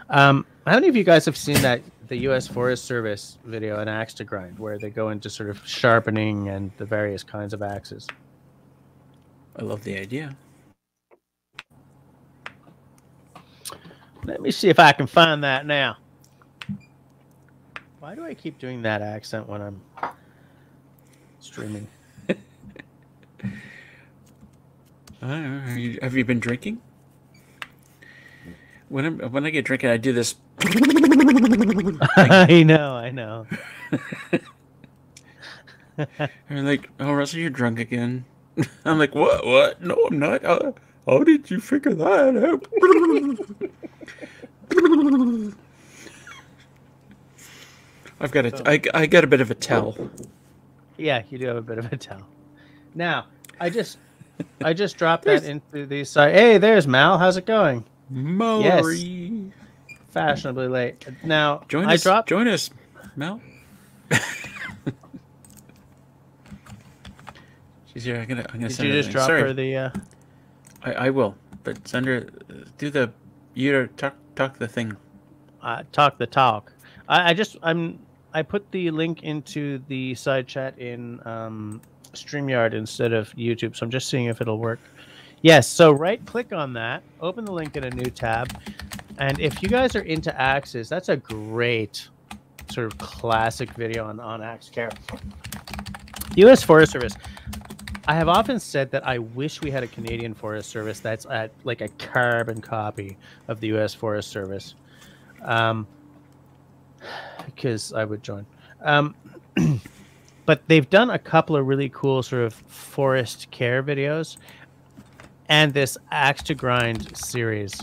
How many of you guys have seen the U.S. Forest Service video, An Axe to Grind, where they go into sort of sharpening and the various kinds of axes? I love the idea. Let me see if I can find that now. Why do I keep doing that accent when I'm streaming? Have you been drinking? When I get drinking, I do this. I know. I'm like, oh, Russell, you're drunk again. I'm like, what? No, I'm not. How did you figure that out? I got a bit of a tell. Yeah, you do have a bit of a tell. Now, I just dropped that into the side. Hey, there's Mal. How's it going? Mallory. Yes. Fashionably late. Now, Join us, Mel. She's here. I'm gonna Did send you her just drop Sorry. her the? I will, but send her. Talk the thing. Talk the talk. I put the link into the side chat in StreamYard instead of YouTube, so I'm just seeing if it'll work. Yes, so right click on that, open the link in a new tab, and if you guys are into axes, that's a great sort of classic video on axe care. U.S. Forest Service. I have often said that I wish we had a Canadian Forest Service that's at like a carbon copy of the U.S. Forest Service, because I would join. But they've done a couple of really cool sort of forest care videos, and this Axe to Grind series.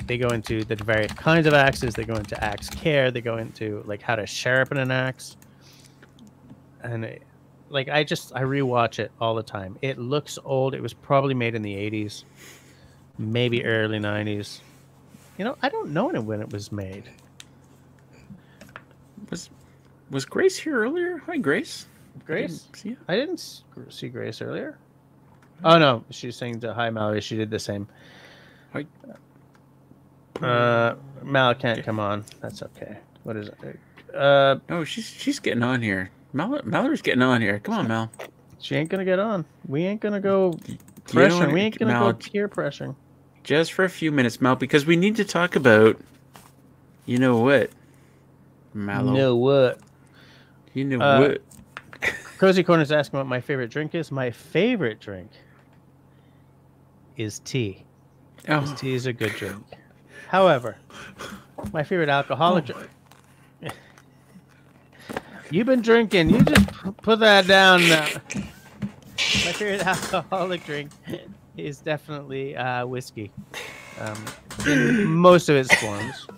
They go into the various kinds of axes. They go into axe care. They go into like how to sharpen an axe, and I rewatch it all the time. It looks old. It was probably made in the 80s, maybe early 90s. You know, I don't know when it was made. Was Grace here earlier? Hi, Grace. Grace? I didn't see Grace earlier. Oh no, she's saying to hi Mallory. She did the same. Hi. Mal can't come on. That's okay. What is it? No, she's getting on here. Mallory's getting on here. Come on, Mal. She ain't gonna get on. We ain't gonna go pressuring. We ain't gonna go peer pressuring. Just for a few minutes, Mal, because we need to talk about. You know what? Mallow. You know what? You know what? Cozy Corner's asking what my favorite drink is. My favorite drink is tea. Oh. Tea is a good drink. However, my favorite alcoholic drink. You've been drinking. You just put that down now. My favorite alcoholic drink is definitely whiskey. In most of its forms.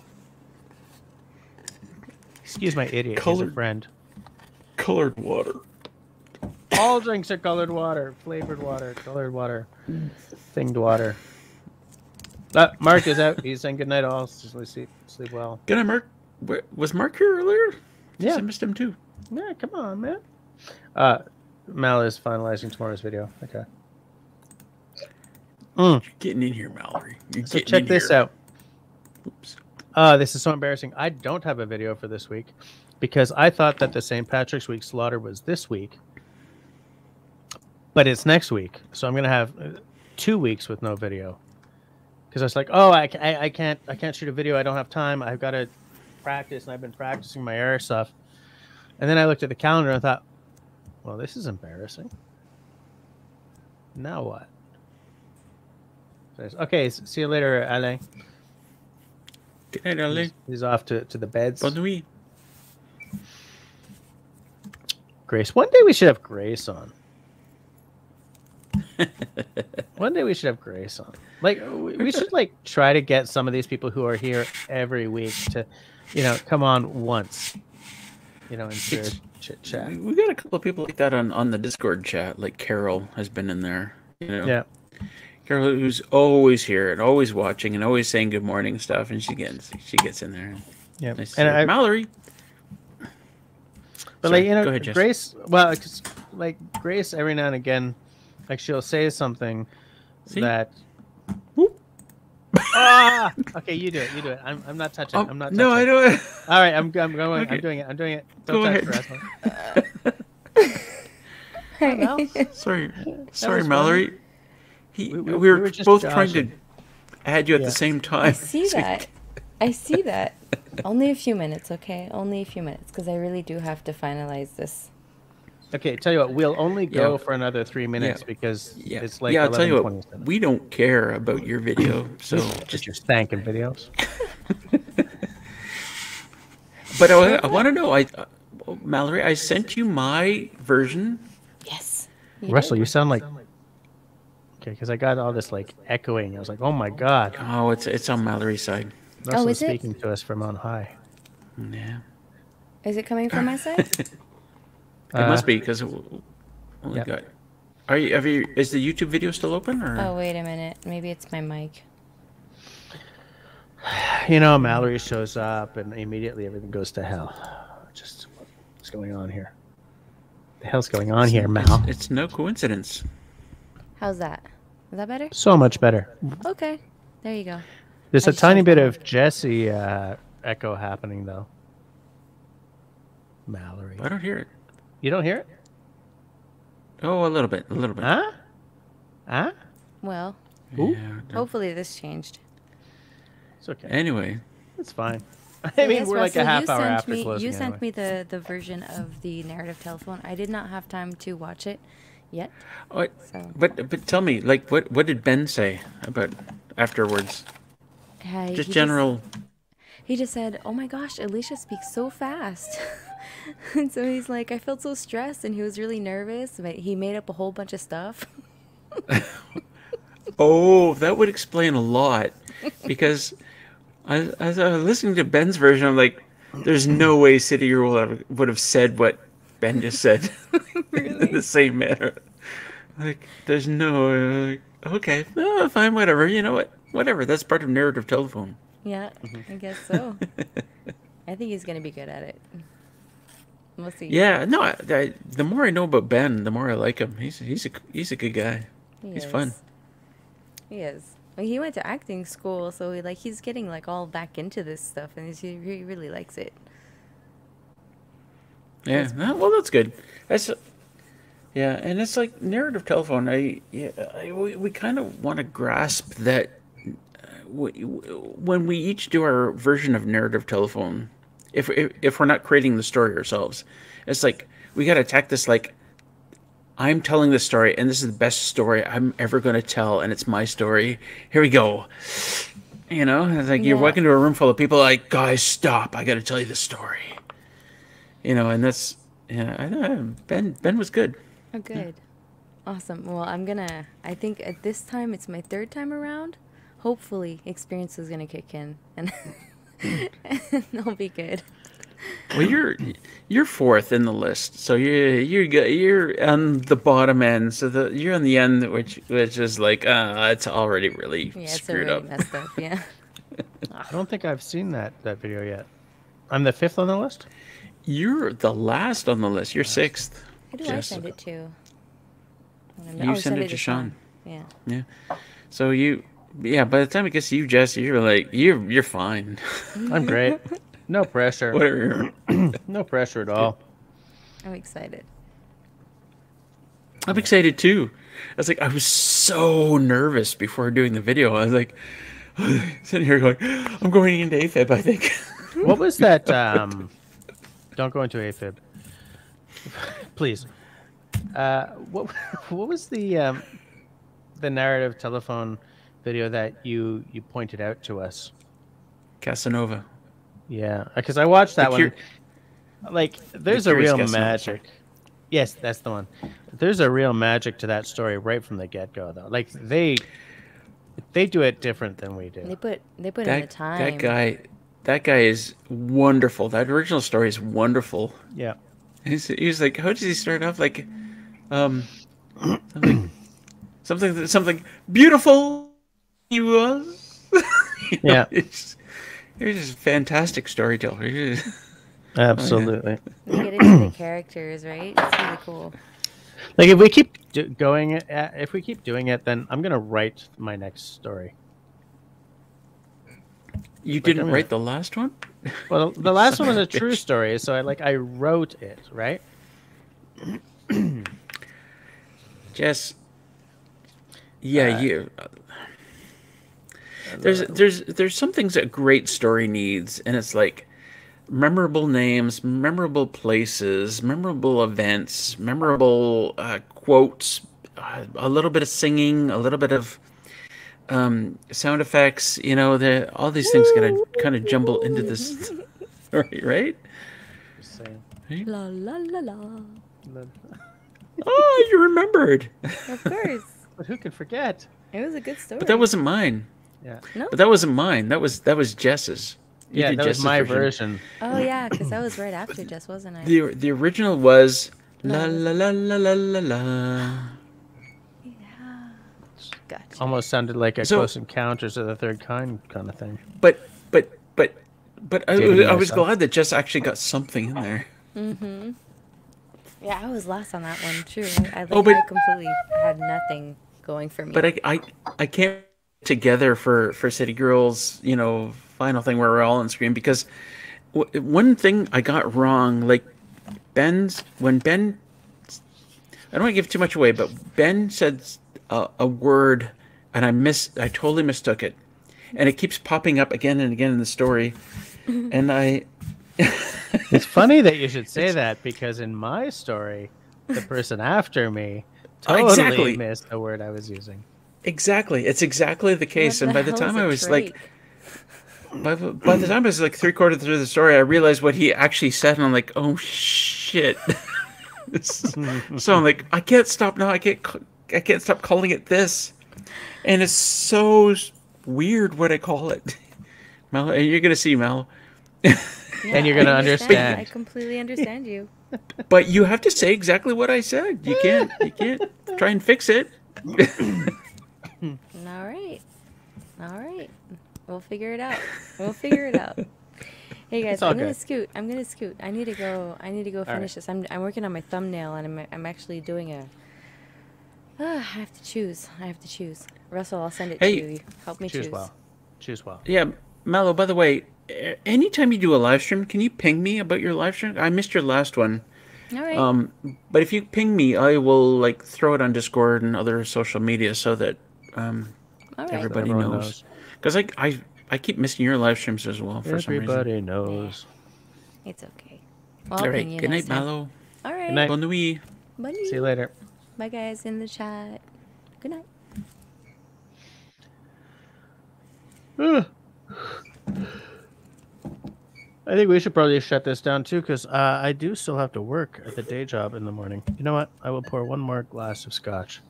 Excuse my idiot. He's a friend. Colored water. All drinks are colored water, flavored water, colored water, thinged water. Mark is out. He's saying goodnight all. Sleep well. Good night, Mark. Was Mark here earlier? Yeah. I missed him too. Yeah, come on, man. Mal is finalizing tomorrow's video. Okay. You're getting in here, Mallory. So check this out. Oops. This is so embarrassing. I don't have a video for this week because I thought that the St. Patrick's Week slaughter was this week, but it's next week. So I'm gonna have 2 weeks with no video because I was like, oh, I can't shoot a video. I don't have time. I've got to practice, and I've been practicing my air stuff. And then I looked at the calendar and thought, well, this is embarrassing. Now what? Okay, see you later, Alain. Good night, Alain. He's off to the beds. Bonne nuit. Grace. One day we should have Grace on. One day we should have Grace on. Like, we should like try to get some of these people who are here every week to, come on once. you know, insert chit chat. We got a couple of people like that on the Discord chat. Like Carol has been in there. You know, Yeah. Carol, who's always here and always watching and always saying good morning and stuff, and she gets in there. Yeah. Nice And Mallory. But Sorry, like, you know, go ahead, Jess. Grace. Well, 'cause, like Grace, every now and again, like she'll say something that. Whoop. Ah! Okay, you do it. You do it. I'm not touching. I'm not touching. No, I don't. All right, I'm going. Okay. I'm doing it. I'm doing it. Don't Go touch ahead. Rasmus. Sorry, Mallory. We were just both trying to joshing. add you at the same time. I see that. I see that. Only a few minutes, okay? Only a few minutes, because I really do have to finalize this. Okay, tell you what, we'll only go for another 3 minutes because it's like I'll tell you what, 11:27. we don't care about your video, so Just your thanking videos. But I want to know, Mallory, I sent you my version. Yes. Russell, you sound like. Okay, because I got all this like echoing. I was like, oh my god. Oh, it's on Mallory's side. Russell's is it? speaking to us from on high. Yeah, Is it coming from my side? it must be because. Oh my yeah. god, is the YouTube video still open or? Oh, wait a minute. Maybe it's my mic. You know, Mallory shows up and immediately everything goes to hell. Just what's going on here? The hell's going on here, Mal? It's no coincidence. How's that? Is that better? So much better. Okay. There you go. There's I a just tiny have bit one. of Jesse echo happening though. Mallory. I don't hear it. You don't hear it? Oh, a little bit. Huh? Huh? Well, Ooh. Yeah. hopefully this changed. It's okay. Anyway, It's fine. I So mean, yes, we're like a Russell, half you hour sent after me, closing. You sent anyway. me the version of the narrative telephone. I did not have time to watch it yet. So but tell me, like, what did Ben say about afterwards? Just general. He just said, "Oh my gosh, Alicia speaks so fast." And so he's like, "I felt so stressed," and he was really nervous, but he made up a whole bunch of stuff. Oh, that would explain a lot, because as I was listening to Ben's version, I'm like, there's no way City Girl would have said what Ben just said in the same manner. Like, there's no. Okay, no, fine, whatever. You know what? Whatever. That's part of narrative telephone. Yeah, I guess so. I think he's gonna be good at it. We'll see. Yeah, no. The more I know about Ben, the more I like him. He's a good guy. He's fun. He is. Well, he went to acting school, so he's getting like all back into this stuff, and he really likes it. Yeah. Well, that's good. Yeah, and it's like narrative telephone. We kind of want to grasp that when we each do our version of narrative telephone, if we're not creating the story ourselves, it's like we got to attack this like, I'm telling this story, and this is the best story I'm ever going to tell, and it's my story. Here we go. You know, it's like you're walking into a room full of people like, guys, stop! I got to tell you this story. You know, and that's I know Ben was good. Oh, good. Awesome. Well, I think at this time, it's my third time around. Hopefully, experience is going to kick in, and I'll be good. Well, you're fourth in the list, so you're on the bottom end. So you're on the end, which is like it's already really screwed up. Messed up. Yeah. I don't think I've seen that video yet. I'm the fifth on the list. You're the last on the list. You're sixth. Who do I send it to? You send it to Sean. Yeah. Yeah. So by the time it gets to you, Jesse, you're like you're fine. I'm great. No pressure. Whatever. No pressure at all. I'm excited. I'm excited too. I was so nervous before doing the video. I was like sitting here going, I'm going into AFib, I think. What was that? Don't go into AFib, please. What was the narrative telephone video that you pointed out to us? Casanova. Yeah, because I watched that one. Like, there's a real Casanova. magic. Yes, that's the one. There's a real magic to that story right from the get-go, though. Like, they do it different than we do. They put in the time. that guy is wonderful. That original story is wonderful. Yeah. He's like, how does he start off? Like, um, something beautiful. He was. Yeah. He's just a fantastic storyteller. Absolutely. You get into the characters, right? It's really cool. Like if we keep if we keep doing it, then I'm gonna write my next story. You didn't write the last one? Well, the last one was a true story, so I wrote it, right? Jess. Yeah, you. There's some things that a great story needs, and it's like memorable names, memorable places, memorable events, memorable quotes, a little bit of singing, a little bit of sound effects. You know, all these things gotta kind of jumble into this story, right? Just saying. Right? La la la la. Oh, you remembered. Of course. But who can forget? It was a good story. But that wasn't mine. Yeah. No? But that wasn't mine. That was Jess's. You Yeah, did that was Jess's my version. Oh, yeah, because that was right after Jess, wasn't I? The original was la la la la la la la. Yeah. Gotcha. Almost sounded like a So- Close Encounters of the Third Kind kind of thing. But I Dating was myself. glad that Jess actually got something in there. Mm-hmm. Yeah, I was last on that one, too. I Oh, but- I completely had nothing going for me. But I can't together for City Girls, you know, final thing where we're all on screen because one thing I got wrong, like when Ben, I don't want to give too much away, but Ben said a word and I totally mistook it, and it keeps popping up again and again in the story, and It's funny that you should say that because in my story, the person after me totally Exactly. missed the word I was using. Exactly, it's exactly the case, What and by the hell time is I a was like. trach? By the time I was like 3/4 through the story, I realized what he actually said, and I'm like, "Oh shit!" So I'm like, "I can't stop now. I can't stop calling it this," and it's so weird what I call it. Mel, and you're gonna see Mel, Yeah, And you're gonna I understand. I completely understand you. but you have to say exactly what I said. You can't try and fix it. All right. All right. We'll figure it out. We'll figure it out. Hey guys, all I'm gonna good. scoot. I'm gonna scoot. I need to go right. finish this. I'm working on my thumbnail and I'm actually doing a I have to choose. Russell, I'll send it Hey, to you. Help me Choose choose. well. Choose well. Yeah, Mello. By the way, anytime you do a live stream, can you ping me about your live stream? I missed your last one. All right. But if you ping me, I will like throw it on Discord and other social media so that All right. everybody Everyone knows. Because I keep missing your live streams as well for some reason. Everybody knows. It's okay. Well, I'll All right. ping you Good next night, time. Mallow. All right. Good night. Bonne nuit. Bye. See you later. Bye guys in the chat. Good night. I think we should probably shut this down too, because I do still have to work at the day job in the morning. You know what? I will pour one more glass of scotch.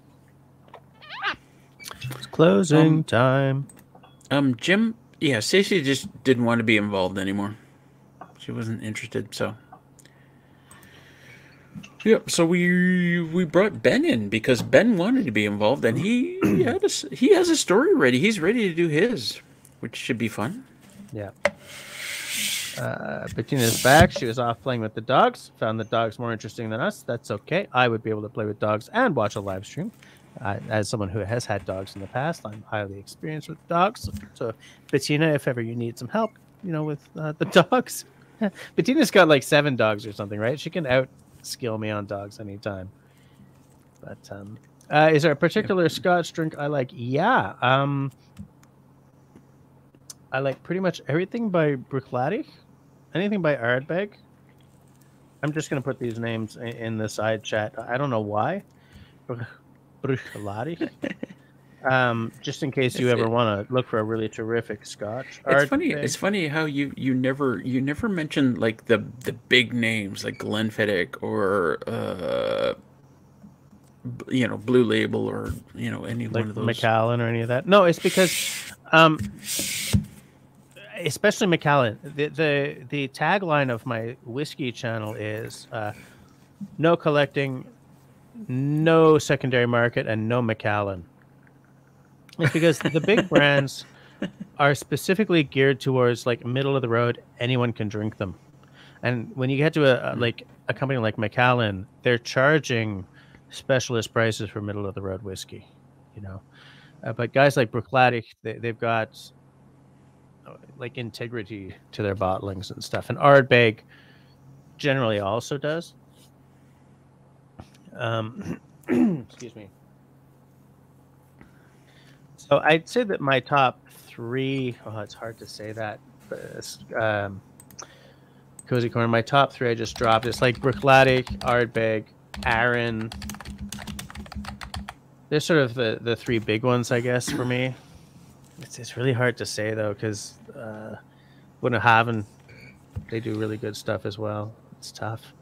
It's closing time. Jim. Yeah, Stacey just didn't want to be involved anymore. She wasn't interested. So. Yep. So we brought Ben in because Ben wanted to be involved, and he has a story ready. He's ready to do his, which should be fun. Yeah. Bettina's back. She was off playing with the dogs. Found the dogs more interesting than us. That's okay. I would be able to play with dogs and watch a live stream. As someone who has had dogs in the past, I'm highly experienced with dogs. So, Bettina, if ever you need some help, with the dogs, Bettina's got like 7 dogs or something, right? She can out-skill me on dogs anytime. But is there a particular Scotch drink I like? Yeah. I like pretty much everything by Bruichladdich. Anything by Ardbeg. I'm just going to put these names in the side chat. I don't know why. Bruichladdich. Just in case you ever want to look for a really terrific Scotch. It's funny. It's funny how you never mentioned like the big names like Glenfiddich or Blue Label or any Like one of those. Macallan or any of that. No, it's because especially Macallan. The tagline of my whiskey channel is no collecting, no secondary market, and no Macallan. It's because the big brands are specifically geared towards like middle of the road. Anyone can drink them, and when you get to a company like Macallan, they're charging specialist prices for middle of the road whiskey. You know, but guys like Bruichladdich, they've got like integrity to their bottlings and stuff, and Ardbeg generally also does. Excuse me. So I'd say that my top three. Oh, it's hard to say that. Cozy Corner. My top three I just dropped. It's like Bruichladdich, Ardbeg, Arran. They're sort of the three big ones, I guess, for me. It's really hard to say though, because Bunnahabhain, they do really good stuff as well. It's tough.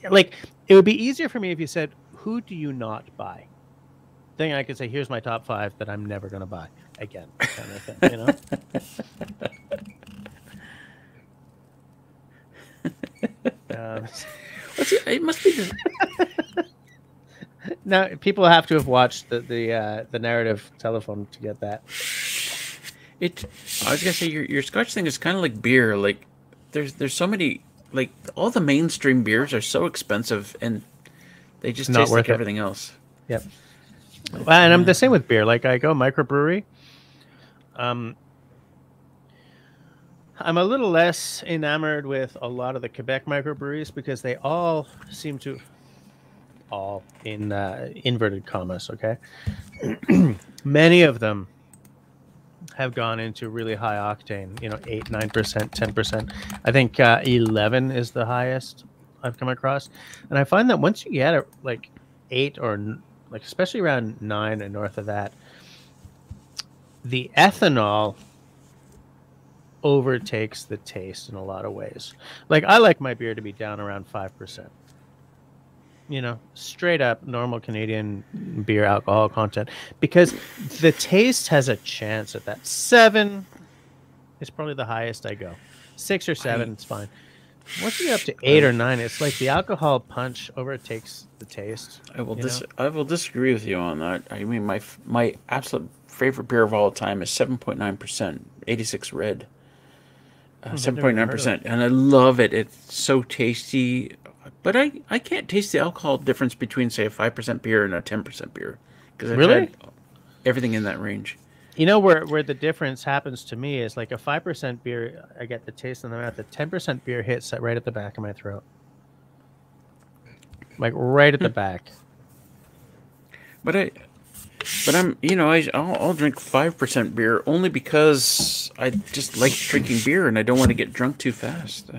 Like, it would be easier for me if you said, who do you not buy? Then I could say, here's my top five that I'm never going to buy again, kind of thing, you know? It must be the... Now, people have to have watched the narrative telephone to get that. I was gonna say your Scotch thing is kind of like beer. Like, there's so many, like, all the mainstream beers are so expensive and they just Not taste worth like it. everything else. Yep. Well, and I'm the same with beer. Like, I go microbrewery. I'm a little less enamored with a lot of the Quebec microbreweries because they all seem to, all in inverted commas, okay? Many of them have gone into really high octane, 8, 9%, 10%. I think 11 is the highest I've come across. And I find that once you get it like 8 or like especially around 9 and north of that, the ethanol overtakes the taste in a lot of ways. Like, I like my beer to be down around 5%. Straight up normal Canadian beer alcohol content, because the taste has a chance at that. 7 is probably the highest I go. 6 or 7, it's fine. Once you get up to 8 or 9, it's like the alcohol punch overtakes the taste. I will disagree with you on that. I mean, my absolute favorite beer of all time is 7.9%, 86 Red. 7.9%, and I love it. It's so tasty. But I can't taste the alcohol difference between, say, a 5% beer and a 10% beer. Because I've had everything in that range. You know where the difference happens to me is like a 5% beer, I get the taste in the mouth. The 10% beer hits right at the back of my throat. Like right at the back. But I'll drink 5% beer only because I just like drinking beer and I don't want to get drunk too fast.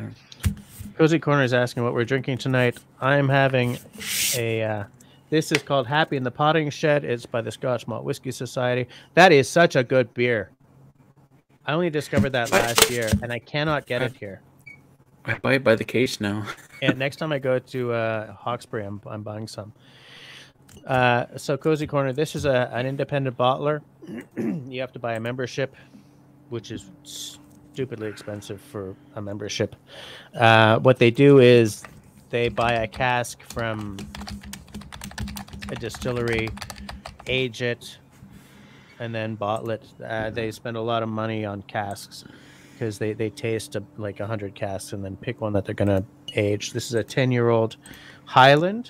Cozy Corner is asking what we're drinking tonight. I'm having this is called Happy in the Potting Shed. It's by the Scotch Malt Whiskey Society. That is such a good beer. I only discovered that last year, and I cannot get it here. I buy it by the case now. And next time I go to Hawkesbury, I'm buying some. So Cozy Corner, this is an independent bottler. You have to buy a membership, which is stupidly expensive for a membership. What they do is they buy a cask from a distillery, age it, and then bottle it. They spend a lot of money on casks because they taste like 100 casks and then pick one that they're going to age. This is a 10-year-old Highland,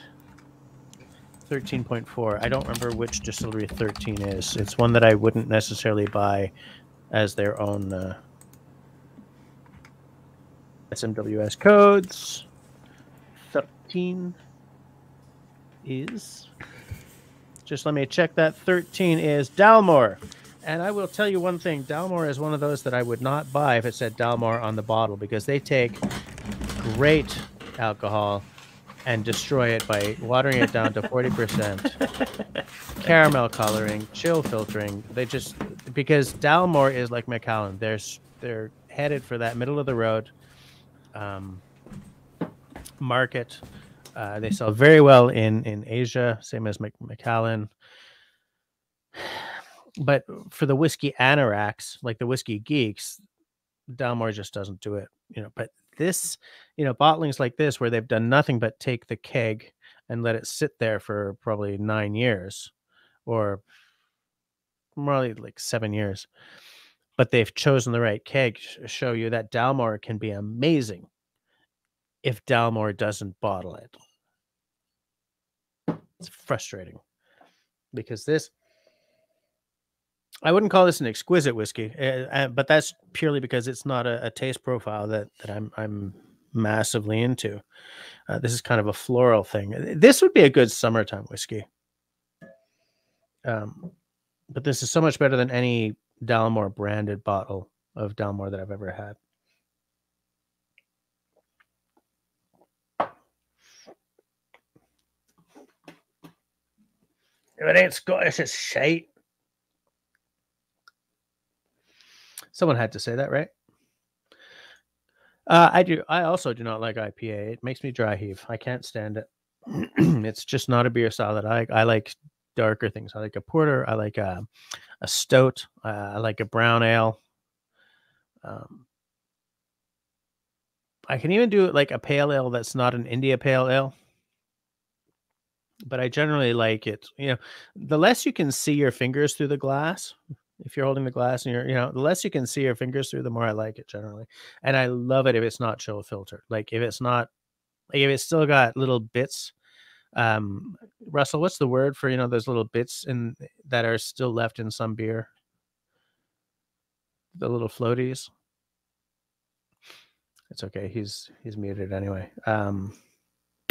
13.4. I don't remember which distillery 13 is. It's one that I wouldn't necessarily buy as their own SMWS codes. 13 is, just let me check that. 13 is Dalmore. And I will tell you one thing, Dalmore is one of those that I would not buy if it said Dalmore on the bottle, because they take great alcohol and destroy it by watering it down to 40%. Caramel coloring, chill filtering. Because Dalmore is like Macallan. They're headed for that middle of the road market. They sell very well in Asia, same as Macallan. But for the whiskey anoraks, like the whiskey geeks, Dalmore just doesn't do it, But this, bottlings like this, where they've done nothing but take the keg and let it sit there for probably 9 years, or probably like 7 years, but they've chosen the right keg, show you that Dalmore can be amazing if Dalmore doesn't bottle it. It's frustrating because I wouldn't call this an exquisite whiskey, but that's purely because it's not a taste profile that I'm massively into. This is kind of a floral thing. This would be a good summertime whiskey. But this is so much better than any Dalmore branded bottle of Dalmore that I've ever had. If it ain't Scottish, it's shite. Someone had to say that, right? I do. I also do not like IPA. It makes me dry heave. I can't stand it. It's just not a beer style that I like darker things. I like a porter. I like a stout. I like a brown ale. I can even do like a pale ale that's not an India pale ale. But I generally like it. The less you can see your fingers through the glass, if you're holding the glass and the less you can see your fingers through, the more I like it generally. And I love it if it's not chill filtered. Like if it's still got little bits. Russell, what's the word for, those little bits that are still left in some beer? The little floaties. It's okay. He's muted anyway.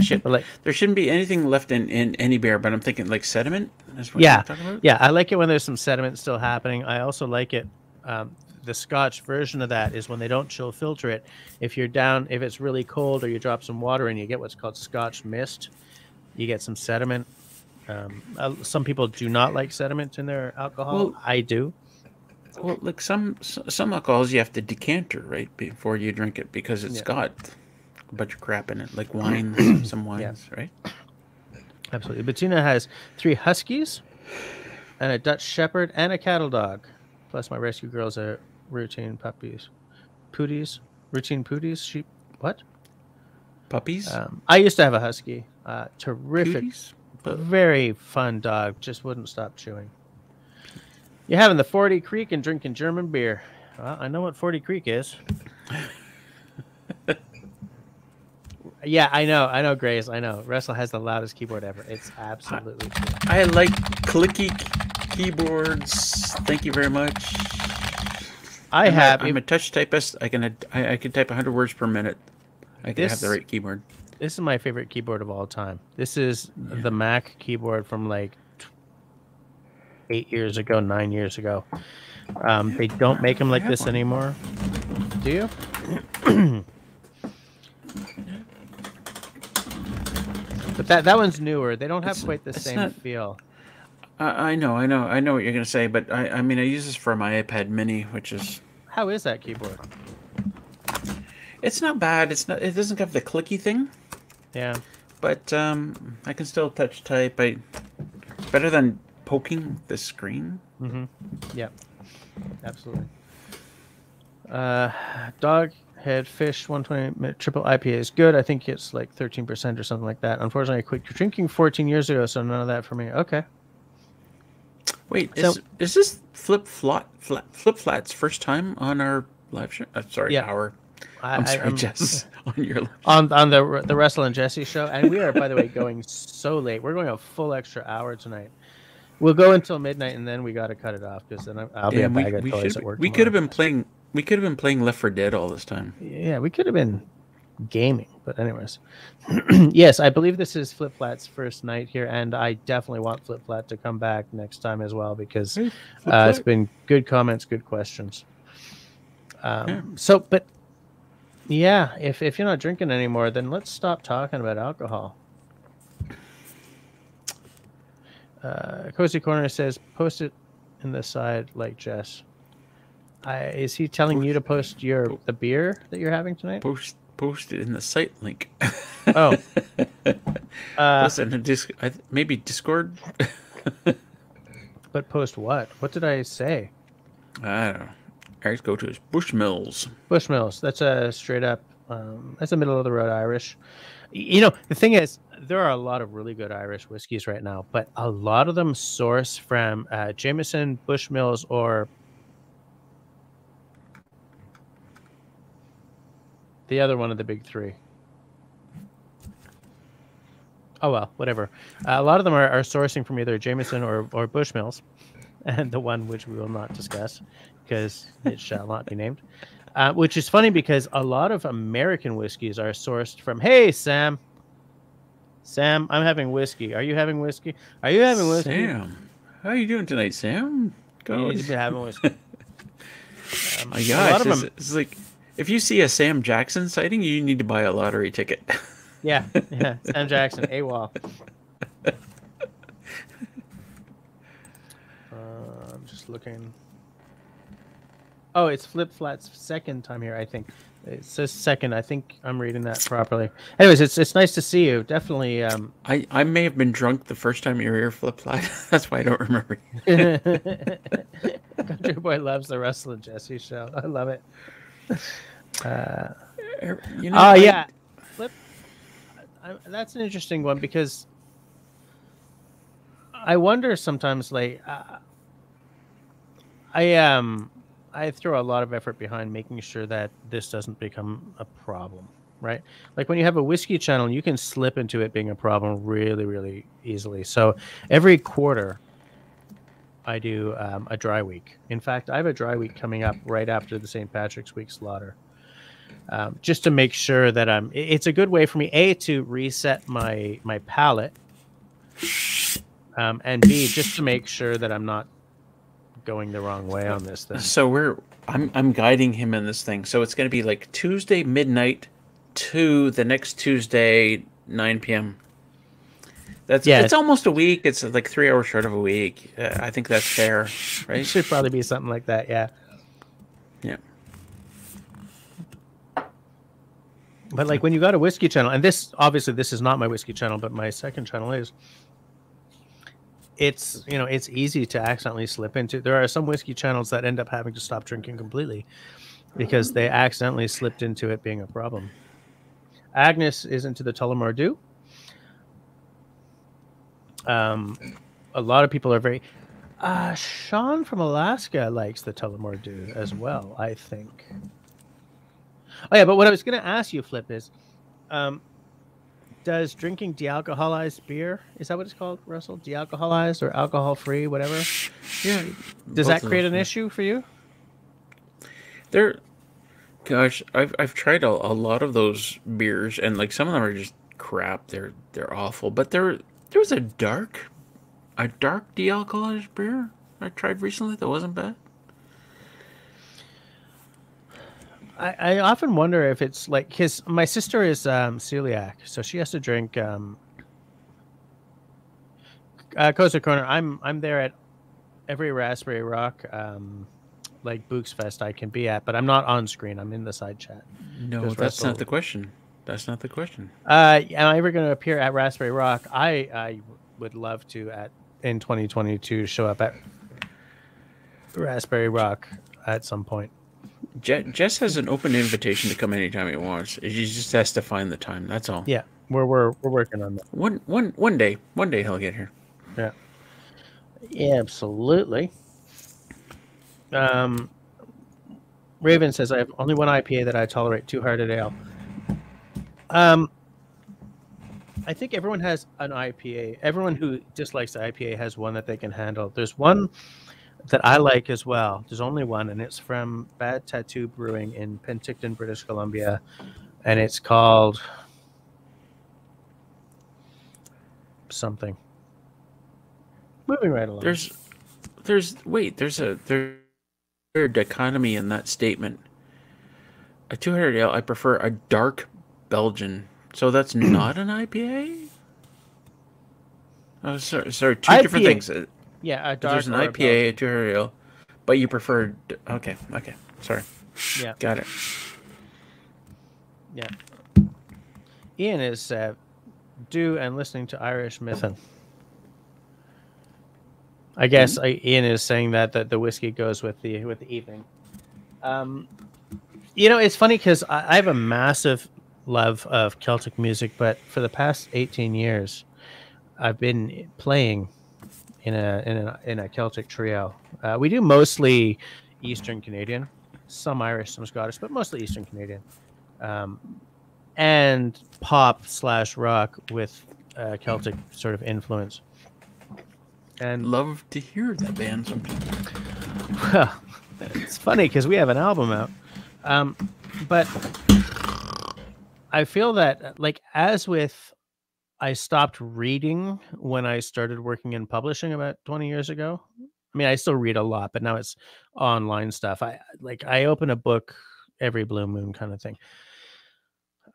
There shouldn't be anything left in any beer, but I'm thinking like sediment. That's what you're talking about? Yeah, I like it when there's some sediment still happening. I also like it. The Scotch version of that is when they don't chill filter it. If it's really cold or you drop some water in, you get what's called Scotch mist. You get some sediment. Some people do not like sediment in their alcohol. Well, I do. Well, like some alcohols you have to decanter right before you drink it because it's got a bunch of crap in it, like wine, some wines, right? Absolutely. Bettina has 3 huskies and a Dutch shepherd and a cattle dog. Plus my rescue girls are routine puppies. Routine pooties, sheep. What? Puppies? I used to have a husky. Terrific, very fun dog. Just wouldn't stop chewing. You're having the 40 Creek and drinking German beer. Well, I know what 40 Creek is. Yeah, I know, Grace. I know. Russell has the loudest keyboard ever. It's absolutely true. I like clicky keyboards. Thank you very much. I'm a touch typist. I can type 100 words per minute. I can have the right keyboard. This is my favorite keyboard of all time. This is the Mac keyboard from like 8 years ago, 9 years ago. They don't make them like this anymore. Do you? But that one's newer. They don't have quite the same feel. I know what you're gonna say, but I mean I use this for my iPad Mini, which is. How is that keyboard? It's not bad. It doesn't have the clicky thing. Yeah. But I can still touch type. It's better than poking the screen. Mm-hmm. Yeah. Absolutely. Doghead Fish 120 triple IPA is good. I think it's like 13% or something like that. Unfortunately, I quit drinking 14 years ago, so none of that for me. Okay. Wait, is this Flip Flat's first time on our live show? I'm sorry, Jess. On your on the Russell and Jesse show, and we are, by the way, going so late. We're going a full extra hour tonight. We'll go until midnight, and then we got to cut it off because then I'll be a bag of toys at work. We could have been playing. We could have been playing Left 4 Dead all this time. Yeah, we could have been gaming. But anyways, yes, I believe this is Flip Flat's first night here, and I definitely want Flip Flat to come back next time as well because it's been good comments, good questions. So, but yeah, if you're not drinking anymore, then let's stop talking about alcohol. Cozy Corner says, post it in the side like Jess. Is he telling you to post the beer that you're having tonight? Post it in the site link. Oh. Listen, maybe Discord. But post what? What did I say? I don't know. Eric's go to is Bushmills. Bushmills. That's a straight up. That's a middle of the road Irish. You know, the thing is, there are a lot of really good Irish whiskeys right now, but a lot of them source from Jameson, Bushmills, or the other one of the big three. Oh well, whatever. A lot of them are sourcing from either Jameson or Bushmills, and the one which we will not discuss because it shall not be named. Which is funny because a lot of American whiskeys are sourced from. Hey, Sam. Sam, I'm having whiskey. Are you having whiskey? Are you having whiskey? Sam, how are you doing tonight, Sam? You need to be having whiskey. My gosh, it's like if you see a Sam Jackson sighting, you need to buy a lottery ticket. Yeah, Sam Jackson, AWOL. I'm just looking. Oh, it's Flip Flat's second time here, I think. It says second. I think I'm reading that properly. Anyways, it's nice to see you. Definitely. I may have been drunk the first time you were here, Flip Flat. That's why I don't remember. Country Boy loves the Russell and Jesse show. I love it. Yeah, Flip. That's an interesting one because I wonder sometimes, like, I throw a lot of effort behind making sure that this doesn't become a problem, right? Like when you have a whiskey channel, you can slip into it being a problem really, really easily. So every quarter, I do a dry week. In fact, I have a dry week coming up right after the St. Patrick's Week slaughter. Just to make sure that it's a good way for me, to reset my palate, and B, just to make sure that I'm not going the wrong way on this thing. So I'm guiding him in this thing. So it's going to be like Tuesday midnight to the next Tuesday 9 p.m. It's almost a week. It's like 3 hours short of a week. I think that's fair, right? It should probably be something like that. Yeah. Yeah. But like when you got a whiskey channel, and this is not my whiskey channel, but my second channel is. It's easy to accidentally slip into. There are some whiskey channels that end up having to stop drinking completely because they accidentally slipped into it being a problem. Agnes is into the Tullamore Dew. A lot of people are very. Sean from Alaska likes the Tullamore Dew as well, I think. Oh yeah, but what I was going to ask you, Flip, is, does drinking de-alcoholized beer, is that what it's called, Russell? De-alcoholized or alcohol-free, whatever? Yeah. Does that create an issue for you? Gosh, I've tried a lot of those beers, and like some of them are just crap. They're awful. But there was a dark de-alcoholized beer I tried recently that wasn't bad. I often wonder if it's like, because my sister is celiac, so she has to drink Costa Corner. I'm there at every Raspberry Rock like Books Fest I can be at, but I'm not on screen. I'm in the side chat. No, that's not the question. That's not the question. Am I ever going to appear at Raspberry Rock? I would love to in 2022 show up at Raspberry Rock at some point. Jess has an open invitation to come anytime he wants. He just has to find the time. That's all. Yeah, we're working on that. One day he'll get here. Yeah. Yeah, absolutely. Raven says I have only one IPA that I tolerate, Two Hearted Ale. I think everyone has an IPA. Everyone who dislikes the IPA has one that they can handle. There's one that I like as well. There's only one, and it's from Bad Tattoo Brewing in Penticton, British Columbia, and it's called something. Moving right along. There's a dichotomy in that statement. A 200 ale, I prefer a dark Belgian. So that's not an IPA? Oh, sorry, two different things. Yeah, a dark. There's an IPA, a 200 ale, but you prefer. Okay, sorry. Yeah, got it. Yeah. Ian is due and listening to Irish Mythin. I guess Ian is saying that the whiskey goes with the evening. It's funny because I have a massive love of Celtic music, but for the past 18 years, I've been playing in a Celtic trio. We do mostly Eastern Canadian, some Irish, some Scottish, but mostly Eastern Canadian, and pop/rock with Celtic sort of influence. And love to hear that band sometimes. Well, it's funny because we have an album out, but I feel that I stopped reading when I started working in publishing about 20 years ago. I mean, I still read a lot, but now it's online stuff. I open a book every blue moon kind of thing.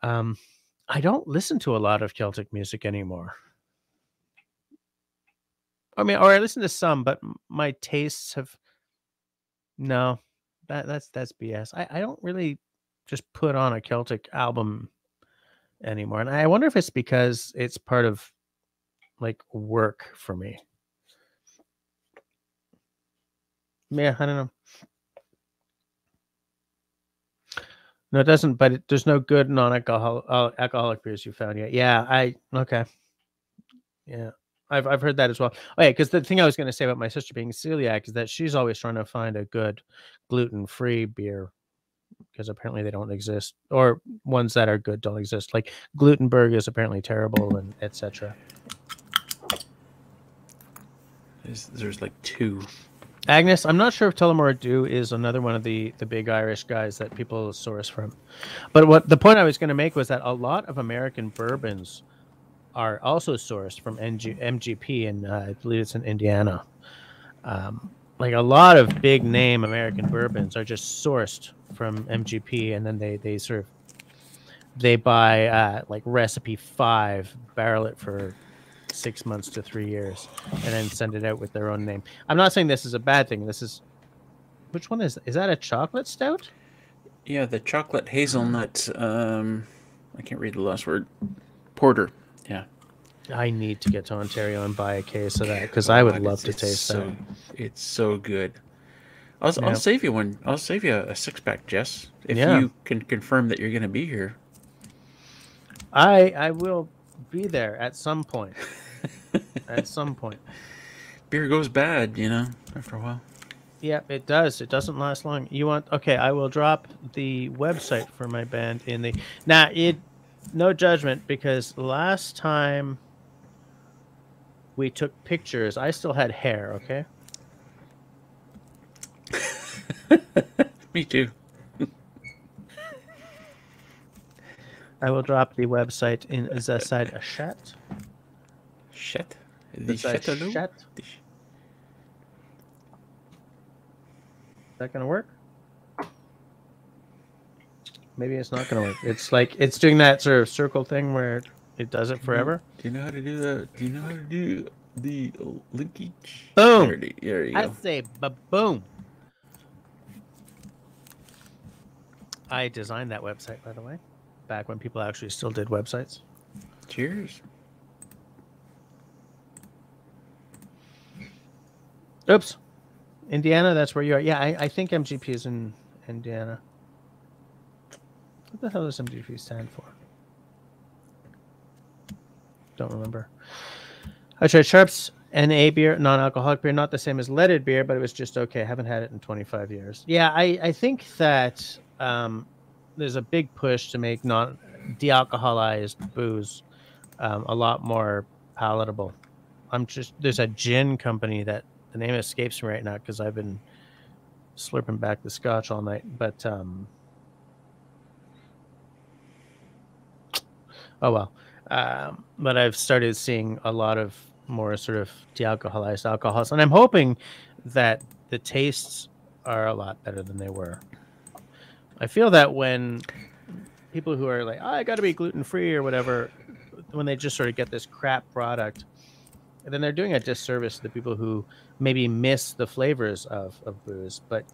I don't listen to a lot of Celtic music anymore. I mean, or I listen to some, but my tastes have no. That's BS. I don't really just put on a Celtic album anymore, and I wonder if it's because it's part of work for me. Yeah, I don't know. No, it doesn't. But there's no good non-alcoholic beers you found yet. Yeah, okay. Yeah, I've heard that as well. Oh yeah, because the thing I was going to say about my sister being celiac is that she's always trying to find a good gluten-free beer because apparently they don't exist, or ones that are good don't exist. Like Glutenberg is apparently terrible, and etc. There's like two. Agnes, I'm not sure if Tullamore Dew is another one of the big Irish guys that people source from. But what the point I was going to make was that a lot of American bourbons are also sourced from MGP, and I believe it's in Indiana. Like a lot of big name American bourbons are just sourced from MGP, and then they buy like Recipe 5, barrel it for 6 months to 3 years, and then send it out with their own name. I'm not saying this is a bad thing. Which one is that? A chocolate stout? Yeah, the chocolate hazelnut. I can't read the last word. Porter. Yeah. I need to get to Ontario and buy a case of that because I would love to taste that. It's so good. I'll save you one. I'll save you a 6-pack, Jess, if you can confirm that you're going to be here. I will be there at some point. At some point. Beer goes bad, after a while. Yeah, it does. It doesn't last long. Okay, I will drop the website for my band in the... Now, no judgment, because last time we took pictures, I still had hair, okay? Me too. I will drop the website in the side chat. Chat? The chat. Is that going to work? Maybe it's not going to work. It's like it's doing that sort of circle thing where it does it forever. Do you know how to do that? Do you know how to do the linkage? Boom. There you go. I say boom. I designed that website, by the way, back when people actually still did websites. Cheers. Oops. Indiana, that's where you are. Yeah, I think MGP is in Indiana. What the hell does MGP stand for? Don't remember. I tried Sharp's NA beer, non-alcoholic beer, not the same as leaded beer, but it was just okay. Haven't had it in 25 years. Yeah, I think that there's a big push to make de-alcoholized booze a lot more palatable. There's a gin company that the name escapes me right now because I've been slurping back the scotch all night, but oh well. But I've started seeing a lot of more sort of de-alcoholized alcohols, and I'm hoping that the tastes are a lot better than they were. I feel that when people who are like, I got to be gluten-free or whatever, when they just sort of get this crap product, and then they're doing a disservice to the people who maybe miss the flavors of booze, but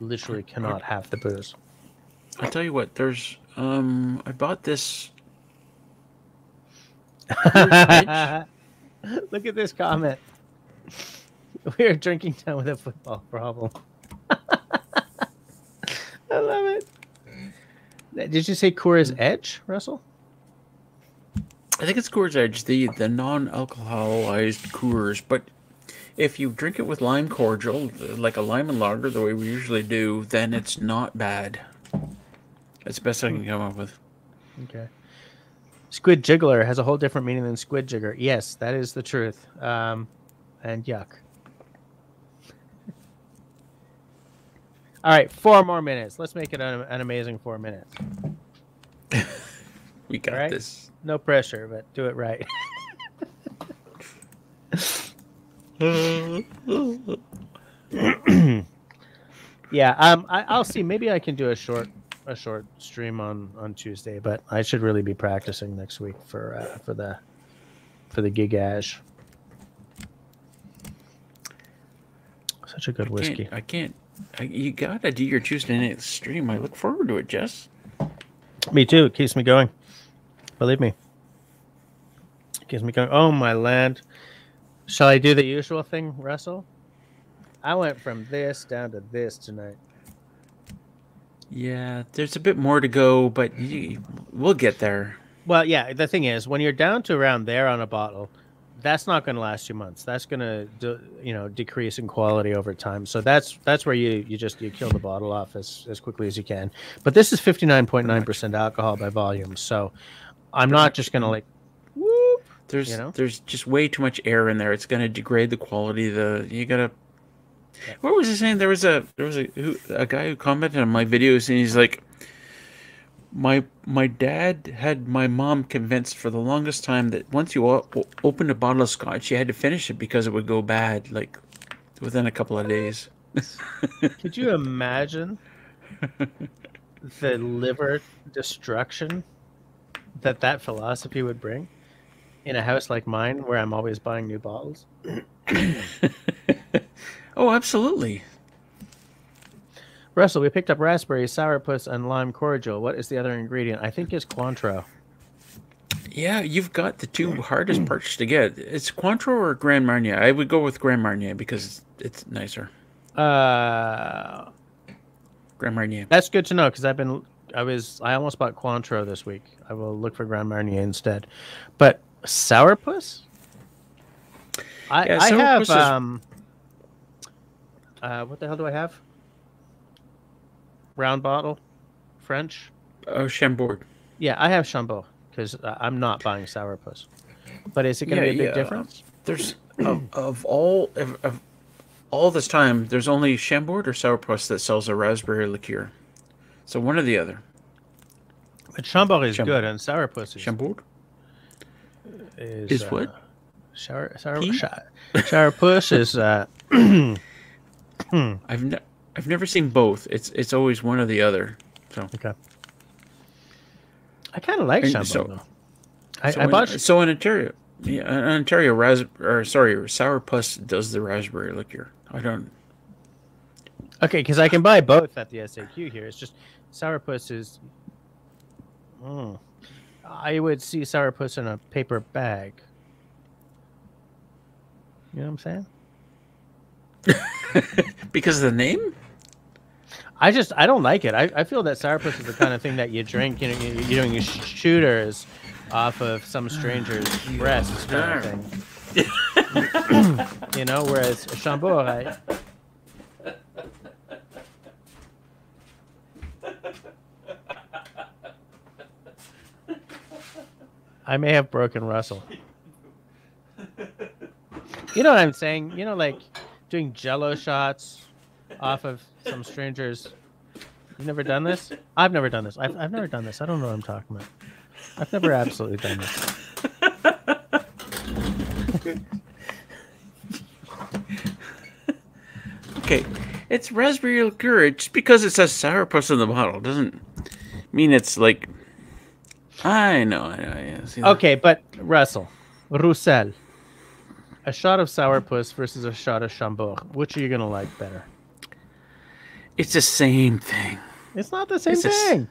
literally cannot have the booze. I tell you what, there's I bought this. Look at this comment. We are drinking down with a football problem. I love it. Did you say Coors Edge, Russell? I think it's Coors Edge, the non-alcoholized Coors. But if you drink it with lime cordial, like a lime and lager, the way we usually do, then it's not bad. That's the best I can come up with. Okay. Squid Jiggler has a whole different meaning than Squid Jigger. Yes, that is the truth. And yuck. All right, 4 more minutes. Let's make it an amazing 4 minutes. We got right? this. No pressure, but do it right. Yeah, I'll see. Maybe I can do a short stream on Tuesday, but I should really be practicing next week for the gig ash. Such a good whiskey. You gotta do your Tuesday night stream. I look forward to it, Jess. Me too. It keeps me going. Believe me. It keeps me going. Oh my land! Shall I do the usual thing, Russell? I went from this down to this tonight. Yeah, there's a bit more to go, but we'll get there. Well, yeah, the thing is, when you're down to around there on a bottle, that's not going to last 2 months. That's going to, decrease in quality over time. So that's where you kill the bottle off as quickly as you can. But this is 59.9% alcohol by volume. So I'm not just going to whoop. There's just way too much air in there. It's going to degrade the quality. You got to. What was he saying? There was a guy who commented on my videos, and he's like, my dad had my mom convinced for the longest time that once you opened a bottle of scotch, you had to finish it because it would go bad, like within a couple of days. Could you imagine the liver destruction that philosophy would bring in a house like mine, where I'm always buying new bottles? Oh, absolutely. Russell, we picked up raspberry, sourpuss, and lime cordial. What is the other ingredient? I think it's Cointreau. Yeah, you've got the two hardest parts to get. It's Cointreau or Grand Marnier. I would go with Grand Marnier because it's nicer. Grand Marnier. That's good to know because I almost bought Cointreau this week. I will look for Grand Marnier instead. But sourpuss? I have what the hell do I have? Round bottle, French. Oh, Chambord. Yeah, I have Chambord because I'm not buying sourpuss. But is it going to be a big difference? There's of all this time, there's only Chambord or sourpuss that sells a raspberry liqueur. So one or the other. But Chambord is good, and sourpuss is Chambord is what? Sourpuss is. I've never seen both. It's always one or the other. So okay. I kind of like Chambord though. I bought in Ontario. Yeah, in Ontario, sourpuss does the raspberry liqueur. I don't. Okay, because I can buy both at the SAQ here. It's just sourpuss is. I would see sourpuss in a paper bag. You know what I'm saying? Because of the name? I don't like it. I feel that sourpuss is the kind of thing that you drink. You're doing shooters off of some stranger's breast kind of thing. Whereas Chambord, I may have broken Russell. You know what I'm saying? Like doing Jello shots off of some strangers. You've never done this? I've never done this. I've never done this. I don't know what I'm talking about. I've never absolutely done this. Okay, it's raspberry liqueur. Just because it says sourpuss in the bottle doesn't mean it's like. I know. Yeah, okay, but Russell, a shot of sourpuss versus a shot of Chambord. Which are you gonna like better? It's the same thing. It's not the same thing.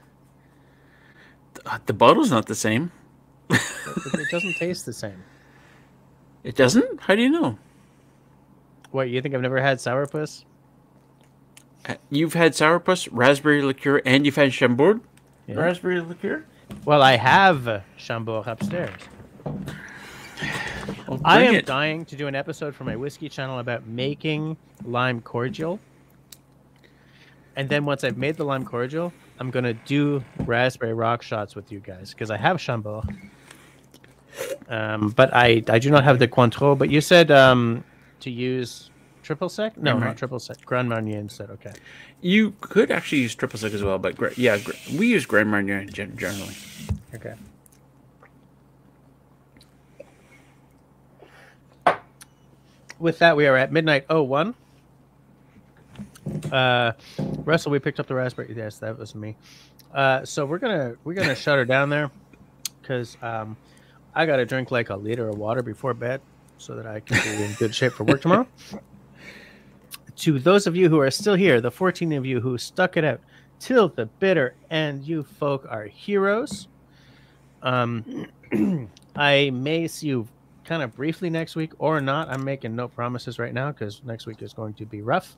The bottle's not the same. It doesn't taste the same. It doesn't? How do you know? What, you think I've never had sourpuss? You've had sourpuss, raspberry liqueur, and you've had Chambord Yeah. raspberry liqueur? Well, I have Chambord upstairs. Well, I bring am it. dying to do an episode for my whiskey channel about making lime cordial. And then once I've made the lime cordial, I'm going to do raspberry rock shots with you guys because I have Chambord. But I do not have the Cointreau. But you said to use triple sec? No, not triple sec. Grand Marnier instead. Okay. You could actually use triple sec as well, but we use Grand Marnier generally. Okay. With that, we are at midnight 01. Russell, we picked up the raspberry. Yes, that was me. So we're gonna shut her down there because I gotta drink like a liter of water before bed so that I can be in good shape for work tomorrow. To those of you who are still here, the 14 of you who stuck it out till the bitter end, you folk are heroes. I may see you kind of briefly next week or not. I'm making no promises right now because next week is going to be rough.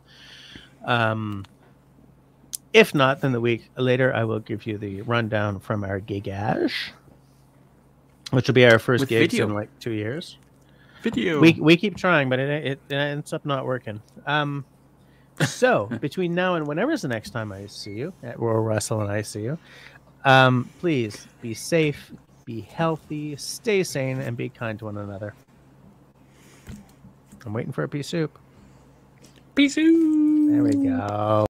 If not, then the week later I will give you the rundown from our gigage, which will be our first With gigs video. in like 2 years. Video. We keep trying, but it ends up not working. So between now and whenever's the next time I see you, or Russell and I see you, please be safe, be healthy, stay sane, and be kind to one another. I'm waiting for a pea soup. Peace. There we go.